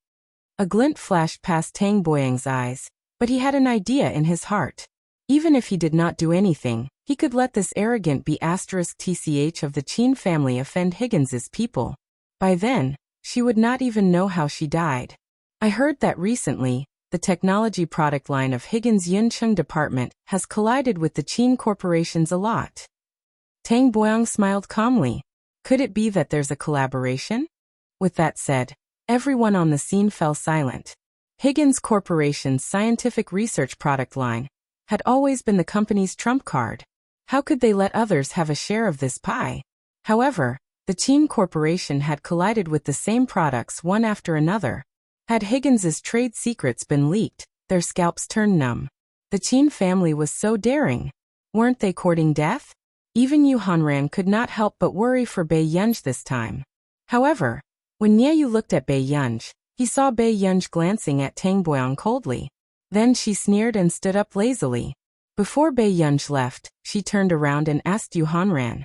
A glint flashed past Tang Boyang's eyes, but he had an idea in his heart. Even if he did not do anything, he could let this arrogant B*TCH of the Qin family offend Higgins's people. By then, she would not even know how she died. I heard that recently, the technology product line of Higgins' Yuncheng department has collided with the Qin corporations a lot. Tang Boyang smiled calmly. Could it be that there's a collaboration? With that said, everyone on the scene fell silent. Higgins Corporation's scientific research product line had always been the company's trump card. How could they let others have a share of this pie? However, the Qin Corporation had collided with the same products one after another. Had Higgins's trade secrets been leaked, their scalps turned numb. The Qin family was so daring. Weren't they courting death? Even Yu Hanran could not help but worry for Bei Yunj this time. However, when Nieyu looked at Bei Yunj, he saw Bei Yunj glancing at Tang Boyang coldly. Then she sneered and stood up lazily. Before Bei Yunj left, she turned around and asked Yu Hanran,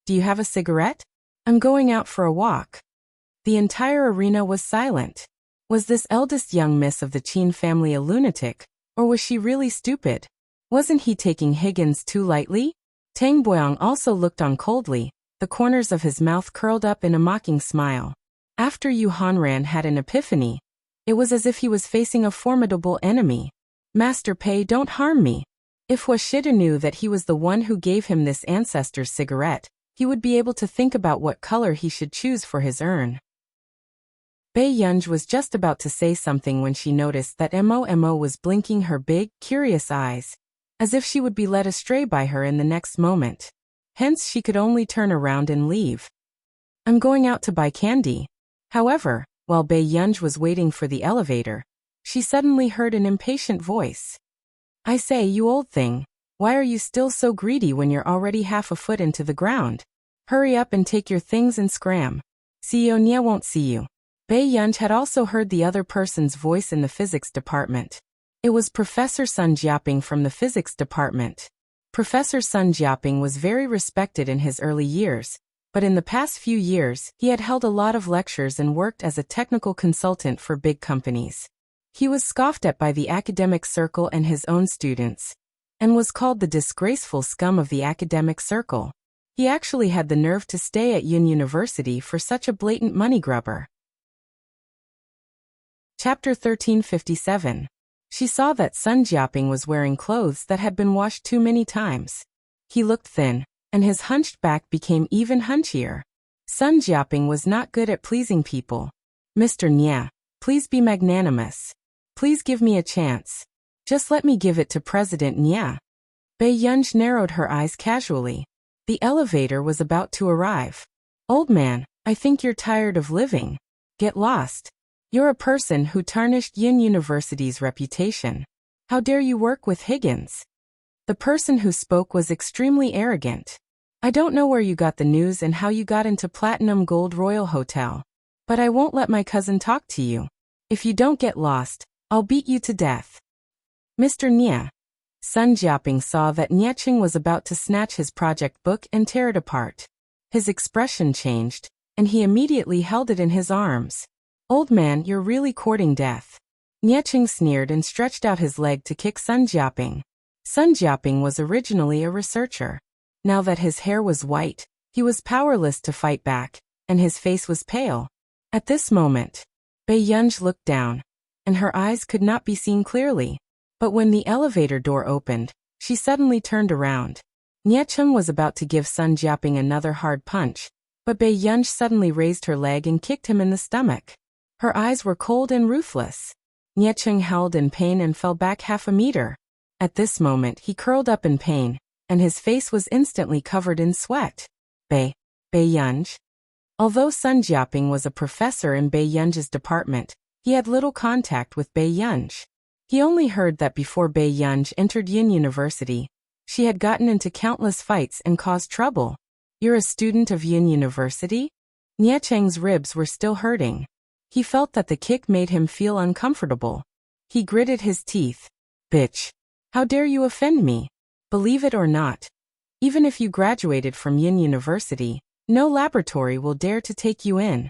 "Do you have a cigarette? I'm going out for a walk." The entire arena was silent. Was this eldest young miss of the Qin family a lunatic, or was she really stupid? Wasn't he taking Higgins too lightly? Tang Boyang also looked on coldly, the corners of his mouth curled up in a mocking smile. After Yu Hanran had an epiphany, it was as if he was facing a formidable enemy. "Master Pei, don't harm me." If Wuxia knew that he was the one who gave him this ancestor's cigarette, he would be able to think about what color he should choose for his urn. Bei Yunj was just about to say something when she noticed that Mo was blinking her big, curious eyes, as if she would be led astray by her in the next moment. Hence she could only turn around and leave. "I'm going out to buy candy." However, while Bei Yunj was waiting for the elevator, she suddenly heard an impatient voice. "I say, you old thing, why are you still so greedy when you're already half a foot into the ground? Hurry up and take your things and scram. CEO Nia won't see you." Bei Yunj had also heard the other person's voice in the physics department. It was Professor Sun Jiaping from the physics department. Professor Sun Jiaping was very respected in his early years, but in the past few years, he had held a lot of lectures and worked as a technical consultant for big companies. He was scoffed at by the academic circle and his own students, and was called the disgraceful scum of the academic circle. He actually had the nerve to stay at Yun University for such a blatant money grubber. Chapter 1357. She saw that Sun Jiaping was wearing clothes that had been washed too many times. He looked thin, and his hunched back became even hunchier. Sun Jiaping was not good at pleasing people. "Mr. Nia, please be magnanimous. Please give me a chance. Just let me give it to President Nia." Bei Yunj narrowed her eyes casually. The elevator was about to arrive. "Old man, I think you're tired of living. Get lost. You're a person who tarnished Yin University's reputation. How dare you work with Higgins?" The person who spoke was extremely arrogant. "I don't know where you got the news and how you got into Platinum Gold Royal Hotel, but I won't let my cousin talk to you. If you don't get lost, I'll beat you to death." "Mr. Nia." Sun Jiaping saw that Niecheng was about to snatch his project book and tear it apart. His expression changed, and he immediately held it in his arms. "Old man, you're really courting death." Niecheng sneered and stretched out his leg to kick Sun Jiaping. Sun Jiaping was originally a researcher. Now that his hair was white, he was powerless to fight back, and his face was pale. At this moment, Bei Yunj looked down, and her eyes could not be seen clearly. But when the elevator door opened, she suddenly turned around. Niecheng was about to give Sun Jiaping another hard punch, but Bei Yunj suddenly raised her leg and kicked him in the stomach. Her eyes were cold and ruthless. Niecheng howled in pain and fell back half a meter. At this moment he curled up in pain, and his face was instantly covered in sweat. Bei Yunj. Although Sun Jiaping was a professor in Bei Yunj's department, he had little contact with Bei Yunj. He only heard that before Bei Yunj entered Yin University, she had gotten into countless fights and caused trouble. "You're a student of Yin University?" Niecheng's ribs were still hurting. He felt that the kick made him feel uncomfortable. He gritted his teeth. "Bitch. How dare you offend me? Believe it or not, even if you graduated from Yin University, no laboratory will dare to take you in."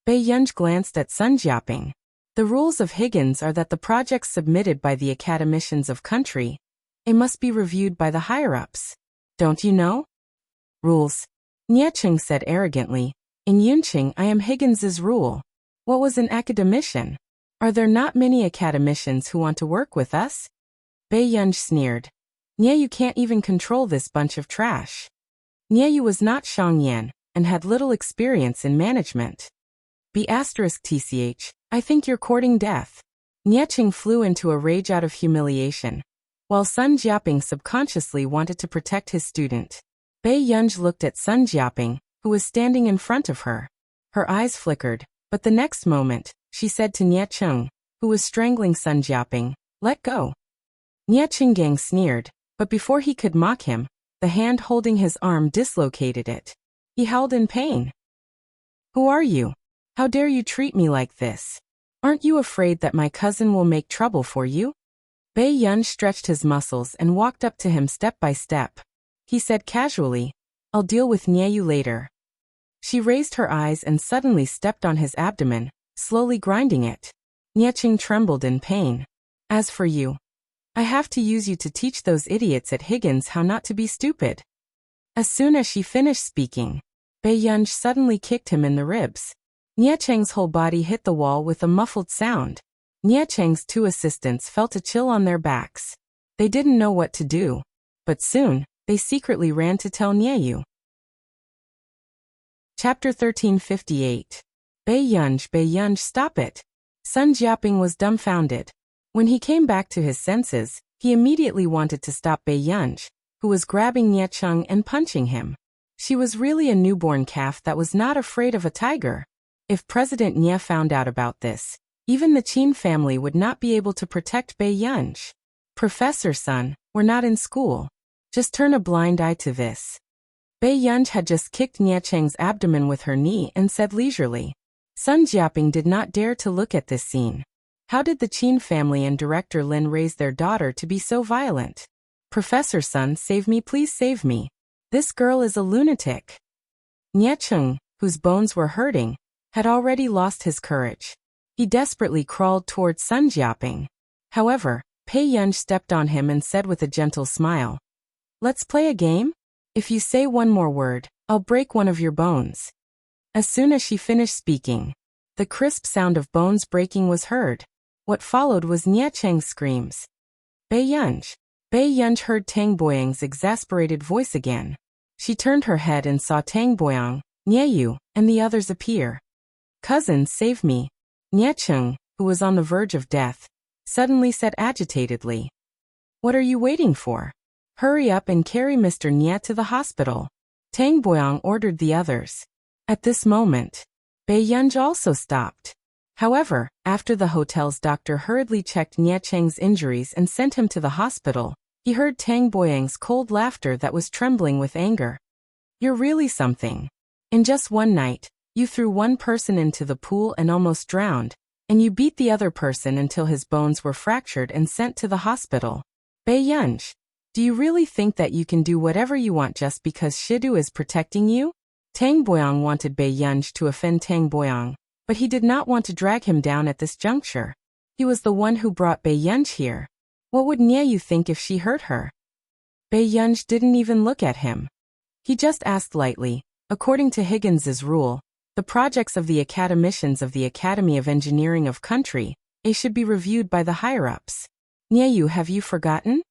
Bei Yunj glanced at Sun Jiaping. "The rules of Higgins are that the projects submitted by the academicians of country, it must be reviewed by the higher-ups. Don't you know?" "Rules," Niecheng said arrogantly. "In Yunqing I am Higgins's rule. What was an academician? Are there not many academicians who want to work with us?" Bei Yunj sneered. "Nia, you can't even control this bunch of trash." Nia was not Shangyan, and had little experience in management. B**TCH, I think you're courting death." Niecheng flew into a rage out of humiliation, while Sun Jiaping subconsciously wanted to protect his student. Bei Yunj looked at Sun Jiaping, who was standing in front of her. Her eyes flickered, but the next moment, she said to Niecheng, who was strangling Sun Jiaping, "Let go." Niecheng sneered, but before he could mock him, the hand holding his arm dislocated it. He howled in pain. "Who are you? How dare you treat me like this? Aren't you afraid that my cousin will make trouble for you?" Bei Yunj stretched his muscles and walked up to him step by step. He said casually, "I'll deal with Nyeyu later." She raised her eyes and suddenly stepped on his abdomen, slowly grinding it. Niecheng trembled in pain. "As for you, I have to use you to teach those idiots at Higgins how not to be stupid." As soon as she finished speaking, Bei Yunj suddenly kicked him in the ribs. Niecheng's whole body hit the wall with a muffled sound. Niecheng's two assistants felt a chill on their backs. They didn't know what to do. But soon, they secretly ran to tell Nyeyu. Chapter 1358. Bei Yunj, stop it. Sun Jiaping was dumbfounded. When he came back to his senses, he immediately wanted to stop Bei Yunj, who was grabbing Niecheng and punching him. She was really a newborn calf that was not afraid of a tiger. If President Nye found out about this, even the Qin family would not be able to protect Bei Yunj. "Professor Sun, we're not in school. Just turn a blind eye to this." Bei Yunj had just kicked Niecheng's abdomen with her knee and said leisurely. Sun Jiaping did not dare to look at this scene. How did the Qin family and Director Lin raise their daughter to be so violent? "Professor Sun, save me, please save me. This girl is a lunatic." Niecheng, whose bones were hurting, had already lost his courage. He desperately crawled towards Sun Jiaping. However, Bei Yunj stepped on him and said with a gentle smile, "Let's play a game? If you say one more word, I'll break one of your bones." As soon as she finished speaking, the crisp sound of bones breaking was heard. What followed was Niecheng's screams. "Bei Yunj." Bei Yunj heard Tang Boyang's exasperated voice again. She turned her head and saw Tang Boyang, Nyeyu, and the others appear. "Cousin, save me." Niecheng, who was on the verge of death, suddenly said agitatedly. "What are you waiting for? Hurry up and carry Mr. Nye to the hospital." Tang Boyang ordered the others. At this moment, Bei Yunj also stopped. However, after the hotel's doctor hurriedly checked Niecheng's injuries and sent him to the hospital, he heard Tang Boyang's cold laughter that was trembling with anger. "You're really something. In just one night, you threw one person into the pool and almost drowned, and you beat the other person until his bones were fractured and sent to the hospital. Bei Yunj, do you really think that you can do whatever you want just because Shidu is protecting you?" Tang Boyang wanted Bei Yunj to offend Tang Boyang, but he did not want to drag him down at this juncture. He was the one who brought Bei Yunj here. What would Nyeyu think if she hurt her? Bei Yunj didn't even look at him. He just asked lightly, "According to Higgins's rule, the projects of the academicians of the Academy of Engineering of Country A should be reviewed by the higher-ups. Nyeyu, have you forgotten?"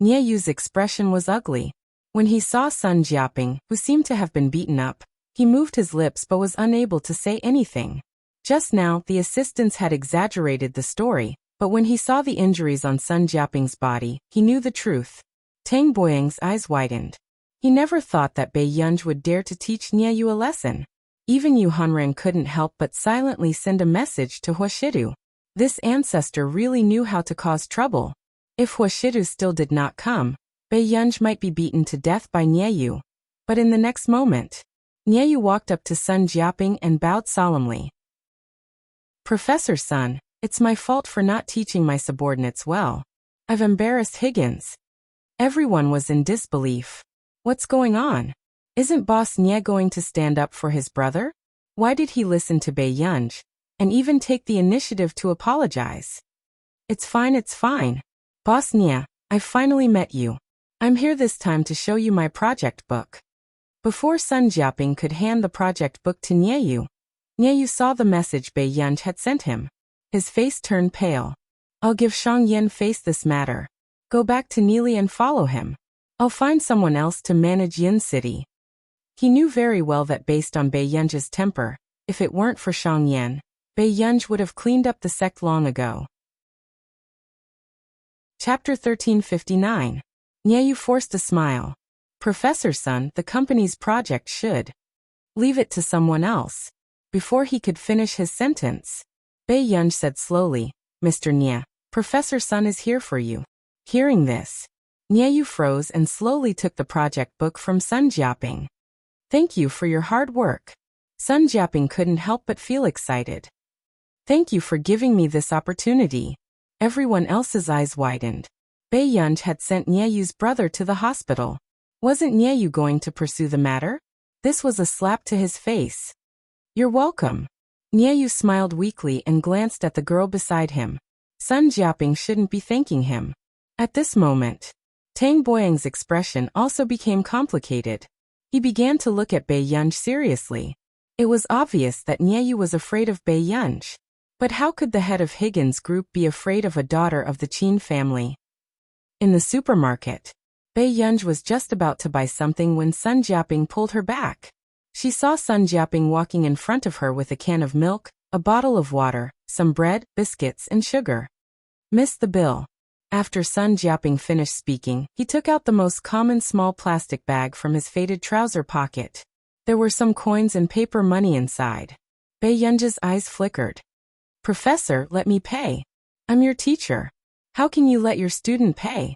Nyeyu's expression was ugly. When he saw Sun Jiaping, who seemed to have been beaten up, he moved his lips but was unable to say anything. Just now, the assistants had exaggerated the story, but when he saw the injuries on Sun Jiaping's body, he knew the truth. Tang Boyang's eyes widened. He never thought that Bei Yunj would dare to teach Nyeyu a lesson. Even Yu Hanren couldn't help but silently send a message to Huashidu. This ancestor really knew how to cause trouble. If Huashidu still did not come, Bei Yunj might be beaten to death by Nyeyu. But in the next moment, Nyeyu walked up to Sun Jiaping and bowed solemnly. "Professor Sun, it's my fault for not teaching my subordinates well. I've embarrassed Higgins." Everyone was in disbelief. What's going on? Isn't Boss Nye going to stand up for his brother? Why did he listen to Bei Yunj, and even take the initiative to apologize? It's fine. Boss Nye, I've finally met you. I'm here this time to show you my project book." Before Sun Jiaping could hand the project book to Nyeyu, Nyeyu saw the message Bei Yunj had sent him. His face turned pale. "I'll give Shang Yen face this matter. Go back to Neely and follow him. I'll find someone else to manage Yin City." He knew very well that based on Bei Yunj's temper, if it weren't for Shang Yen, Bei Yunj would have cleaned up the sect long ago. Chapter 1359. Nyeyu forced a smile. "Professor Sun, the company's project should leave it to someone else." Before he could finish his sentence, Bei Yunj said slowly, "Mr. Nye, Professor Sun is here for you." Hearing this, Nyeyu froze and slowly took the project book from Sun Jiaping. "Thank you for your hard work." Sun Jiaping couldn't help but feel excited. "Thank you for giving me this opportunity. Everyone else's eyes widened. Bei Yunj had sent Nieyu's brother to the hospital. Wasn't Nieyu going to pursue the matter? This was a slap to his face. You're welcome. Nieyu smiled weakly and glanced at the girl beside him. Sun Jiaping shouldn't be thanking him. At this moment, Tang Boyang's expression also became complicated. He began to look at Bei Yunj seriously. It was obvious that Nieyu was afraid of Bei Yunj. But how could the head of Higgins Group be afraid of a daughter of the Qin family? In the supermarket, Bei Yunj was just about to buy something when Sun Jiaping pulled her back. She saw Sun Jiaping walking in front of her with a can of milk, a bottle of water, some bread, biscuits, and sugar. Miss the bill. After Sun Jiaping finished speaking, he took out the most common small plastic bag from his faded trouser pocket. There were some coins and paper money inside. Bei Yunj's eyes flickered. Professor, let me pay. I'm your teacher. How can you let your student pay?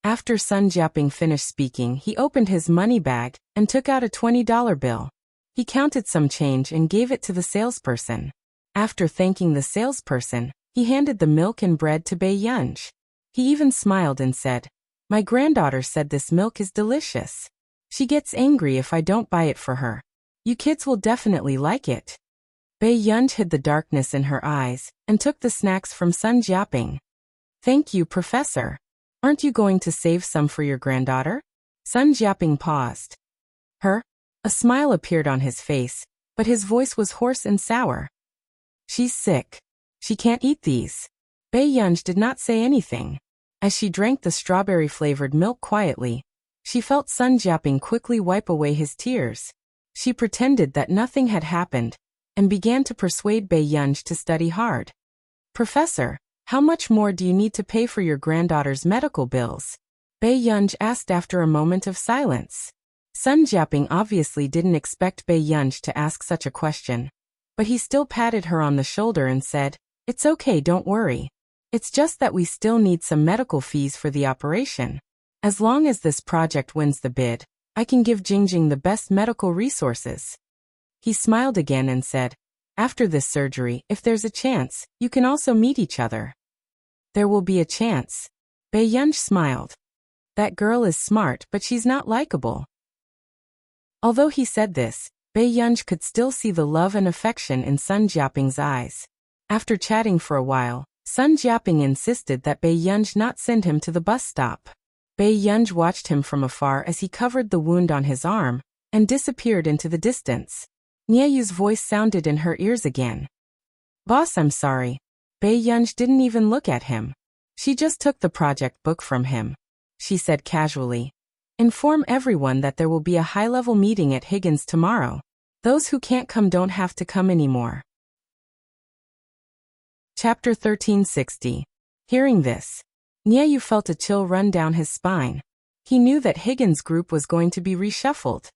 After Sun Jiaping finished speaking, he opened his money bag and took out a $20 bill. He counted some change and gave it to the salesperson. After thanking the salesperson, he handed the milk and bread to Bei Yunj. He even smiled and said, My granddaughter said this milk is delicious. She gets angry if I don't buy it for her. You kids will definitely like it. Bei Yunj hid the darkness in her eyes and took the snacks from Sun Jiaping. Thank you, Professor. Aren't you going to save some for your granddaughter? Sun Jiaping paused. Her? A smile appeared on his face, but his voice was hoarse and sour. She's sick. She can't eat these. Bei Yunj did not say anything. As she drank the strawberry-flavored milk quietly, she felt Sun Jiaping quickly wipe away his tears. She pretended that nothing had happened and began to persuade Bei Yunj to study hard. Professor, how much more do you need to pay for your granddaughter's medical bills? Bei Yunj asked after a moment of silence. Sun Jiaping obviously didn't expect Bei Yunj to ask such a question, but he still patted her on the shoulder and said, It's okay, don't worry. It's just that we still need some medical fees for the operation. As long as this project wins the bid, I can give Jingjing the best medical resources. He smiled again and said, After this surgery, if there's a chance, you can also meet each other. There will be a chance. Bei Yunj smiled. That girl is smart, but she's not likable. Although he said this, Bei Yunj could still see the love and affection in Sun Jiaping's eyes. After chatting for a while, Sun Jiaping insisted that Bei Yunj not send him to the bus stop. Bei Yunj watched him from afar as he covered the wound on his arm and disappeared into the distance. Nieyu's voice sounded in her ears again. Boss, I'm sorry. Bei Yunj didn't even look at him. She just took the project book from him. She said casually, Inform everyone that there will be a high-level meeting at Higgins tomorrow. Those who can't come don't have to come anymore. Chapter 1360. Hearing this, Nieyu felt a chill run down his spine. He knew that Higgins Group was going to be reshuffled.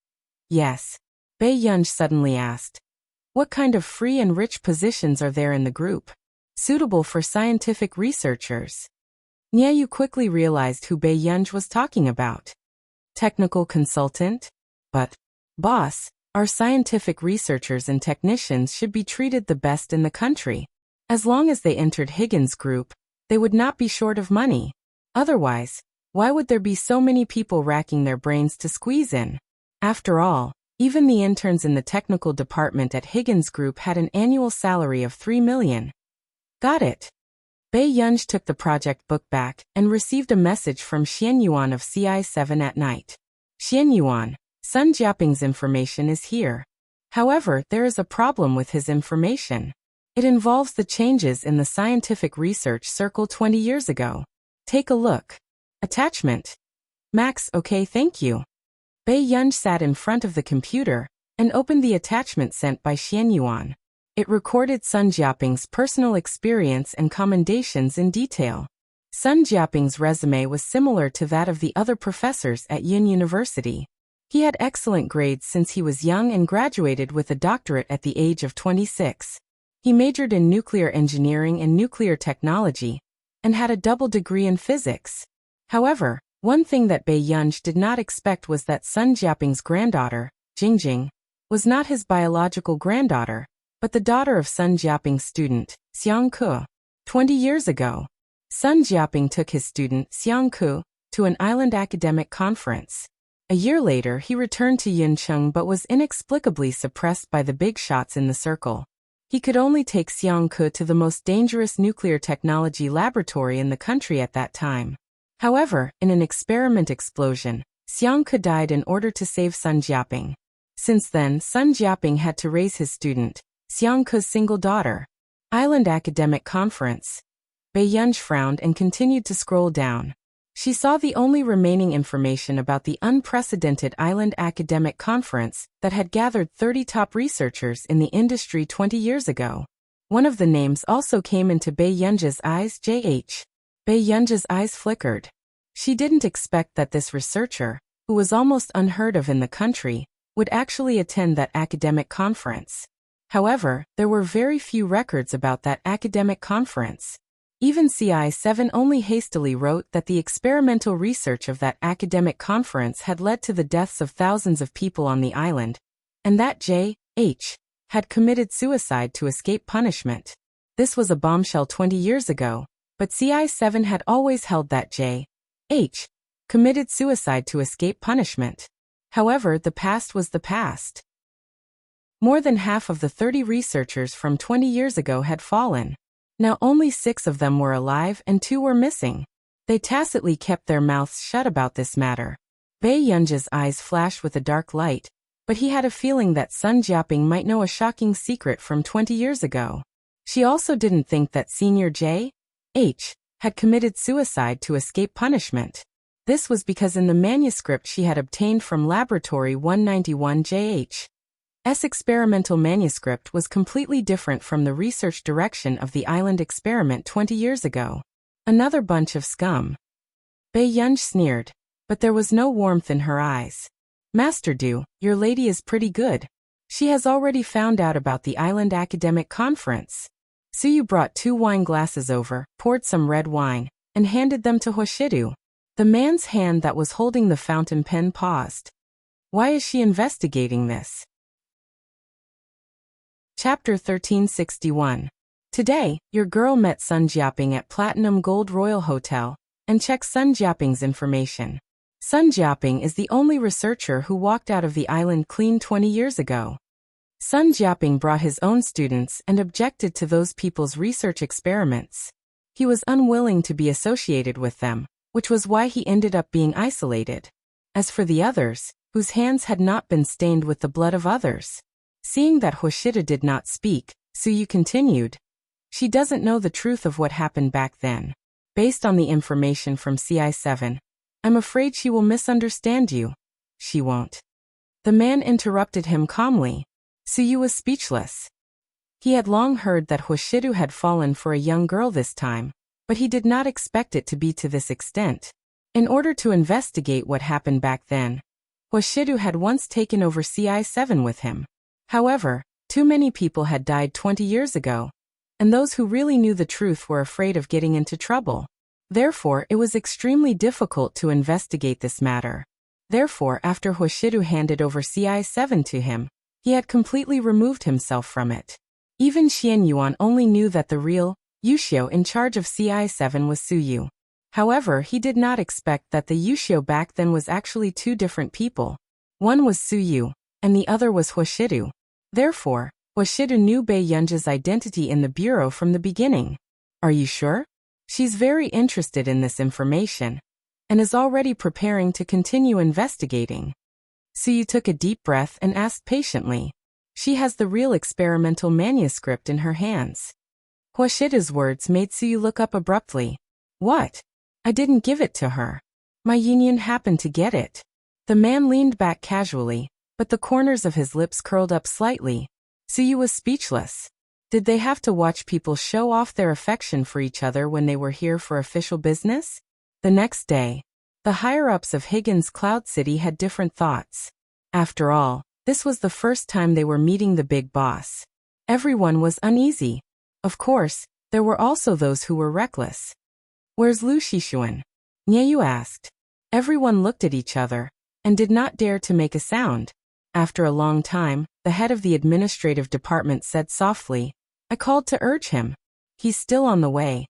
Yes. Bei Yunj suddenly asked. What kind of free and rich positions are there in the group? Suitable for scientific researchers. Nieyu quickly realized who Bei Yunj was talking about. Technical consultant? But, boss, our scientific researchers and technicians should be treated the best in the country. As long as they entered Higgins Group, they would not be short of money. Otherwise, why would there be so many people racking their brains to squeeze in? After all, even the interns in the technical department at Higgins Group had an annual salary of 3 million. Got it. Bei Yunj took the project book back and received a message from Xian Yuan of CI7 at night. Xian Yuan, Sun Jiaping's information is here. However, there is a problem with his information. It involves the changes in the scientific research circle 20 years ago. Take a look. Attachment. Max, okay, thank you. Bei Yunj sat in front of the computer and opened the attachment sent by Xian Yuan. It recorded Sun Jiaping's personal experience and commendations in detail. Sun Jiaping's resume was similar to that of the other professors at Yin University. He had excellent grades since he was young and graduated with a doctorate at the age of 26. He majored in nuclear engineering and nuclear technology, and had a double degree in physics. However, one thing that Bei Yunj did not expect was that Sun Jiaping's granddaughter, Jingjing, was not his biological granddaughter, but the daughter of Sun Jiaping's student, Xiang Ke. 20 years ago, Sun Jiaping took his student, Xiang Ku, to an island academic conference. A year later, he returned to Yuncheng but was inexplicably suppressed by the big shots in the circle. He could only take Xiang Ku to the most dangerous nuclear technology laboratory in the country at that time. However, in an experiment explosion, Xiang Ku died in order to save Sun Jiaping. Since then, Sun Jiaping had to raise his student, Xiang Ku's single daughter. Island Academic Conference. Bai Yunj frowned and continued to scroll down. She saw the only remaining information about the unprecedented Island Academic Conference that had gathered 30 top researchers in the industry 20 years ago. One of the names also came into Bai Yunj's eyes, J.H. Bai Yunj's eyes flickered. She didn't expect that this researcher, who was almost unheard of in the country, would actually attend that academic conference. However, there were very few records about that academic conference. Even CI7 only hastily wrote that the experimental research of that academic conference had led to the deaths of thousands of people on the island, and that J.H. had committed suicide to escape punishment. This was a bombshell 20 years ago, but CI7 had always held that J.H. committed suicide to escape punishment. However, the past was the past. More than half of the 30 researchers from 20 years ago had fallen. Now only 6 of them were alive and 2 were missing. They tacitly kept their mouths shut about this matter. Bai Yunj's eyes flashed with a dark light, but he had a feeling that Sun Jiaping might know a shocking secret from 20 years ago. She also didn't think that Senior J.H. had committed suicide to escape punishment. This was because in the manuscript she had obtained from Laboratory 191 J.H. S experimental manuscript was completely different from the research direction of the island experiment 20 years ago. Another bunch of scum. Bai Yunj sneered, but there was no warmth in her eyes. Master Du, your lady is pretty good. She has already found out about the island academic conference. Suyu brought 2 wine glasses over, poured some red wine, and handed them to Hoshidu. The man's hand that was holding the fountain pen paused. Why is she investigating this? Chapter 1361. Today, your girl met Sun Jiaping at Platinum Gold Royal Hotel and checked Sun Jiaping's information. Sun Jiaping is the only researcher who walked out of the island clean 20 years ago. Sun Jiaping brought his own students and objected to those people's research experiments. He was unwilling to be associated with them, which was why he ended up being isolated. As for the others, whose hands had not been stained with the blood of others. Seeing that Hoshida did not speak, Suyu continued. She doesn't know the truth of what happened back then. Based on the information from CI7, I'm afraid she will misunderstand you. She won't. The man interrupted him calmly. Suyu was speechless. He had long heard that Hoshidu had fallen for a young girl this time, but he did not expect it to be to this extent. In order to investigate what happened back then, Hoshidu had once taken over CI7 with him. However, too many people had died 20 years ago, and those who really knew the truth were afraid of getting into trouble. Therefore, it was extremely difficult to investigate this matter. Therefore, after Hoshidu handed over CI7 to him, he had completely removed himself from it. Even Xian Yuan only knew that the real Yushio in charge of CI7 was Suyu. However, he did not expect that the Yushio back then was actually 2 different people. One was Suyu, and the other was Hoshidu. Therefore, Hoshidu knew Bai Yunj's identity in the bureau from the beginning. Are you sure? She's very interested in this information, and is already preparing to continue investigating. Suyu took a deep breath and asked patiently. She has the real experimental manuscript in her hands. Hoshida's words made Suyu look up abruptly. What? I didn't give it to her. My Yinyan happened to get it. The man leaned back casually, but the corners of his lips curled up slightly. Suyu was speechless. Did they have to watch people show off their affection for each other when they were here for official business? The next day, the higher-ups of Higgins Cloud City had different thoughts. After all, this was the first time they were meeting the big boss. Everyone was uneasy. Of course, there were also those who were reckless. Where's Lu Shishuan? Nieyu asked. Everyone looked at each other, and did not dare to make a sound. After a long time, the head of the administrative department said softly, I called to urge him. He's still on the way.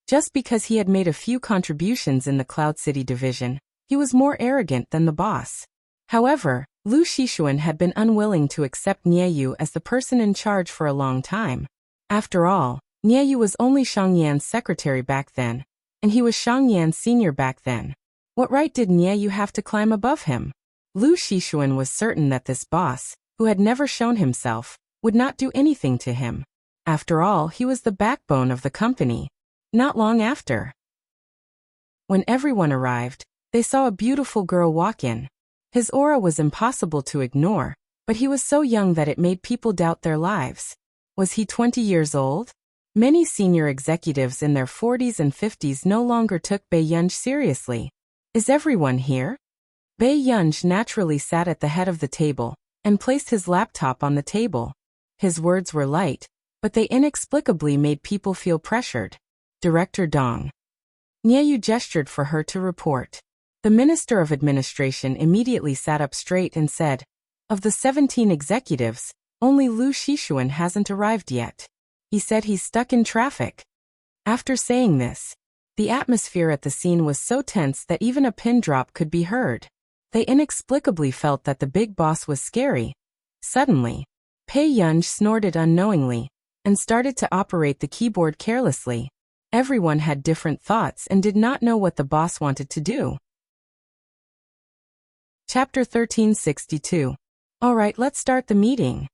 Just because he had made a few contributions in the Cloud City division, he was more arrogant than the boss. However, Lu Shixuan had been unwilling to accept Nieyu as the person in charge for a long time. After all, Nieyu was only Shangyan's secretary back then, and he was Shangyan Senior back then. What right did Nieyu have to climb above him? Lu Shixuan was certain that this boss, who had never shown himself, would not do anything to him. After all, he was the backbone of the company. Not long after, when everyone arrived, they saw a beautiful girl walk in. His aura was impossible to ignore, but he was so young that it made people doubt their lives. Was he 20 years old? Many senior executives in their 40s and 50s no longer took Bai Yunj seriously. Is everyone here? Bai Yunj naturally sat at the head of the table and placed his laptop on the table. His words were light, but they inexplicably made people feel pressured. Director Dong. Nieyu gestured for her to report. The Minister of Administration immediately sat up straight and said, "Of the 17 executives, only Lu Shixuan hasn't arrived yet. He said he's stuck in traffic." After saying this, the atmosphere at the scene was so tense that even a pin drop could be heard. They inexplicably felt that the big boss was scary. Suddenly, Bai Yunj snorted unknowingly and started to operate the keyboard carelessly. Everyone had different thoughts and did not know what the boss wanted to do. Chapter 1362. Alright, let's start the meeting.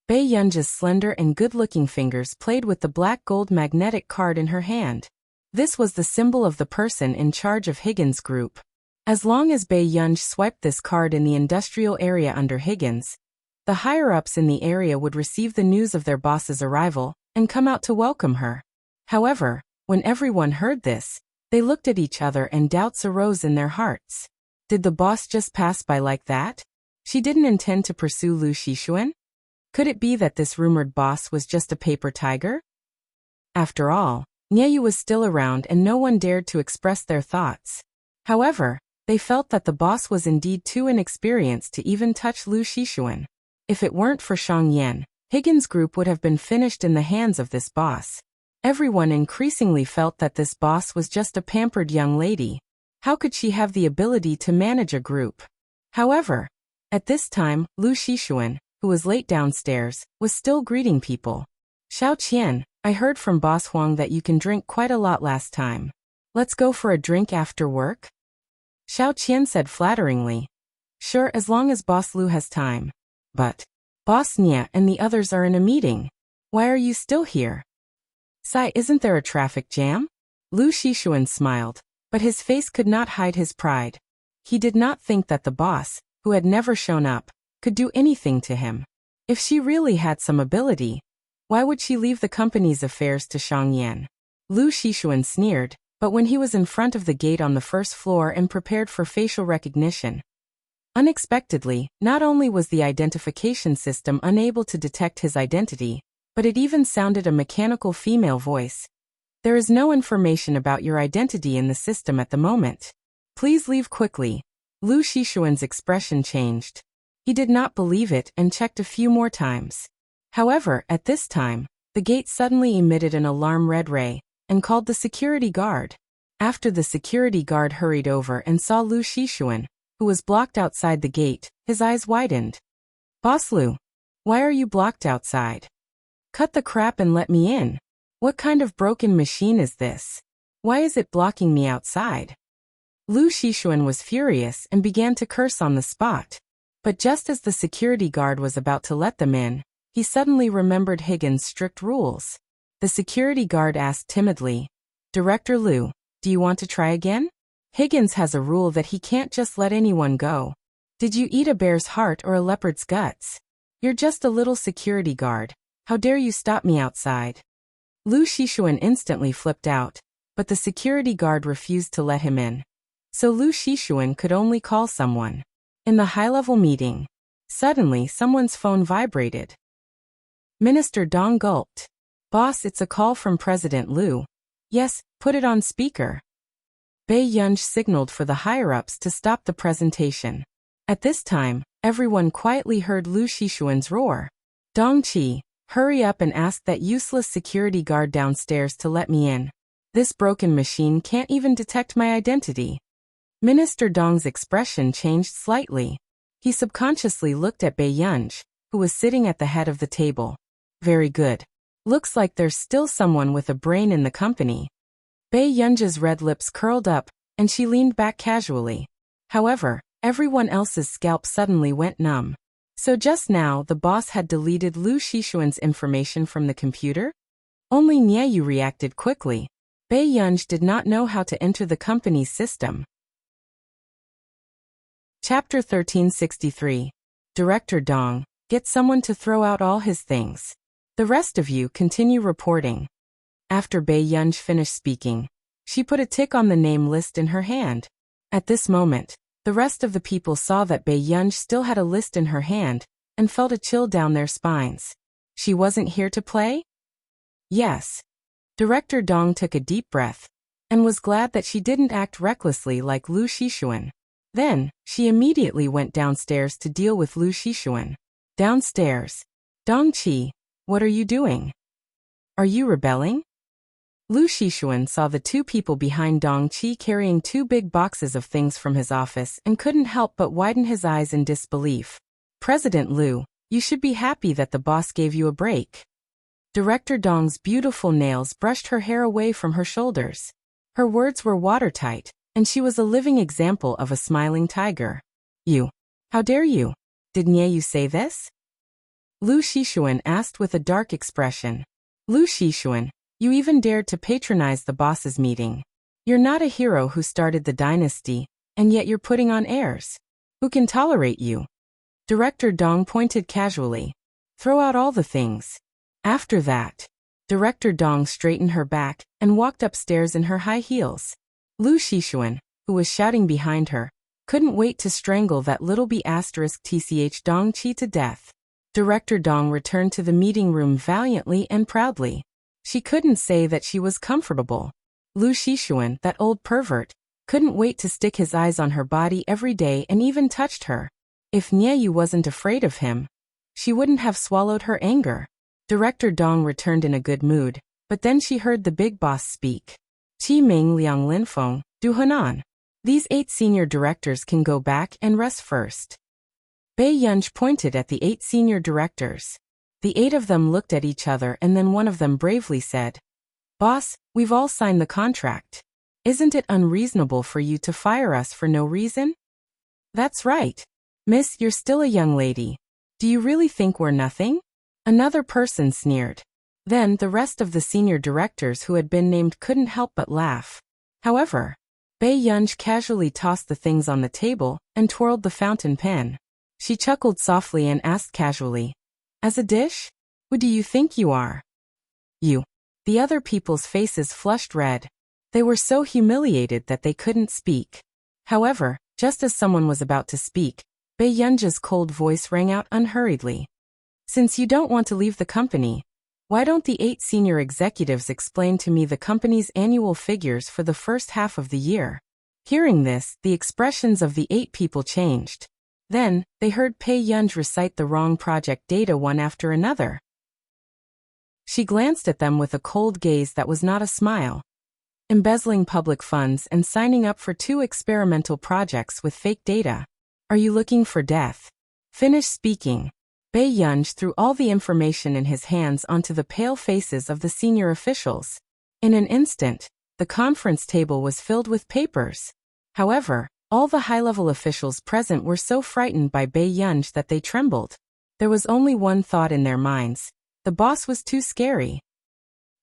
Bai Yunj's slender and good-looking fingers played with the black gold magnetic card in her hand. This was the symbol of the person in charge of Higgins Group. As long as Bai Yunj swiped this card in the industrial area under Higgins, the higher-ups in the area would receive the news of their boss's arrival and come out to welcome her. However, when everyone heard this, they looked at each other and doubts arose in their hearts. Did the boss just pass by like that? She didn't intend to pursue Lu Shixuan? Could it be that this rumored boss was just a paper tiger? After all, Nieyu was still around and no one dared to express their thoughts. However, they felt that the boss was indeed too inexperienced to even touch Lu Shixuan. If it weren't for Shang Yan, Higgins Group would have been finished in the hands of this boss. Everyone increasingly felt that this boss was just a pampered young lady. How could she have the ability to manage a group? However, at this time, Lu Shixuan, who was late downstairs, was still greeting people. "Xiao Qian, I heard from Boss Huang that you can drink quite a lot last time. Let's go for a drink after work?" Xiao Qian said flatteringly. "Sure, as long as Boss Lu has time. But Boss Nia and the others are in a meeting. Why are you still here?" "Sai, isn't there a traffic jam?" Lu Shixuan smiled, but his face could not hide his pride. He did not think that the boss, who had never shown up, could do anything to him. If she really had some ability, why would she leave the company's affairs to Shang Yan? Lu Shixuan sneered, but when he was in front of the gate on the first floor and prepared for facial recognition, unexpectedly, not only was the identification system unable to detect his identity, but it even sounded a mechanical female voice. "There is no information about your identity in the system at the moment. Please leave quickly." Lu Shixuan's expression changed. He did not believe it and checked a few more times. However, at this time, the gate suddenly emitted an alarm red ray and called the security guard. After the security guard hurried over and saw Lu Shixuan, who was blocked outside the gate, his eyes widened. "Boss Lu, why are you blocked outside? Cut the crap and let me in. What kind of broken machine is this? Why is it blocking me outside?" Lu Shixuan was furious and began to curse on the spot. But just as the security guard was about to let them in, he suddenly remembered Higgins' strict rules. The security guard asked timidly, "Director Lu, do you want to try again? Higgins has a rule that he can't just let anyone go. Did you eat a bear's heart or a leopard's guts? You're just a little security guard. How dare you stop me outside?" Lu Shixuan instantly flipped out, but the security guard refused to let him in. So Lu Shixuan could only call someone. In the high-level meeting, suddenly someone's phone vibrated. Minister Dong gulped. "Boss, it's a call from President Lu." "Yes, put it on speaker." Bai Yunj signaled for the higher-ups to stop the presentation. At this time, everyone quietly heard Lu Shixuan's roar. "Dong Qi, hurry up and ask that useless security guard downstairs to let me in." This broken machine can't even detect my identity. Minister Dong's expression changed slightly. He subconsciously looked at Bei Yunj, who was sitting at the head of the table. Very good. Looks like there's still someone with a brain in the company. Bei Yunj's red lips curled up, and she leaned back casually. However, everyone else's scalp suddenly went numb. So just now the boss had deleted Lu Shishuan's information from the computer? Only Nieyu reacted quickly. Bei Yunj did not know how to enter the company's system. Chapter 1363. Director Dong, get someone to throw out all his things. The rest of you continue reporting. After Bei Yunj finished speaking, she put a tick on the name list in her hand. At this moment, the rest of the people saw that Bei Yunj still had a list in her hand, and felt a chill down their spines. She wasn't here to play? Yes. Director Dong took a deep breath, and was glad that she didn't act recklessly like Lu Shishuan. Then, she immediately went downstairs to deal with Lu Shishuan. Downstairs. Dong Qi, what are you doing? Are you rebelling? Lu Shishuan saw the two people behind Dong Qi carrying two big boxes of things from his office and couldn't help but widen his eyes in disbelief. President Lu, you should be happy that the boss gave you a break. Director Dong's beautiful nails brushed her hair away from her shoulders. Her words were watertight, and she was a living example of a smiling tiger. You. How dare you? Did Nieyu say this? Lu Shishuan asked with a dark expression. Lu Shishuan, you even dared to patronize the boss's meeting. You're not a hero who started the dynasty, and yet you're putting on airs. Who can tolerate you? Director Dong pointed casually. Throw out all the things. After that, Director Dong straightened her back and walked upstairs in her high heels. Lu Shishuan, who was shouting behind her, couldn't wait to strangle that little B**tch Dong Qi to death. Director Dong returned to the meeting room valiantly and proudly. She couldn't say that she was comfortable. Lu Shishuan, that old pervert, couldn't wait to stick his eyes on her body every day and even touched her. If Nieyu wasn't afraid of him, she wouldn't have swallowed her anger. Director Dong returned in a good mood, but then she heard the big boss speak. Qi Ming Liang Linfeng, Du Henan. These 8 senior directors can go back and rest first. Bei Yunj pointed at the 8 senior directors. The 8 of them looked at each other and then one of them bravely said, Boss, we've all signed the contract. Isn't it unreasonable for you to fire us for no reason? That's right. Miss, you're still a young lady. Do you really think we're nothing? Another person sneered. Then the rest of the senior directors who had been named couldn't help but laugh. However, Bei Yunj casually tossed the things on the table and twirled the fountain pen. She chuckled softly and asked casually, As a dish? Who do you think you are? You. The other people's faces flushed red. They were so humiliated that they couldn't speak. However, just as someone was about to speak, Bei Yunj's cold voice rang out unhurriedly. Since you don't want to leave the company, why don't the 8 senior executives explain to me the company's annual figures for the first half of the year? Hearing this, the expressions of the 8 people changed. Then, they heard Bei Yunj recite the wrong project data one after another. She glanced at them with a cold gaze that was not a smile. Embezzling public funds and signing up for 2 experimental projects with fake data. Are you looking for death? Finish speaking. Bei Yunj threw all the information in his hands onto the pale faces of the senior officials. In an instant, the conference table was filled with papers. However, all the high-level officials present were so frightened by Bei Yunj that they trembled. There was only one thought in their minds. The boss was too scary.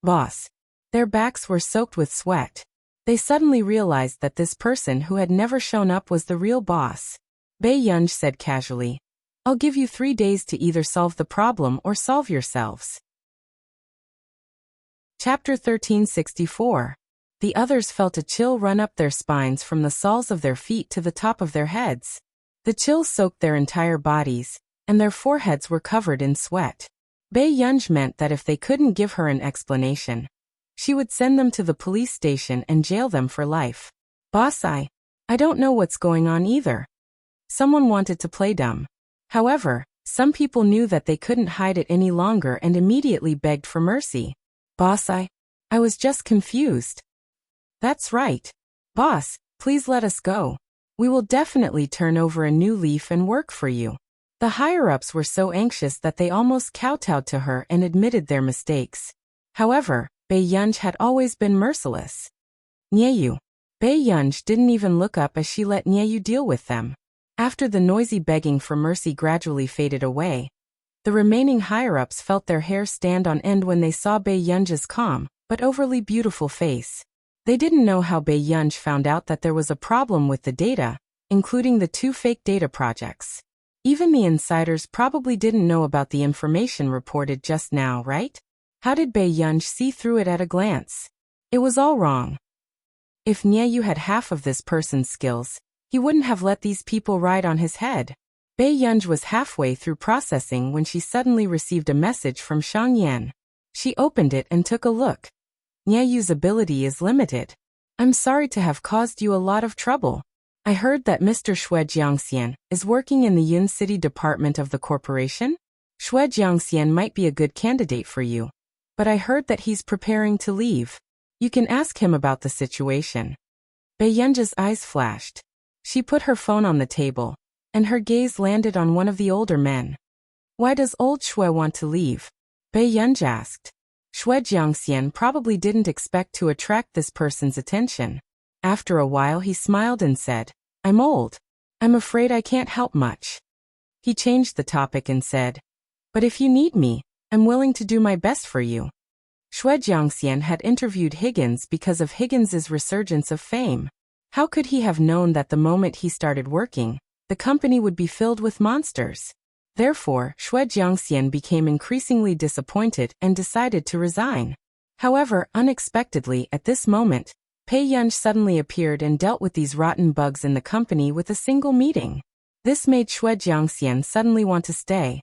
Boss. Their backs were soaked with sweat. They suddenly realized that this person who had never shown up was the real boss. Bei Yunj said casually, I'll give you 3 days to either solve the problem or solve yourselves. Chapter 1364. The others felt a chill run up their spines from the soles of their feet to the top of their heads. The chill soaked their entire bodies, and their foreheads were covered in sweat. Bei Yunj meant that if they couldn't give her an explanation, she would send them to the police station and jail them for life. Boss, I don't know what's going on either. Someone wanted to play dumb. However, some people knew that they couldn't hide it any longer and immediately begged for mercy. Boss, I was just confused. That's right. Boss, please let us go. We will definitely turn over a new leaf and work for you. The higher-ups were so anxious that they almost kowtowed to her and admitted their mistakes. However, Bei Yunj had always been merciless. Nyeyu. Bei Yunj didn't even look up as she let Nyeyu deal with them. After the noisy begging for mercy gradually faded away, the remaining higher-ups felt their hair stand on end when they saw Bei Yunj's calm, but overly beautiful face. They didn't know how Bei Yunj found out that there was a problem with the data, including the 2 fake data projects. Even the insiders probably didn't know about the information reported just now, right? How did Bei Yunj see through it at a glance? It was all wrong. If Nyeyu had half of this person's skills, he wouldn't have let these people ride on his head. Bei Yunj was halfway through processing when she suddenly received a message from Xiang Yan. She opened it and took a look. Nyeyu's ability is limited. I'm sorry to have caused you a lot of trouble. I heard that Mr. Xue Jiangxian is working in the Yun City department of the corporation. Xue Jiangxian might be a good candidate for you, but I heard that he's preparing to leave. You can ask him about the situation. Bei Yunj's eyes flashed. She put her phone on the table, and her gaze landed on one of the older men. Why does old Xue want to leave? Bei Yunj asked. Xue Jiangxian probably didn't expect to attract this person's attention. After a while he smiled and said, I'm old. I'm afraid I can't help much. He changed the topic and said, but if you need me, I'm willing to do my best for you. Xue Jiangxian had interviewed Higgins because of Higgins's resurgence of fame. How could he have known that the moment he started working, the company would be filled with monsters? Therefore, Xue Jiangxian became increasingly disappointed and decided to resign. However, unexpectedly at this moment, Bei Yunj suddenly appeared and dealt with these rotten bugs in the company with a single meeting. This made Xue Jiangxian suddenly want to stay.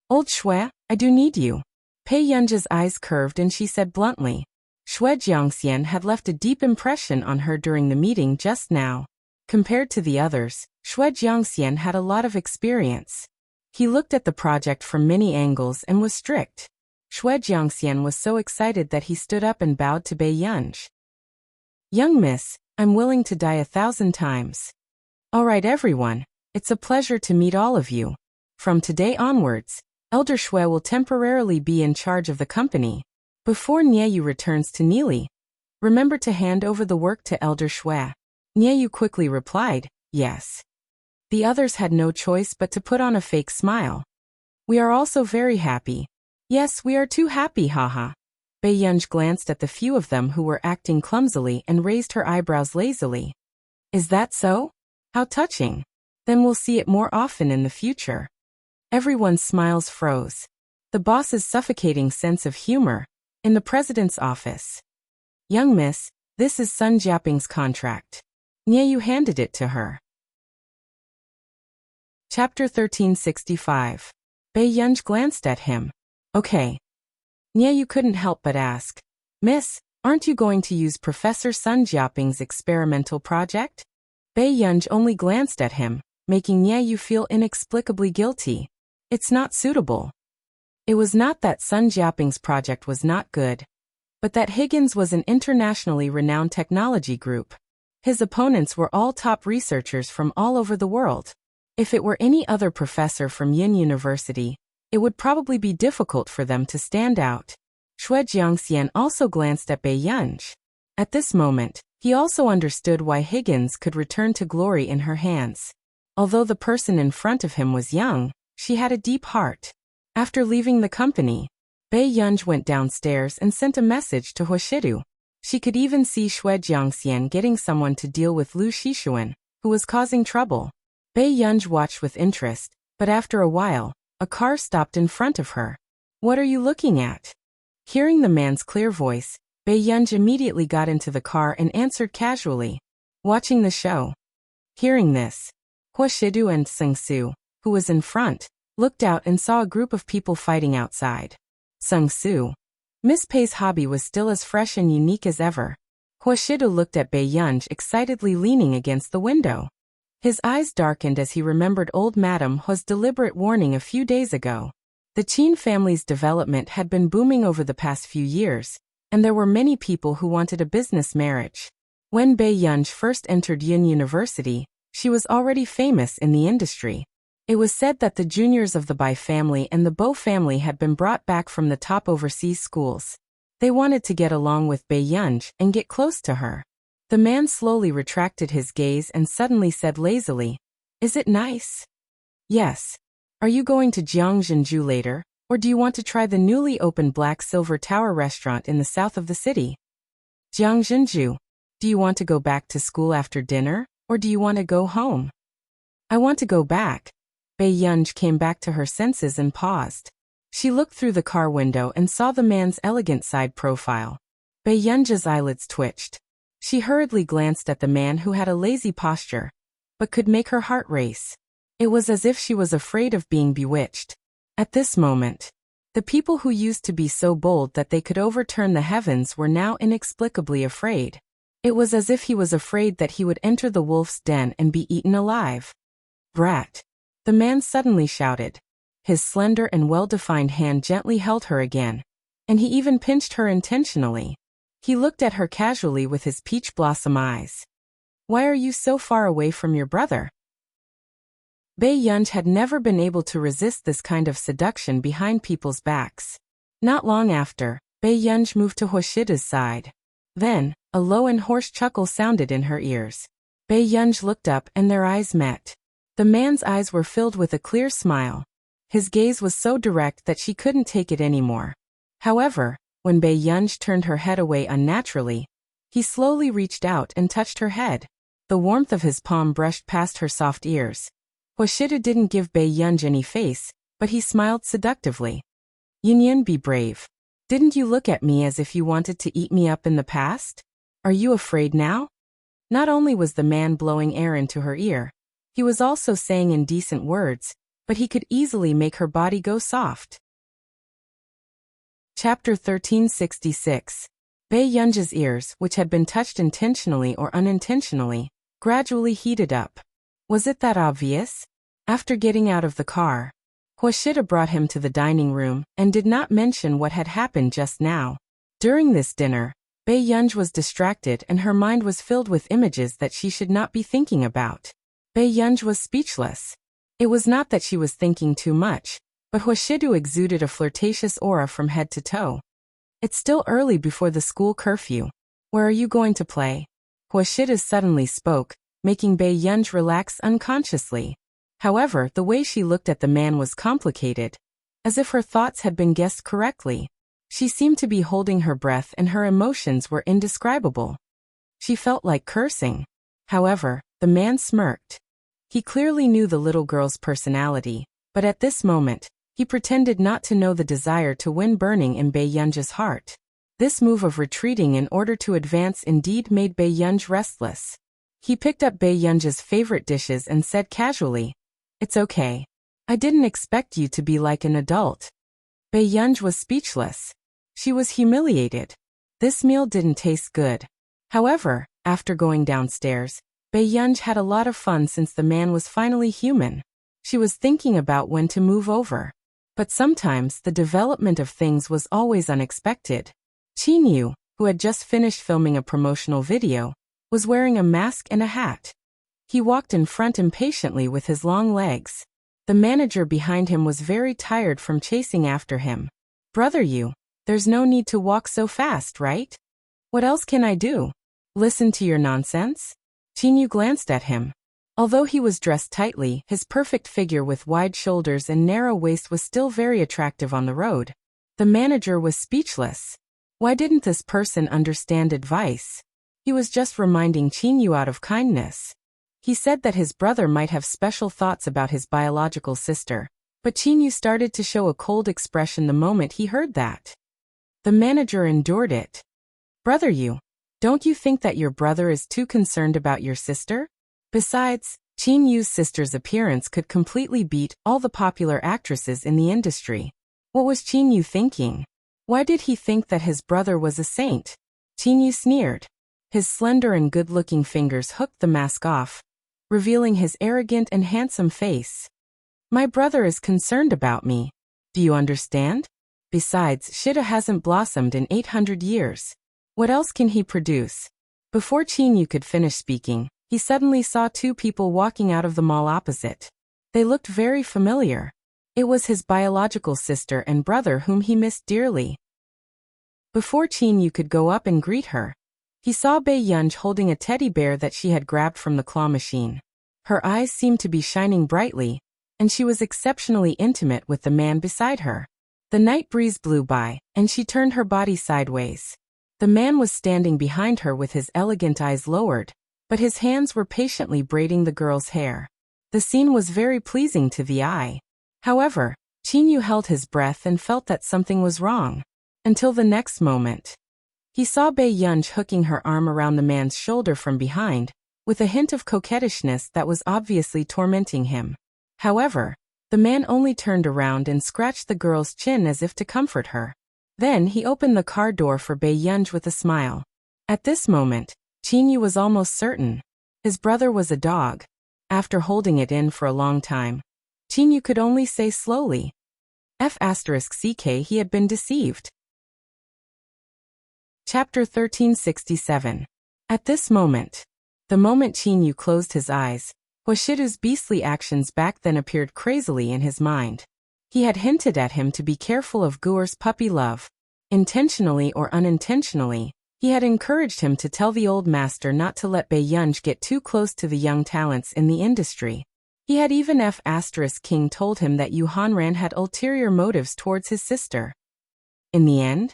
Old Xue, I do need you. Bei Yunj's eyes curved and she said bluntly. Xue Jiangxian had left a deep impression on her during the meeting just now. Compared to the others, Xue Jiangxian had a lot of experience. He looked at the project from many angles and was strict. Xue Jiangxian was so excited that he stood up and bowed to Bei Yunj. Young miss, I'm willing to die 1,000 times. All right everyone, it's a pleasure to meet all of you. From today onwards, Elder Xue will temporarily be in charge of the company. Before Nyeyu returns to Nili, remember to hand over the work to Elder Xue. Nyeyu quickly replied, yes. The others had no choice but to put on a fake smile. We are also very happy. Yes, we are too happy, haha. Bei Yunj glanced at the few of them who were acting clumsily and raised her eyebrows lazily. Is that so? How touching. Then we'll see it more often in the future. Everyone's smiles froze. The boss's suffocating sense of humor. In the president's office. Young miss, this is Sun Jiaping's contract. Nyeyu handed it to her. Chapter 1365. Bei Yunj glanced at him. Okay. Nyeyu couldn't help but ask, Miss, aren't you going to use Professor Sun Jiaping's experimental project? Bei Yunj only glanced at him, making Nyeyu feel inexplicably guilty. It's not suitable. It was not that Sun Jiaping's project was not good, but that Higgins was an internationally renowned technology group. His opponents were all top researchers from all over the world. If it were any other professor from Yin University, it would probably be difficult for them to stand out. Xue Jiangxian also glanced at Bei Yunj. At this moment, he also understood why Higgins could return to glory in her hands. Although the person in front of him was young, she had a deep heart. After leaving the company, Bei Yunj went downstairs and sent a message to Hoshidu. She could even see Xue Jiangxian getting someone to deal with Lu Xishuan, who was causing trouble. Bei Yunj watched with interest, but after a while, a car stopped in front of her. What are you looking at? Hearing the man's clear voice, Bei Yunj immediately got into the car and answered casually. Watching the show. Hearing this, Hoshidu and Seng Su, who was in front, looked out and saw a group of people fighting outside. Seng Su. Miss Pei's hobby was still as fresh and unique as ever. Hoshidu looked at Bei Yunj excitedly leaning against the window. His eyes darkened as he remembered old Madame Hu's deliberate warning a few days ago. The Qin family's development had been booming over the past few years, and there were many people who wanted a business marriage. When Bei Yunj first entered Yin University, she was already famous in the industry. It was said that the juniors of the Bai family and the Bo family had been brought back from the top overseas schools. They wanted to get along with Bei Yunj and get close to her. The man slowly retracted his gaze and suddenly said lazily, "Is it nice?" "Yes. Are you going to Jiangxinju later, or do you want to try the newly opened Black Silver Tower restaurant in the south of the city?" "Jiangxinju. Do you want to go back to school after dinner, or do you want to go home?" "I want to go back." Bei Yunj came back to her senses and paused. She looked through the car window and saw the man's elegant side profile. Bei Yunj's eyelids twitched. She hurriedly glanced at the man who had a lazy posture, but could make her heart race. It was as if she was afraid of being bewitched. At this moment, the people who used to be so bold that they could overturn the heavens were now inexplicably afraid. It was as if he was afraid that he would enter the wolf's den and be eaten alive. "Brat!" the man suddenly shouted. His slender and well-defined hand gently held her again, and he even pinched her intentionally. He looked at her casually with his peach blossom eyes. "Why are you so far away from your brother?" Bei Yunj had never been able to resist this kind of seduction behind people's backs. Not long after, Bei Yunj moved to Hoshida's side. Then, a low and hoarse chuckle sounded in her ears. Bei Yunj looked up and their eyes met. The man's eyes were filled with a clear smile. His gaze was so direct that she couldn't take it anymore. However, when Bei Yunj turned her head away unnaturally, he slowly reached out and touched her head. The warmth of his palm brushed past her soft ears. Hoshida didn't give Bei Yunj any face, but he smiled seductively. "Yin, be brave. Didn't you look at me as if you wanted to eat me up in the past? Are you afraid now?" Not only was the man blowing air into her ear, he was also saying indecent words, but he could easily make her body go soft. Chapter 1366. Bei Yunj's ears, which had been touched intentionally or unintentionally, gradually heated up. Was it that obvious? After getting out of the car, Hoshida brought him to the dining room and did not mention what had happened just now. During this dinner, Bei Yunj was distracted and her mind was filled with images that she should not be thinking about. Bei Yunj was speechless. It was not that she was thinking too much, but Hoshida exuded a flirtatious aura from head to toe. "It's still early before the school curfew. Where are you going to play?" Hoshida suddenly spoke, making Bei Yunj relax unconsciously. However, the way she looked at the man was complicated, as if her thoughts had been guessed correctly. She seemed to be holding her breath and her emotions were indescribable. She felt like cursing. However, the man smirked. He clearly knew the little girl's personality, but at this moment, he pretended not to know the desire to win burning in Bei Yunj's heart. This move of retreating in order to advance indeed made Bei Yunj restless. He picked up Bei Yunj's favorite dishes and said casually, "It's okay. I didn't expect you to be like an adult." Bei Yunj was speechless. She was humiliated. This meal didn't taste good. However, after going downstairs, Bei Yunj had a lot of fun since the man was finally human. She was thinking about when to move over. But sometimes the development of things was always unexpected. Qinyu, who had just finished filming a promotional video, was wearing a mask and a hat. He walked in front impatiently with his long legs. The manager behind him was very tired from chasing after him. "Brother Yu, there's no need to walk so fast, right? What else can I do? Listen to your nonsense?" Qinyu glanced at him. Although he was dressed tightly, his perfect figure with wide shoulders and narrow waist was still very attractive on the road. The manager was speechless. Why didn't this person understand advice? He was just reminding Qinyu out of kindness. He said that his brother might have special thoughts about his biological sister, but Qinyu started to show a cold expression the moment he heard that. The manager endured it. "Brother Yu, don't you think that your brother is too concerned about your sister? Besides, Qinyu's sister's appearance could completely beat all the popular actresses in the industry. What was Qinyu thinking? Why did he think that his brother was a saint?" Qinyu sneered. His slender and good-looking fingers hooked the mask off, revealing his arrogant and handsome face. "My brother is concerned about me. Do you understand? Besides, Shida hasn't blossomed in 800 years. What else can he produce? Before Qin could finish speaking, he suddenly saw two people walking out of the mall opposite. They looked very familiar. It was his biological sister and brother whom he missed dearly. Before Qin could go up and greet her, he saw Bei Yunj holding a teddy bear that she had grabbed from the claw machine. Her eyes seemed to be shining brightly, and she was exceptionally intimate with the man beside her. The night breeze blew by, and she turned her body sideways. The man was standing behind her with his elegant eyes lowered, but his hands were patiently braiding the girl's hair. The scene was very pleasing to the eye. However, Qin held his breath and felt that something was wrong. Until the next moment. He saw Bei Yunj hooking her arm around the man's shoulder from behind, with a hint of coquettishness that was obviously tormenting him. However, the man only turned around and scratched the girl's chin as if to comfort her. Then he opened the car door for Bei Yunj with a smile. At this moment, Qin was almost certain. His brother was a dog. After holding it in for a long time, Qin could only say slowly, F***ck he had been deceived. Chapter 1367. At this moment, the moment Qin closed his eyes, Huashidu's beastly actions back then appeared crazily in his mind. He had hinted at him to be careful of Guer's puppy love. Intentionally or unintentionally, he had encouraged him to tell the old master not to let Bei Yunj get too close to the young talents in the industry. He had even King told him that Yu Hanran had ulterior motives towards his sister. In the end,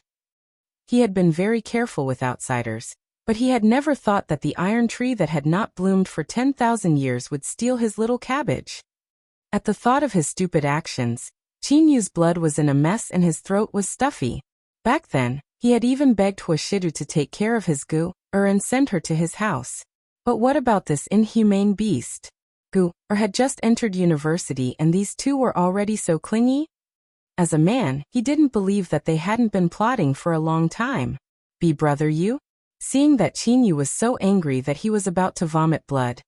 he had been very careful with outsiders, but he had never thought that the iron tree that had not bloomed for 10,000 years would steal his little cabbage. At the thought of his stupid actions, Qin blood was in a mess and his throat was stuffy. Back then, he had even begged Huashidu to take care of his Gu, and send her to his house. But what about this inhumane beast? Gu, had just entered university and these two were already so clingy? As a man, he didn't believe that they hadn't been plotting for a long time. Be brother Yu? Seeing that Qin was so angry that he was about to vomit blood,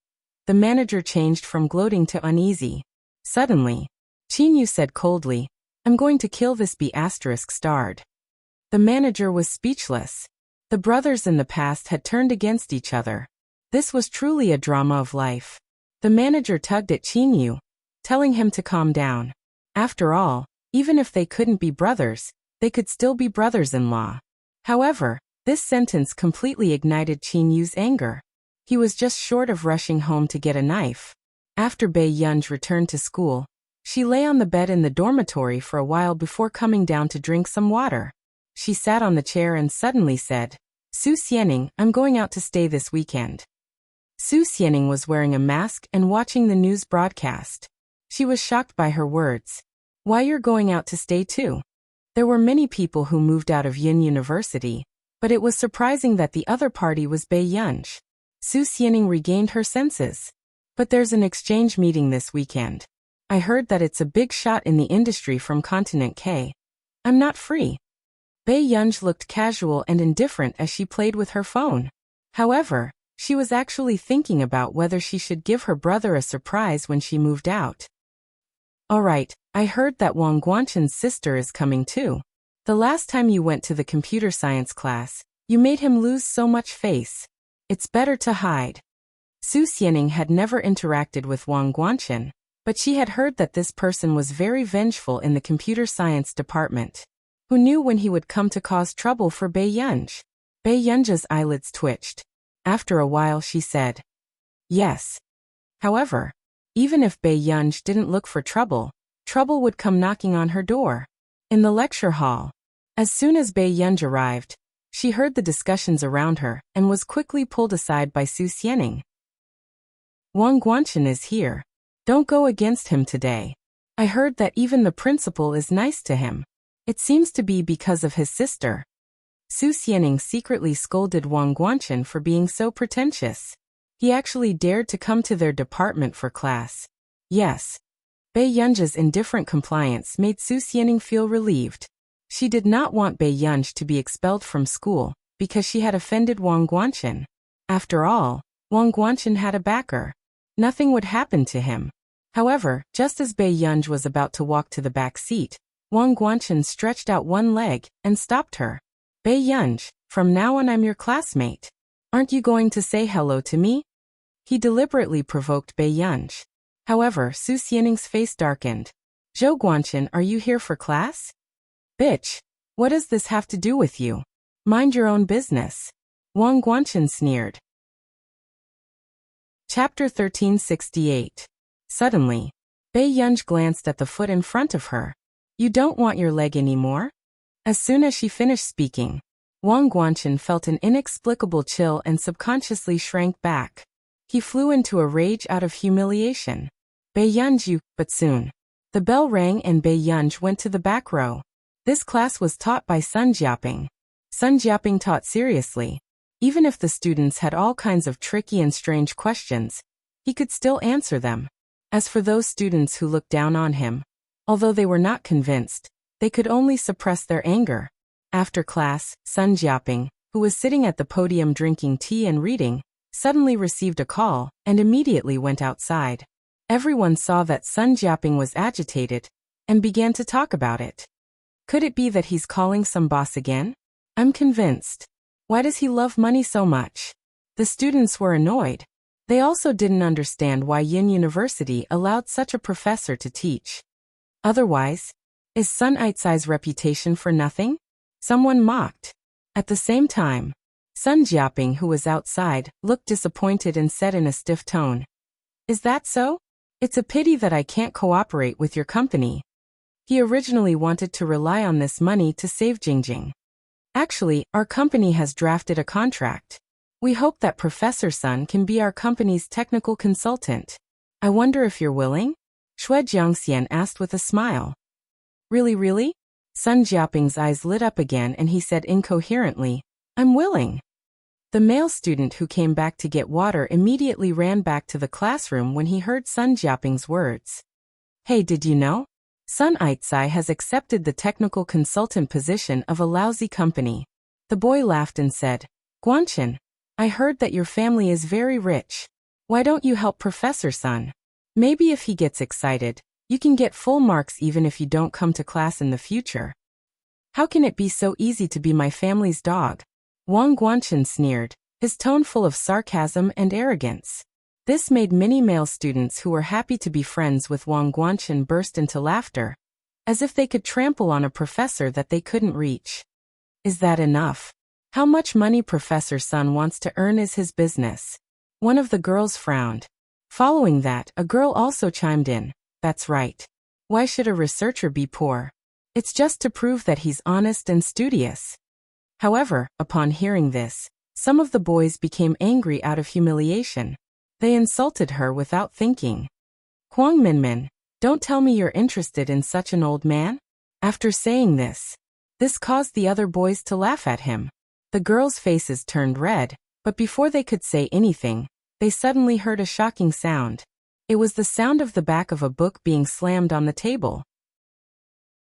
the manager changed from gloating to uneasy. Suddenly, Qin said coldly, I'm going to kill this B*****. The manager was speechless. The brothers in the past had turned against each other. This was truly a drama of life. The manager tugged at Qin, telling him to calm down. After all, even if they couldn't be brothers, they could still be brothers-in-law. However, this sentence completely ignited Qin anger. He was just short of rushing home to get a knife. After Bei Yunj returned to school, she lay on the bed in the dormitory for a while before coming down to drink some water. She sat on the chair and suddenly said, Su Xianing, I'm going out to stay this weekend. Su Xianing was wearing a mask and watching the news broadcast. She was shocked by her words. Why you're going out to stay too? There were many people who moved out of Yin University, but it was surprising that the other party was Bei Yunj. Su Xianing regained her senses. But there's an exchange meeting this weekend. I heard that it's a big shot in the industry from Continent K. I'm not free. Bei Yunj looked casual and indifferent as she played with her phone. However, she was actually thinking about whether she should give her brother a surprise when she moved out. Alright, I heard that Wang Guanchen's sister is coming too. The last time you went to the computer science class, you made him lose so much face. It's better to hide. Su Xianing had never interacted with Wang Guanchen, but she had heard that this person was very vengeful in the computer science department. Who knew when he would come to cause trouble for Bei Yunj? Bei Yunj's eyelids twitched. After a while she said, yes. However, even if Bei Yunj didn't look for trouble, trouble would come knocking on her door. In the lecture hall, as soon as Bei Yunj arrived, she heard the discussions around her and was quickly pulled aside by Su Xianing. Wang Guanchen is here. Don't go against him today. I heard that even the principal is nice to him. It seems to be because of his sister. Su Xianing secretly scolded Wang Guanchen for being so pretentious. He actually dared to come to their department for class. Yes. Bei Yunj's indifferent compliance made Su Xianing feel relieved. She did not want Bei Yunj to be expelled from school, because she had offended Wang Guanchen. After all, Wang Guanchen had a backer. Nothing would happen to him. However, just as Bei Yunj was about to walk to the back seat, Wang Guanchen stretched out one leg and stopped her. Bei Yunj, from now on I'm your classmate. Aren't you going to say hello to me? He deliberately provoked Bei Yunj. However, Su Xianing's face darkened. Zhou Guanqin, are you here for class? Bitch, what does this have to do with you? Mind your own business. Wang Guanqin sneered. Chapter 1368. Suddenly, Bei Yunj glanced at the foot in front of her. You don't want your leg anymore? As soon as she finished speaking, Wang Guanqin felt an inexplicable chill and subconsciously shrank back. He flew into a rage out of humiliation. Bei Yunj, you, but soon. The bell rang and Bei Yunj went to the back row. This class was taught by Sun Jiaping. Sun Jiaping taught seriously. Even if the students had all kinds of tricky and strange questions, he could still answer them. As for those students who looked down on him, although they were not convinced, they could only suppress their anger. After class, Sun Jiaping, who was sitting at the podium drinking tea and reading, suddenly received a call and immediately went outside. Everyone saw that Sun Jiaping was agitated and began to talk about it. Could it be that he's calling some boss again? I'm convinced. Why does he love money so much? The students were annoyed. They also didn't understand why Yin University allowed such a professor to teach. Otherwise, is Sun Aitzai's reputation for nothing? Someone mocked. At the same time, Sun Jiaping, who was outside, looked disappointed and said in a stiff tone, Is that so? It's a pity that I can't cooperate with your company. He originally wanted to rely on this money to save Jingjing. Actually, our company has drafted a contract. We hope that Professor Sun can be our company's technical consultant. I wonder if you're willing? Xue Jiangxian asked with a smile. Really? Sun Jiaping's eyes lit up again and he said incoherently, I'm willing. The male student who came back to get water immediately ran back to the classroom when he heard Sun Jiaping's words. Hey, did you know? Sun Aitzai has accepted the technical consultant position of a lousy company. The boy laughed and said, Guanqin, I heard that your family is very rich. Why don't you help Professor Sun? Maybe if he gets excited, you can get full marks even if you don't come to class in the future. How can it be so easy to be my family's dog? Wang Guanqin sneered, his tone full of sarcasm and arrogance. This made many male students who were happy to be friends with Wang Guanqin burst into laughter, as if they could trample on a professor that they couldn't reach. Is that enough? How much money Professor Sun wants to earn is his business. One of the girls frowned. Following that, a girl also chimed in, That's right. Why should a researcher be poor? It's just to prove that he's honest and studious. However, upon hearing this, some of the boys became angry out of humiliation. They insulted her without thinking. Huang Minmin, don't tell me you're interested in such an old man? After saying this caused the other boys to laugh at him. The girls' faces turned red, but before they could say anything, they suddenly heard a shocking sound. It was the sound of the back of a book being slammed on the table.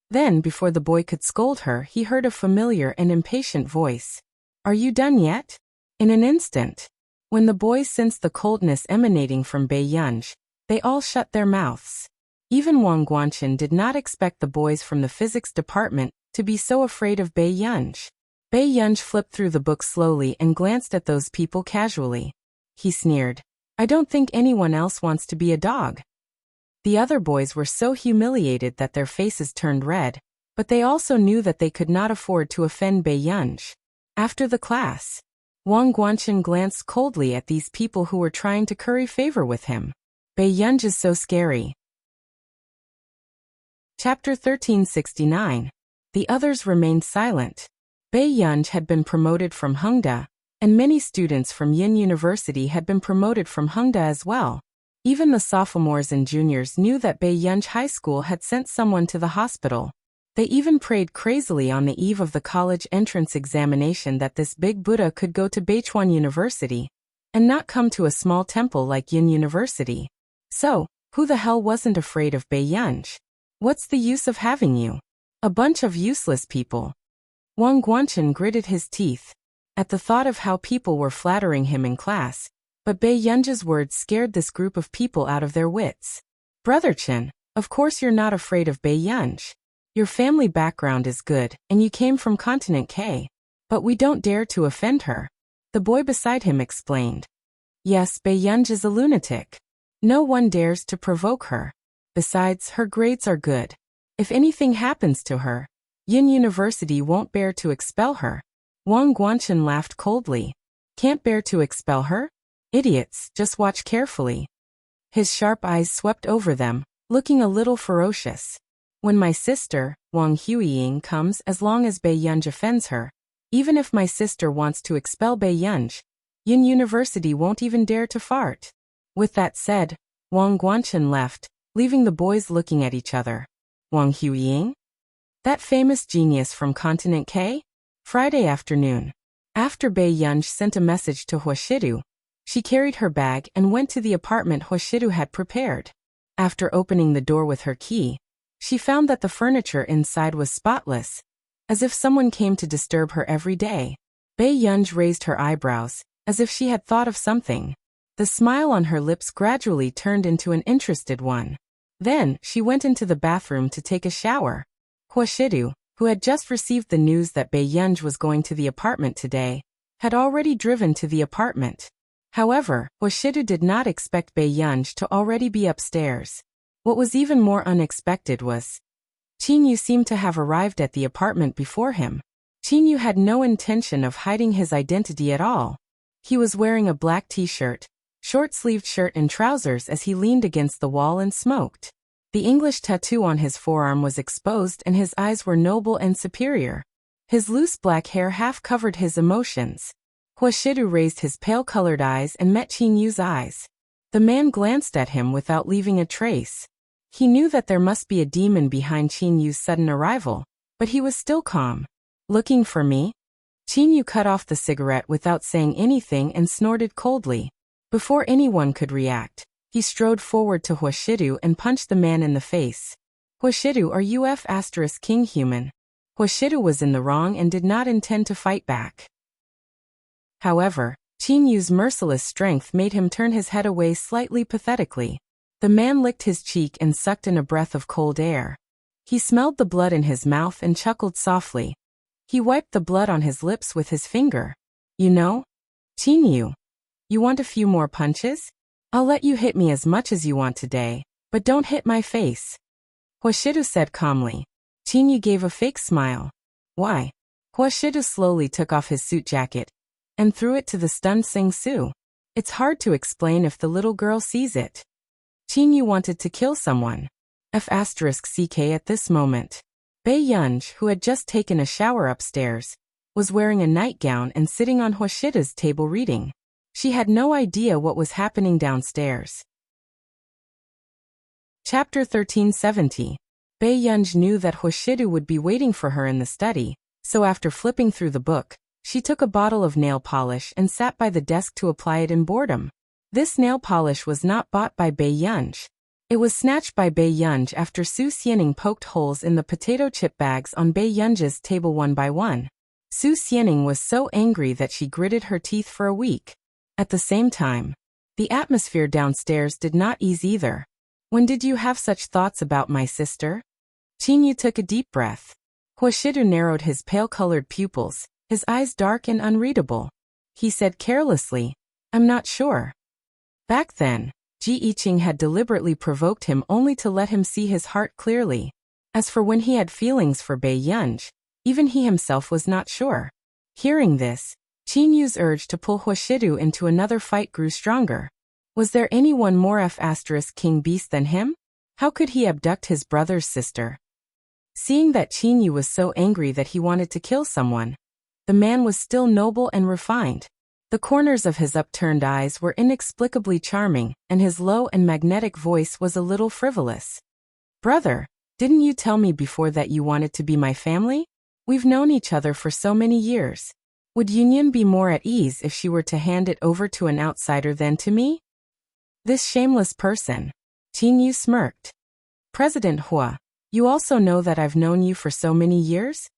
Then, before the boy could scold her, he heard a familiar and impatient voice. Are you done yet? In an instant, when the boys sensed the coldness emanating from Bei Yunj, they all shut their mouths. Even Wang Guanqin did not expect the boys from the physics department to be so afraid of Bei Yunj. Bei Yunj flipped through the book slowly and glanced at those people casually. He sneered, I don't think anyone else wants to be a dog. The other boys were so humiliated that their faces turned red, but they also knew that they could not afford to offend Bei Yunj. After the class, Wang Guanqin glanced coldly at these people who were trying to curry favor with him. Bei Yunj is so scary. Chapter 1369. The others remained silent. Bei Yunj had been promoted from Hengda, and many students from Yin University had been promoted from Hengda as well. Even the sophomores and juniors knew that Bei Yunj High School had sent someone to the hospital. They even prayed crazily on the eve of the college entrance examination that this big Buddha could go to Beichuan University and not come to a small temple like Yin University. So, who the hell wasn't afraid of Bei Yunj? What's the use of having you? A bunch of useless people. Wang Guanqin gritted his teeth at the thought of how people were flattering him in class, but Bei Yunj's words scared this group of people out of their wits. Brother Chen, of course you're not afraid of Bei Yunj. Your family background is good, and you came from Continent K. But we don't dare to offend her. The boy beside him explained. Yes, Beiyunj is a lunatic. No one dares to provoke her. Besides, her grades are good. If anything happens to her, Yin University won't bear to expel her. Wang Guanchen laughed coldly. Can't bear to expel her? Idiots, just watch carefully. His sharp eyes swept over them, looking a little ferocious. When my sister, Wang Huiying, comes, as long as Beiyunj offends her, even if my sister wants to expel Beiyunj, Yin University won't even dare to fart. With that said, Wang Guanchen left, leaving the boys looking at each other. Wang Huiying? That famous genius from Continent K? Friday afternoon. After Beiyunj sent a message to Huashidu, she carried her bag and went to the apartment Huashidu had prepared. After opening the door with her key, she found that the furniture inside was spotless, as if someone came to disturb her every day. Beiyunj raised her eyebrows, as if she had thought of something. The smile on her lips gradually turned into an interested one. Then, she went into the bathroom to take a shower. Huashidu, who had just received the news that Beiyunj was going to the apartment today, had already driven to the apartment. However, Huashidu did not expect Beiyunj to already be upstairs. What was even more unexpected was Qinyu seemed to have arrived at the apartment before him. Qinyu had no intention of hiding his identity at all. He was wearing a black t-shirt, short-sleeved shirt and trousers as he leaned against the wall and smoked. The English tattoo on his forearm was exposed and his eyes were noble and superior. His loose black hair half covered his emotions. Huashidu raised his pale-colored eyes and met Qinyu's eyes. The man glanced at him without leaving a trace. He knew that there must be a demon behind Qinyu's sudden arrival, but he was still calm. Looking for me? Qinyu cut off the cigarette without saying anything and snorted coldly. Before anyone could react, he strode forward to Huashidu and punched the man in the face. Huashidu, are you King human? Huashidu was in the wrong and did not intend to fight back. However, Qinyu's merciless strength made him turn his head away slightly pathetically. The man licked his cheek and sucked in a breath of cold air. He smelled the blood in his mouth and chuckled softly. He wiped the blood on his lips with his finger. You know, Qinyu, you want a few more punches? I'll let you hit me as much as you want today, but don't hit my face. Huashidu said calmly. Qinyu gave a fake smile. Why? Huashidu slowly took off his suit jacket and threw it to the stunned Sing Su. It's hard to explain if the little girl sees it. Qinyu wanted to kill someone. F***ck at this moment. Beiyunj, who had just taken a shower upstairs, was wearing a nightgown and sitting on Huashida's table reading. She had no idea what was happening downstairs. Chapter 1370. Beiyunj knew that Huashidu would be waiting for her in the study, so after flipping through the book, she took a bottle of nail polish and sat by the desk to apply it in boredom. This nail polish was not bought by Beiyunj. It was snatched by Beiyunj after Su Xianing poked holes in the potato chip bags on Beiyunj's table one by one. Su Xianing was so angry that she gritted her teeth for a week. At the same time, the atmosphere downstairs did not ease either. When did you have such thoughts about my sister? Qinyu took a deep breath. Huashidu narrowed his pale-colored pupils, his eyes dark and unreadable. He said carelessly, I'm not sure. Back then, Ji Yiqing had deliberately provoked him only to let him see his heart clearly. As for when he had feelings for Beiyunj, even he himself was not sure. Hearing this, Qinyu's urge to pull Huashidu into another fight grew stronger. Was there anyone more king beast than him? How could he abduct his brother's sister? Seeing that Qinyu was so angry that he wanted to kill someone, the man was still noble and refined. The corners of his upturned eyes were inexplicably charming, and his low and magnetic voice was a little frivolous. Brother, didn't you tell me before that you wanted to be my family? We've known each other for so many years. Would Yunyan be more at ease if she were to hand it over to an outsider than to me? This shameless person. Qinyu smirked. President Hua, you also know that I've known you for so many years?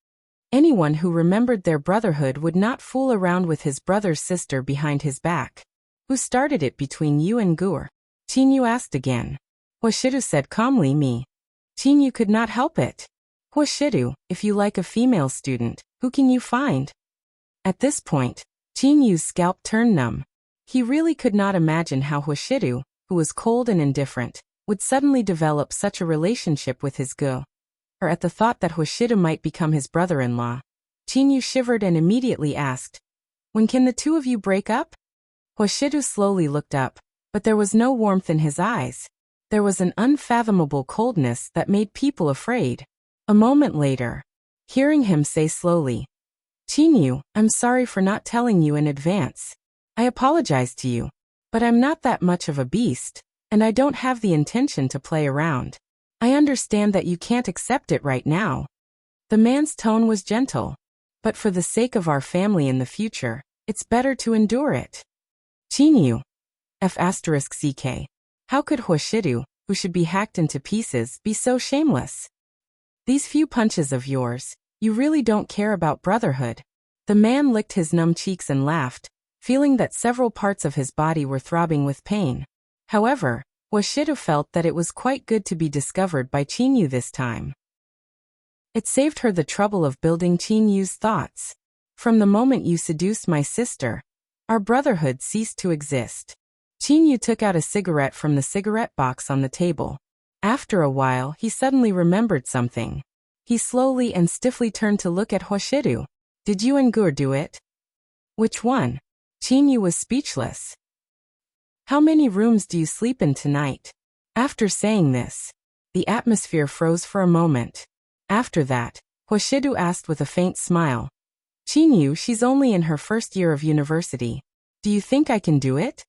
Anyone who remembered their brotherhood would not fool around with his brother's sister behind his back. Who started it between you and Gur? Qinyu asked again. Huashidu said calmly, me. Qinyu could not help it. Huashidu, if you like a female student, who can you find? At this point, Yu's scalp turned numb. He really could not imagine how Huashidu, who was cold and indifferent, would suddenly develop such a relationship with his Gu. Or at the thought that Huashidu might become his brother-in-law, Yu shivered and immediately asked, "When can the two of you break up?" Huashidu slowly looked up, but there was no warmth in his eyes. There was an unfathomable coldness that made people afraid. A moment later, hearing him say slowly, "Yu, I'm sorry for not telling you in advance. I apologize to you, but I'm not that much of a beast, and I don't have the intention to play around. I understand that you can't accept it right now." The man's tone was gentle. "But for the sake of our family in the future, it's better to endure it." Yu. F***ck. How could Huashidu, who should be hacked into pieces, be so shameless? "These few punches of yours, you really don't care about brotherhood." The man licked his numb cheeks and laughed, feeling that several parts of his body were throbbing with pain. However, Huashidu felt that it was quite good to be discovered by Yu this time. It saved her the trouble of building Yu's thoughts. "From the moment you seduced my sister, our brotherhood ceased to exist." Yu took out a cigarette from the cigarette box on the table. After a while, he suddenly remembered something. He slowly and stiffly turned to look at Huashidu. "Did you and Gur do it?" "Which one?" Yu was speechless. "How many rooms do you sleep in tonight?" After saying this, the atmosphere froze for a moment. After that, Huashidu asked with a faint smile, "Yu, she's only in her first year of university. Do you think I can do it?"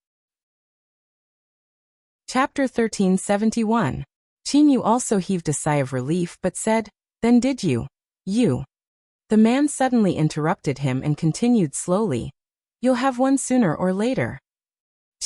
Chapter 1371. Yu also heaved a sigh of relief but said, "Then did you?" "You." The man suddenly interrupted him and continued slowly, "You'll have one sooner or later."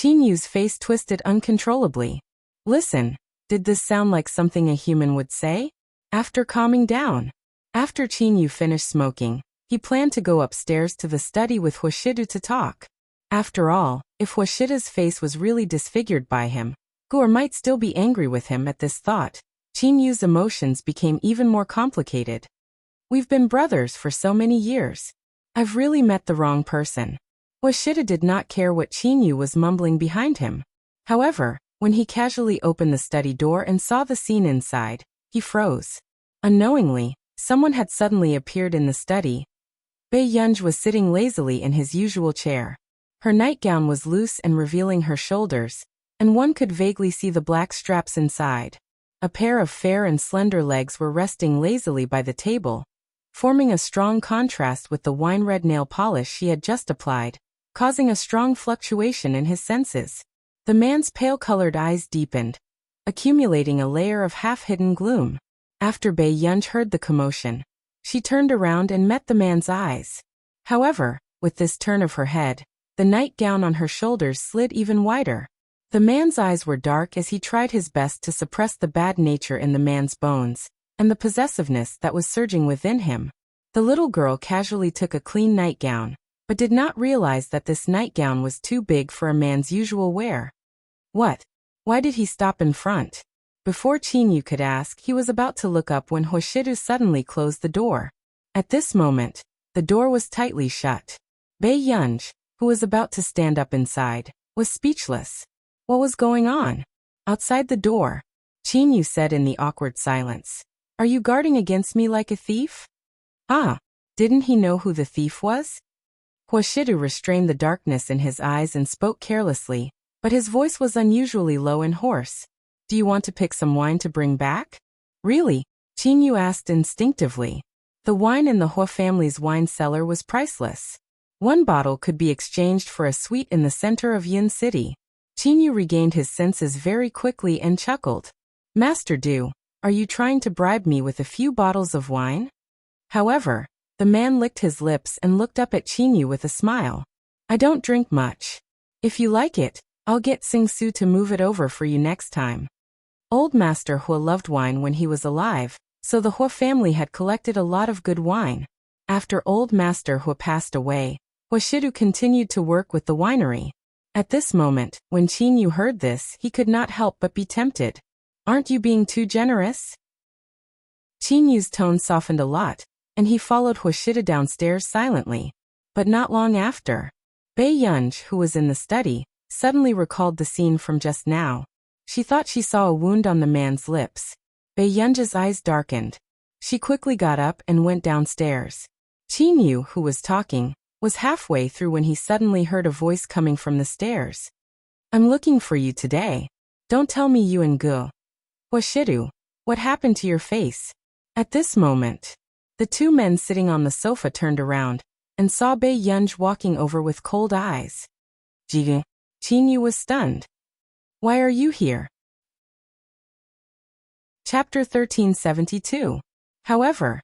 Yu's face twisted uncontrollably. "Listen, did this sound like something a human would say?" After calming down. After Yu finished smoking, he planned to go upstairs to the study with Huashidu to talk. After all, if Huashida's face was really disfigured by him, Gur might still be angry with him at this thought. Yu's emotions became even more complicated. "We've been brothers for so many years. I've really met the wrong person." Huashida did not care what Yu was mumbling behind him. However, when he casually opened the study door and saw the scene inside, he froze. Unknowingly, someone had suddenly appeared in the study. Bei Yunj was sitting lazily in his usual chair. Her nightgown was loose and revealing her shoulders, and one could vaguely see the black straps inside. A pair of fair and slender legs were resting lazily by the table, forming a strong contrast with the wine-red nail polish she had just applied, causing a strong fluctuation in his senses. The man's pale-colored eyes deepened, accumulating a layer of half-hidden gloom. After Bei Yunj heard the commotion, she turned around and met the man's eyes. However, with this turn of her head, the nightgown on her shoulders slid even wider. The man's eyes were dark as he tried his best to suppress the bad nature in the man's bones, and the possessiveness that was surging within him. The little girl casually took a clean nightgown, but did not realize that this nightgown was too big for a man's usual wear. "What? Why did he stop in front?" Before Yu could ask, he was about to look up when Huashidu suddenly closed the door. At this moment, the door was tightly shut. Bei Yunj, who was about to stand up inside, was speechless. What was going on? Outside the door, Yu said in the awkward silence, "Are you guarding against me like a thief?" "Ah, didn't he know who the thief was?" Huashidu restrained the darkness in his eyes and spoke carelessly, but his voice was unusually low and hoarse. "Do you want to pick some wine to bring back?" "Really?" Yu asked instinctively. The wine in the Hua family's wine cellar was priceless. One bottle could be exchanged for a suite in the center of Yun City. Yu regained his senses very quickly and chuckled. "Master Du, are you trying to bribe me with a few bottles of wine?" However, the man licked his lips and looked up at Yu with a smile. "I don't drink much. If you like it, I'll get Sing Su to move it over for you next time." Old Master Hua loved wine when he was alive, so the Hua family had collected a lot of good wine. After Old Master Hua passed away, Huashidu continued to work with the winery. At this moment, when Yu heard this, he could not help but be tempted. "Aren't you being too generous?" Yu's tone softened a lot, and he followed Huashida downstairs silently. But not long after, Bei Yunj, who was in the study, suddenly recalled the scene from just now. She thought she saw a wound on the man's lips. Bei Yunj's eyes darkened. She quickly got up and went downstairs. Qin Yu, who was talking, was halfway through when he suddenly heard a voice coming from the stairs. I'm looking for you today. Don't tell me you and Gu. Huashidu, what happened to your face? At this moment, the two men sitting on the sofa turned around and saw Bei Yunj walking over with cold eyes. Jigu. Qin Yu was stunned. Why are you here? Chapter 1372. However,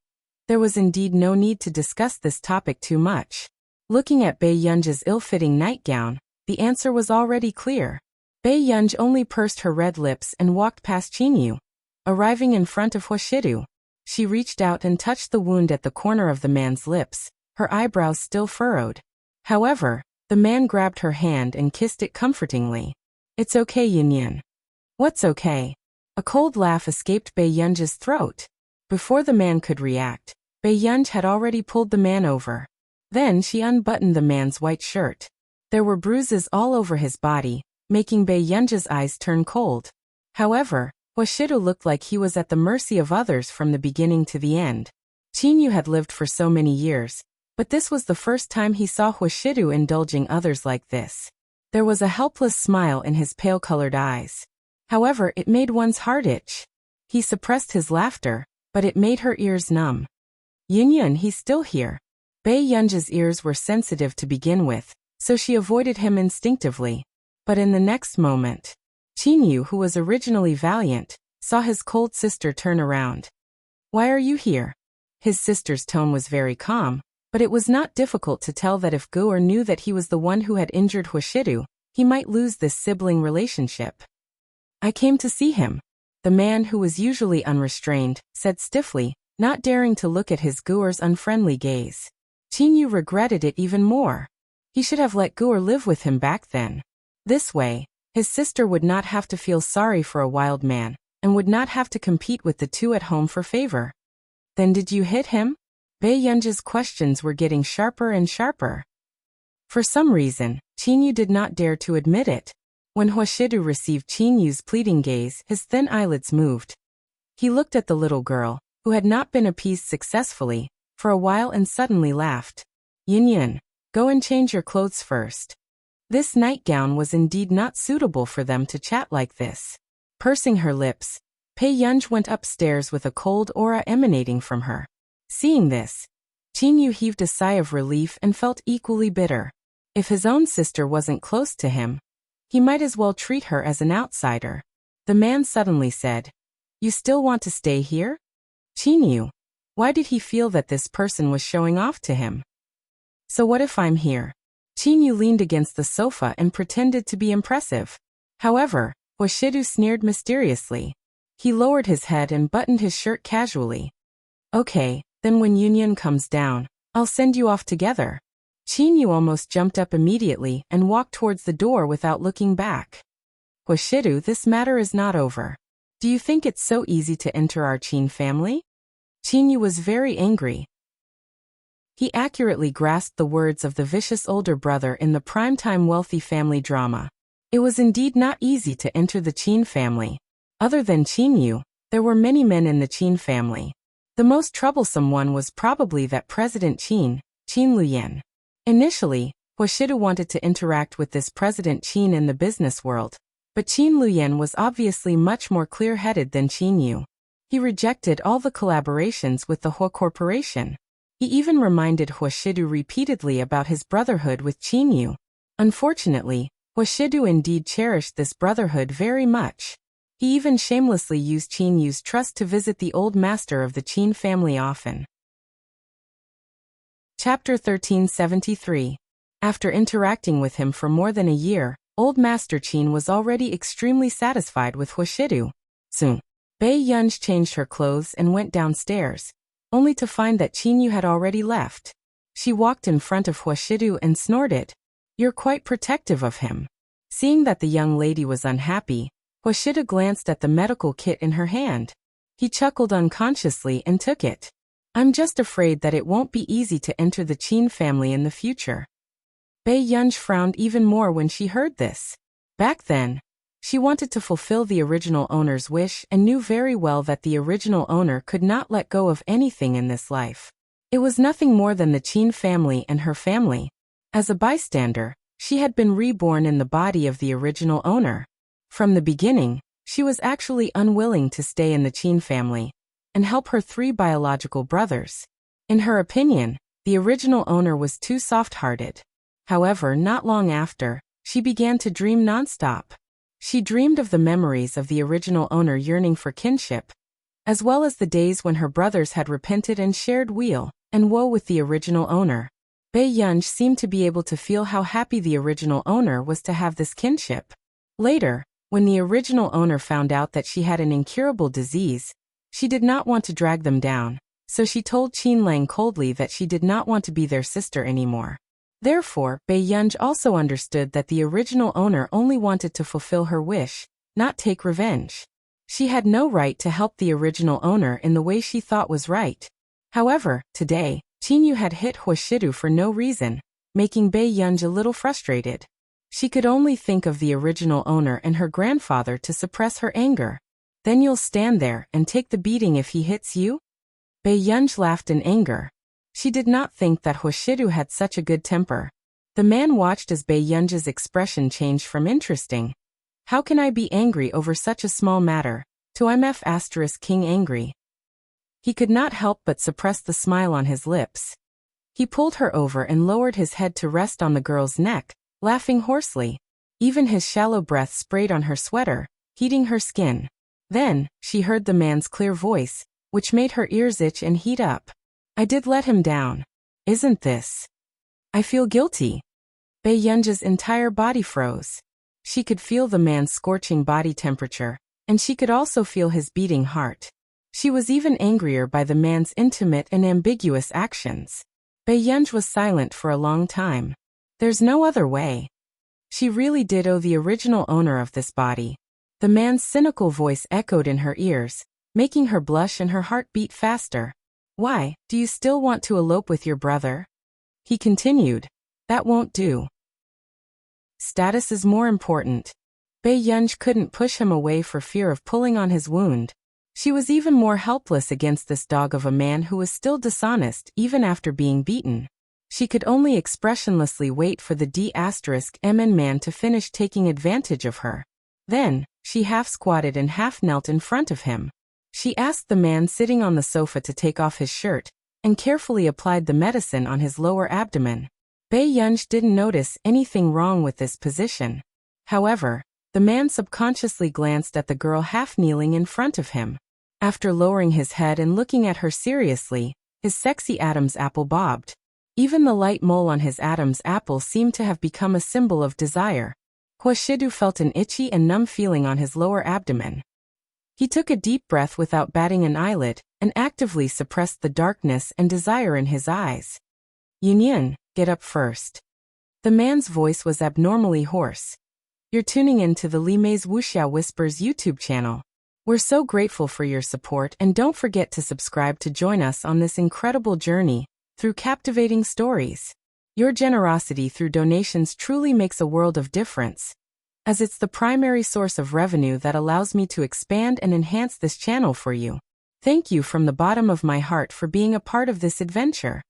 there was indeed no need to discuss this topic too much. Looking at Bei Yunj's ill-fitting nightgown, the answer was already clear. Bei Yunj only pursed her red lips and walked past Qin Yu. Arriving in front of Huashidu, she reached out and touched the wound at the corner of the man's lips, her eyebrows still furrowed. However, the man grabbed her hand and kissed it comfortingly. It's okay, Yunyan. What's okay? A cold laugh escaped Bei Yunj's throat. Before the man could react, Bei Yunj had already pulled the man over. Then she unbuttoned the man's white shirt. There were bruises all over his body, making Bei Yunj's eyes turn cold. However, Huashidu looked like he was at the mercy of others from the beginning to the end. Qin Yu had lived for so many years, but this was the first time he saw Huashidu indulging others like this. There was a helpless smile in his pale-colored eyes. However, it made one's heart itch. He suppressed his laughter, but it made her ears numb. Yun, he's still here. Bei Yunj's ears were sensitive to begin with, so she avoided him instinctively. But in the next moment, Qin Yu, who was originally valiant, saw his cold sister turn around. Why are you here? His sister's tone was very calm, but it was not difficult to tell that if Gu'er knew that he was the one who had injured Huashidu, he might lose this sibling relationship. I came to see him. The man, who was usually unrestrained, said stiffly, not daring to look at his Gu'er's unfriendly gaze. Qin Yu regretted it even more. He should have let Gu'er live with him back then. This way, his sister would not have to feel sorry for a wild man, and would not have to compete with the two at home for favor. Then did you hit him? Bei Yunj's questions were getting sharper and sharper. For some reason, Qin Yu did not dare to admit it. When Huashidu received Qin Yu's pleading gaze, his thin eyelids moved. He looked at the little girl, who had not been appeased successfully, for a while and suddenly laughed. Yun, go and change your clothes first. This nightgown was indeed not suitable for them to chat like this. Pursing her lips, Bei Yunj went upstairs with a cold aura emanating from her. Seeing this, Qin Yu heaved a sigh of relief and felt equally bitter. If his own sister wasn't close to him, he might as well treat her as an outsider. The man suddenly said, You still want to stay here? Qin Yu. Why did he feel that this person was showing off to him? So what if I'm here? Qin Yu leaned against the sofa and pretended to be impressive. However, Huashidu sneered mysteriously. He lowered his head and buttoned his shirt casually. Okay, then when Yunyan comes down, I'll send you off together. Qin Yu almost jumped up immediately and walked towards the door without looking back. Huashidu, this matter is not over. Do you think it's so easy to enter our Qin family? Qin Yu was very angry. He accurately grasped the words of the vicious older brother in the primetime wealthy family drama. It was indeed not easy to enter the Qin family. Other than Qin Yu, there were many men in the Qin family. The most troublesome one was probably that President Qin Luyan. Initially, Huashidu wanted to interact with this President Qin in the business world, but Qin Luyan was obviously much more clear-headed than Qin Yu. He rejected all the collaborations with the Hua Corporation. He even reminded Huashidu repeatedly about his brotherhood with Qin Yu. Unfortunately, Huashidu indeed cherished this brotherhood very much. He even shamelessly used Qin Yu's trust to visit the old master of the Qin family often. Chapter 1373. After interacting with him for more than a year, Old Master Qin was already extremely satisfied with Huashidu. Soon, Bei Yunj changed her clothes and went downstairs, only to find that Qin Yu had already left. She walked in front of Huashidu and snorted. You're quite protective of him. Seeing that the young lady was unhappy, Huashidu glanced at the medical kit in her hand. He chuckled unconsciously and took it. I'm just afraid that it won't be easy to enter the Qin family in the future. Bei Yunj frowned even more when she heard this. Back then, she wanted to fulfill the original owner's wish and knew very well that the original owner could not let go of anything in this life. It was nothing more than the Qin family and her family. As a bystander, she had been reborn in the body of the original owner. From the beginning, she was actually unwilling to stay in the Qin family and help her 3 biological brothers. In her opinion, the original owner was too soft-hearted. However, not long after, she began to dream nonstop. She dreamed of the memories of the original owner yearning for kinship, as well as the days when her brothers had repented and shared weal and woe with the original owner. Bei Yunj seemed to be able to feel how happy the original owner was to have this kinship. Later, when the original owner found out that she had an incurable disease, she did not want to drag them down, so she told Qin Lang coldly that she did not want to be their sister anymore. Therefore, Bei Yunj also understood that the original owner only wanted to fulfill her wish, not take revenge. She had no right to help the original owner in the way she thought was right. However, today, Qin Yu had hit Huashidu for no reason, making Bei Yunj a little frustrated. She could only think of the original owner and her grandfather to suppress her anger. Then you'll stand there and take the beating if he hits you? Bei Yunj laughed in anger. She did not think that Huashidu had such a good temper. The man watched as Bei Yunj's expression changed from interesting. How can I be angry over such a small matter? To mf** king angry. He could not help but suppress the smile on his lips. He pulled her over and lowered his head to rest on the girl's neck, laughing hoarsely. Even his shallow breath sprayed on her sweater, heating her skin. Then, she heard the man's clear voice, which made her ears itch and heat up. I did let him down. Isn't this? I feel guilty. Bei Yunj's entire body froze. She could feel the man's scorching body temperature, and she could also feel his beating heart. She was even angrier by the man's intimate and ambiguous actions. Bei Yunj was silent for a long time. There's no other way. She really did owe the original owner of this body. The man's cynical voice echoed in her ears, making her blush and her heart beat faster. Why, do you still want to elope with your brother? He continued. That won't do. Status is more important. Bei Yunj couldn't push him away for fear of pulling on his wound. She was even more helpless against this dog of a man who was still dishonest even after being beaten. She could only expressionlessly wait for the D***MN man to finish taking advantage of her. Then, she half squatted and half knelt in front of him. She asked the man sitting on the sofa to take off his shirt, and carefully applied the medicine on his lower abdomen. Bei Yunj didn't notice anything wrong with this position. However, the man subconsciously glanced at the girl half kneeling in front of him. After lowering his head and looking at her seriously, his sexy Adam's apple bobbed. Even the light mole on his Adam's apple seemed to have become a symbol of desire. Huashidu felt an itchy and numb feeling on his lower abdomen. He took a deep breath without batting an eyelid, and actively suppressed the darkness and desire in his eyes. Yunyan, get up first. The man's voice was abnormally hoarse. You're tuning in to the Li Mei's Wuxia Whispers YouTube channel. We're so grateful for your support, and don't forget to subscribe to join us on this incredible journey through captivating stories. Your generosity through donations truly makes a world of difference, as it's the primary source of revenue that allows me to expand and enhance this channel for you. Thank you from the bottom of my heart for being a part of this adventure.